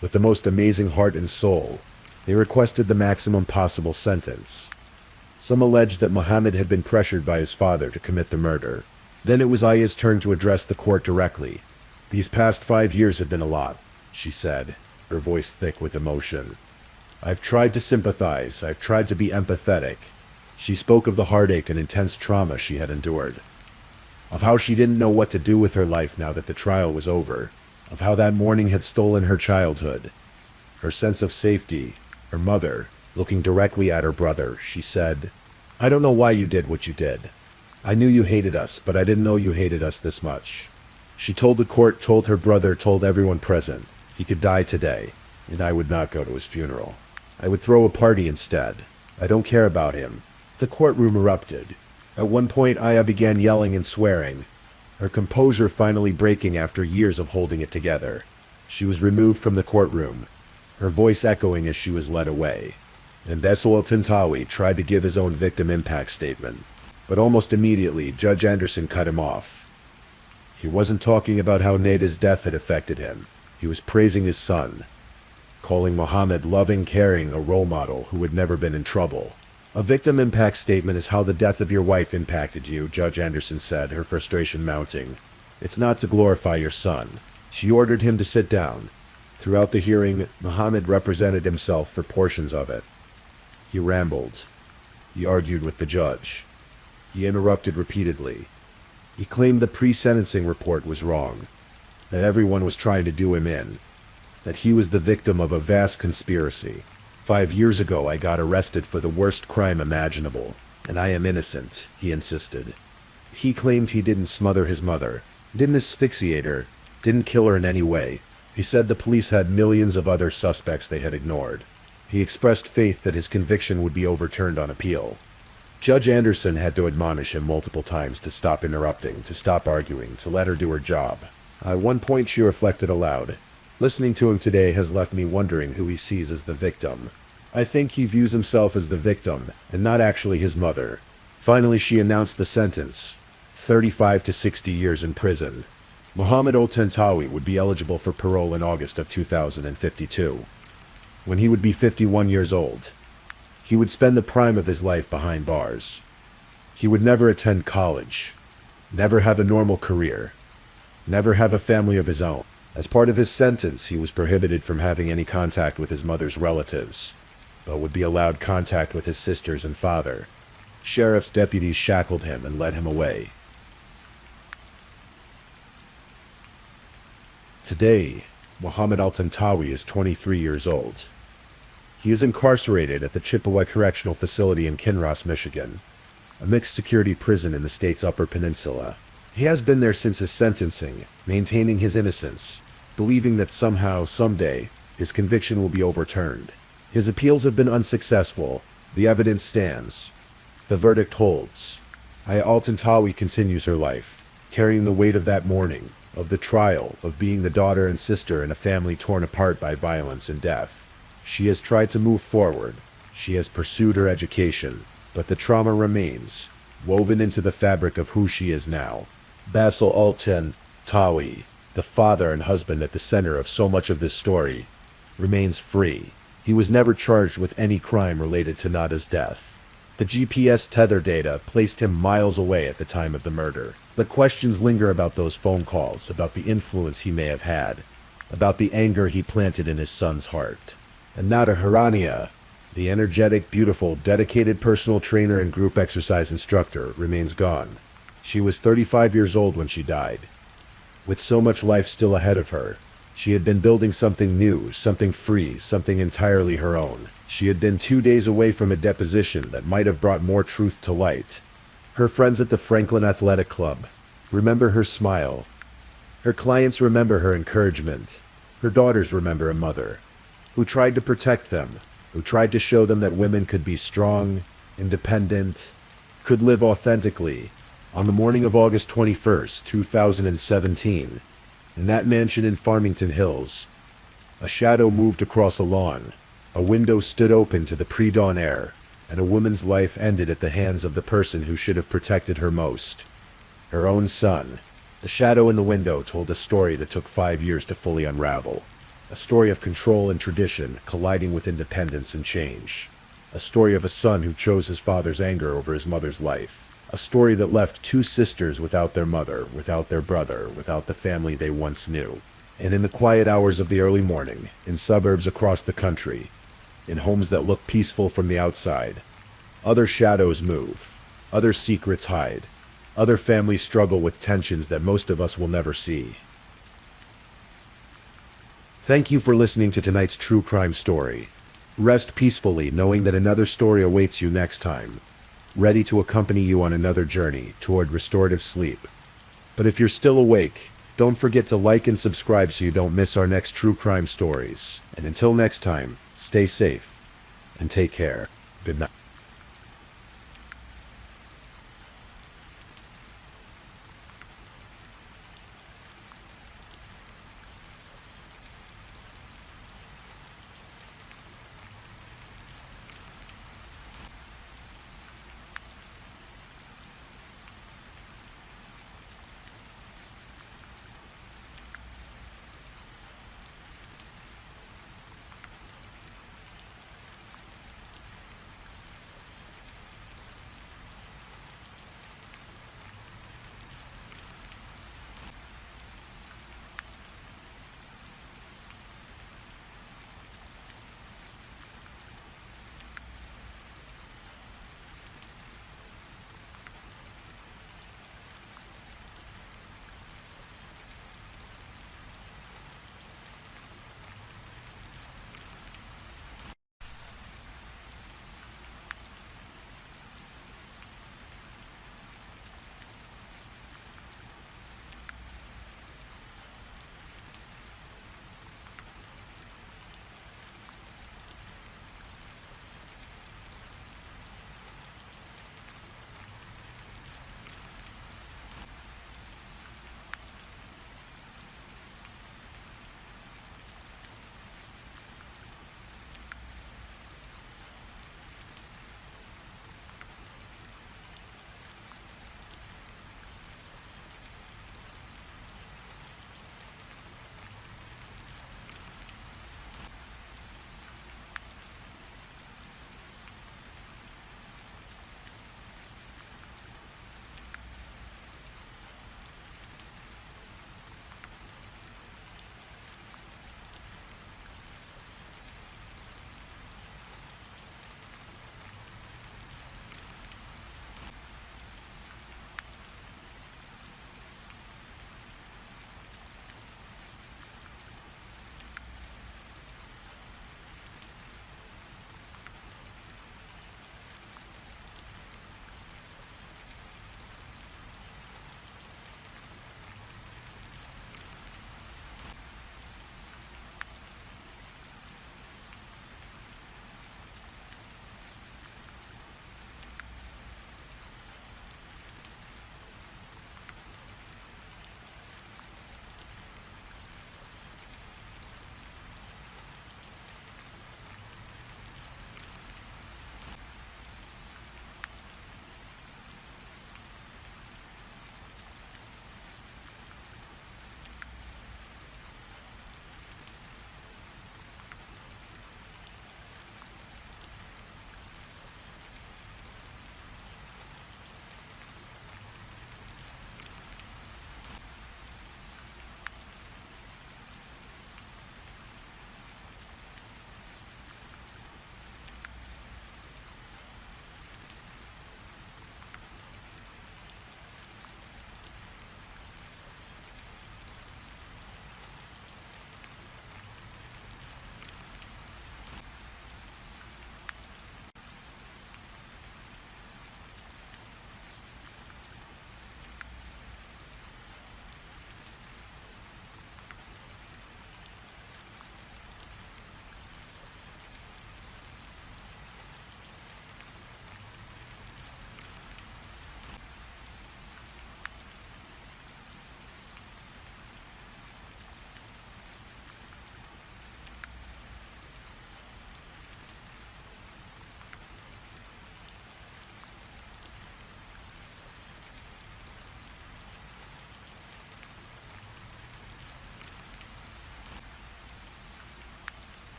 With the most amazing heart and soul, they requested the maximum possible sentence. Some alleged that Muhammad had been pressured by his father to commit the murder. Then it was Aya's turn to address the court directly. "These past 5 years have been a lot," she said, her voice thick with emotion. "I've tried to sympathize. I've tried to be empathetic." She spoke of the heartache and intense trauma she had endured. Of how she didn't know what to do with her life now that the trial was over. Of how that morning had stolen her childhood. Her sense of safety. Her mother, looking directly at her brother, she said, "I don't know why you did what you did. I knew you hated us, but I didn't know you hated us this much." She told the court, told her brother, told everyone present, he could die today, and I would not go to his funeral. I would throw a party instead. I don't care about him. The courtroom erupted. At one point, Aya began yelling and swearing, her composure finally breaking after years of holding it together. She was removed from the courtroom, her voice echoing as she was led away. And Basil al-Tantawi tried to give his own victim impact statement, but almost immediately, Judge Anderson cut him off. He wasn't talking about how Nada's death had affected him. He was praising his son, calling Muhammad loving, caring, a role model who had never been in trouble. "A victim impact statement is how the death of your wife impacted you," Judge Anderson said, her frustration mounting. "It's not to glorify your son." She ordered him to sit down. Throughout the hearing, Muhammad represented himself for portions of it. He rambled. He argued with the judge. He interrupted repeatedly. He claimed the pre-sentencing report was wrong, that everyone was trying to do him in, that he was the victim of a vast conspiracy. 5 years ago, I got arrested for the worst crime imaginable, and I am innocent, he insisted. He claimed he didn't smother his mother, didn't asphyxiate her, didn't kill her in any way. He said the police had millions of other suspects they had ignored. He expressed faith that his conviction would be overturned on appeal. Judge Anderson had to admonish him multiple times to stop interrupting, to stop arguing, to let her do her job. At one point she reflected aloud. Listening to him today has left me wondering who he sees as the victim. I think he views himself as the victim, and not actually his mother. Finally she announced the sentence. 35 to 60 years in prison. Muhammad al-Tantawi would be eligible for parole in August of 2052, when he would be 51 years old. He would spend the prime of his life behind bars. He would never attend college, never have a normal career, never have a family of his own. As part of his sentence, he was prohibited from having any contact with his mother's relatives, but would be allowed contact with his sisters and father. Sheriff's deputies shackled him and led him away. Today, Muhammad al-Tantawi is 23 years old. He is incarcerated at the Chippewa Correctional Facility in Kinross, Michigan, a mixed-security prison in the state's Upper Peninsula. He has been there since his sentencing, maintaining his innocence, believing that somehow, someday, his conviction will be overturned. His appeals have been unsuccessful. The evidence stands. The verdict holds. Aya al-Tantawi continues her life, carrying the weight of that morning, of the trial, of being the daughter and sister in a family torn apart by violence and death. She has tried to move forward. She has pursued her education, but the trauma remains, woven into the fabric of who she is now. Basil al-Tantawi, the father and husband at the center of so much of this story, remains free. He was never charged with any crime related to Nada's death. The GPS tether data placed him miles away at the time of the murder, but questions linger about those phone calls, about the influence he may have had, about the anger he planted in his son's heart. And Nada Hirania, the energetic, beautiful, dedicated personal trainer and group exercise instructor, remains gone. She was 35 years old when she died. With so much life still ahead of her, she had been building something new, something free, something entirely her own. She had been 2 days away from a deposition that might have brought more truth to light. Her friends at the Franklin Athletic Club remember her smile. Her clients remember her encouragement. Her daughters remember a mother who tried to protect them, who tried to show them that women could be strong, independent, could live authentically. On the morning of August 21st, 2017, in that mansion in Farmington Hills, a shadow moved across a lawn. A window stood open to the pre-dawn air, and a woman's life ended at the hands of the person who should have protected her most. Her own son. The shadow in the window told a story that took 5 years to fully unravel. A story of control and tradition colliding with independence and change. A story of a son who chose his father's anger over his mother's life. A story that left 2 sisters without their mother, without their brother, without the family they once knew. And in the quiet hours of the early morning, in suburbs across the country, in homes that look peaceful from the outside, other shadows move, other secrets hide, other families struggle with tensions that most of us will never see. Thank you for listening to tonight's true crime story. Rest peacefully knowing that another story awaits you next time, ready to accompany you on another journey toward restorative sleep. But if you're still awake, don't forget to like and subscribe so you don't miss our next true crime stories. And until next time, stay safe and take care. Good night.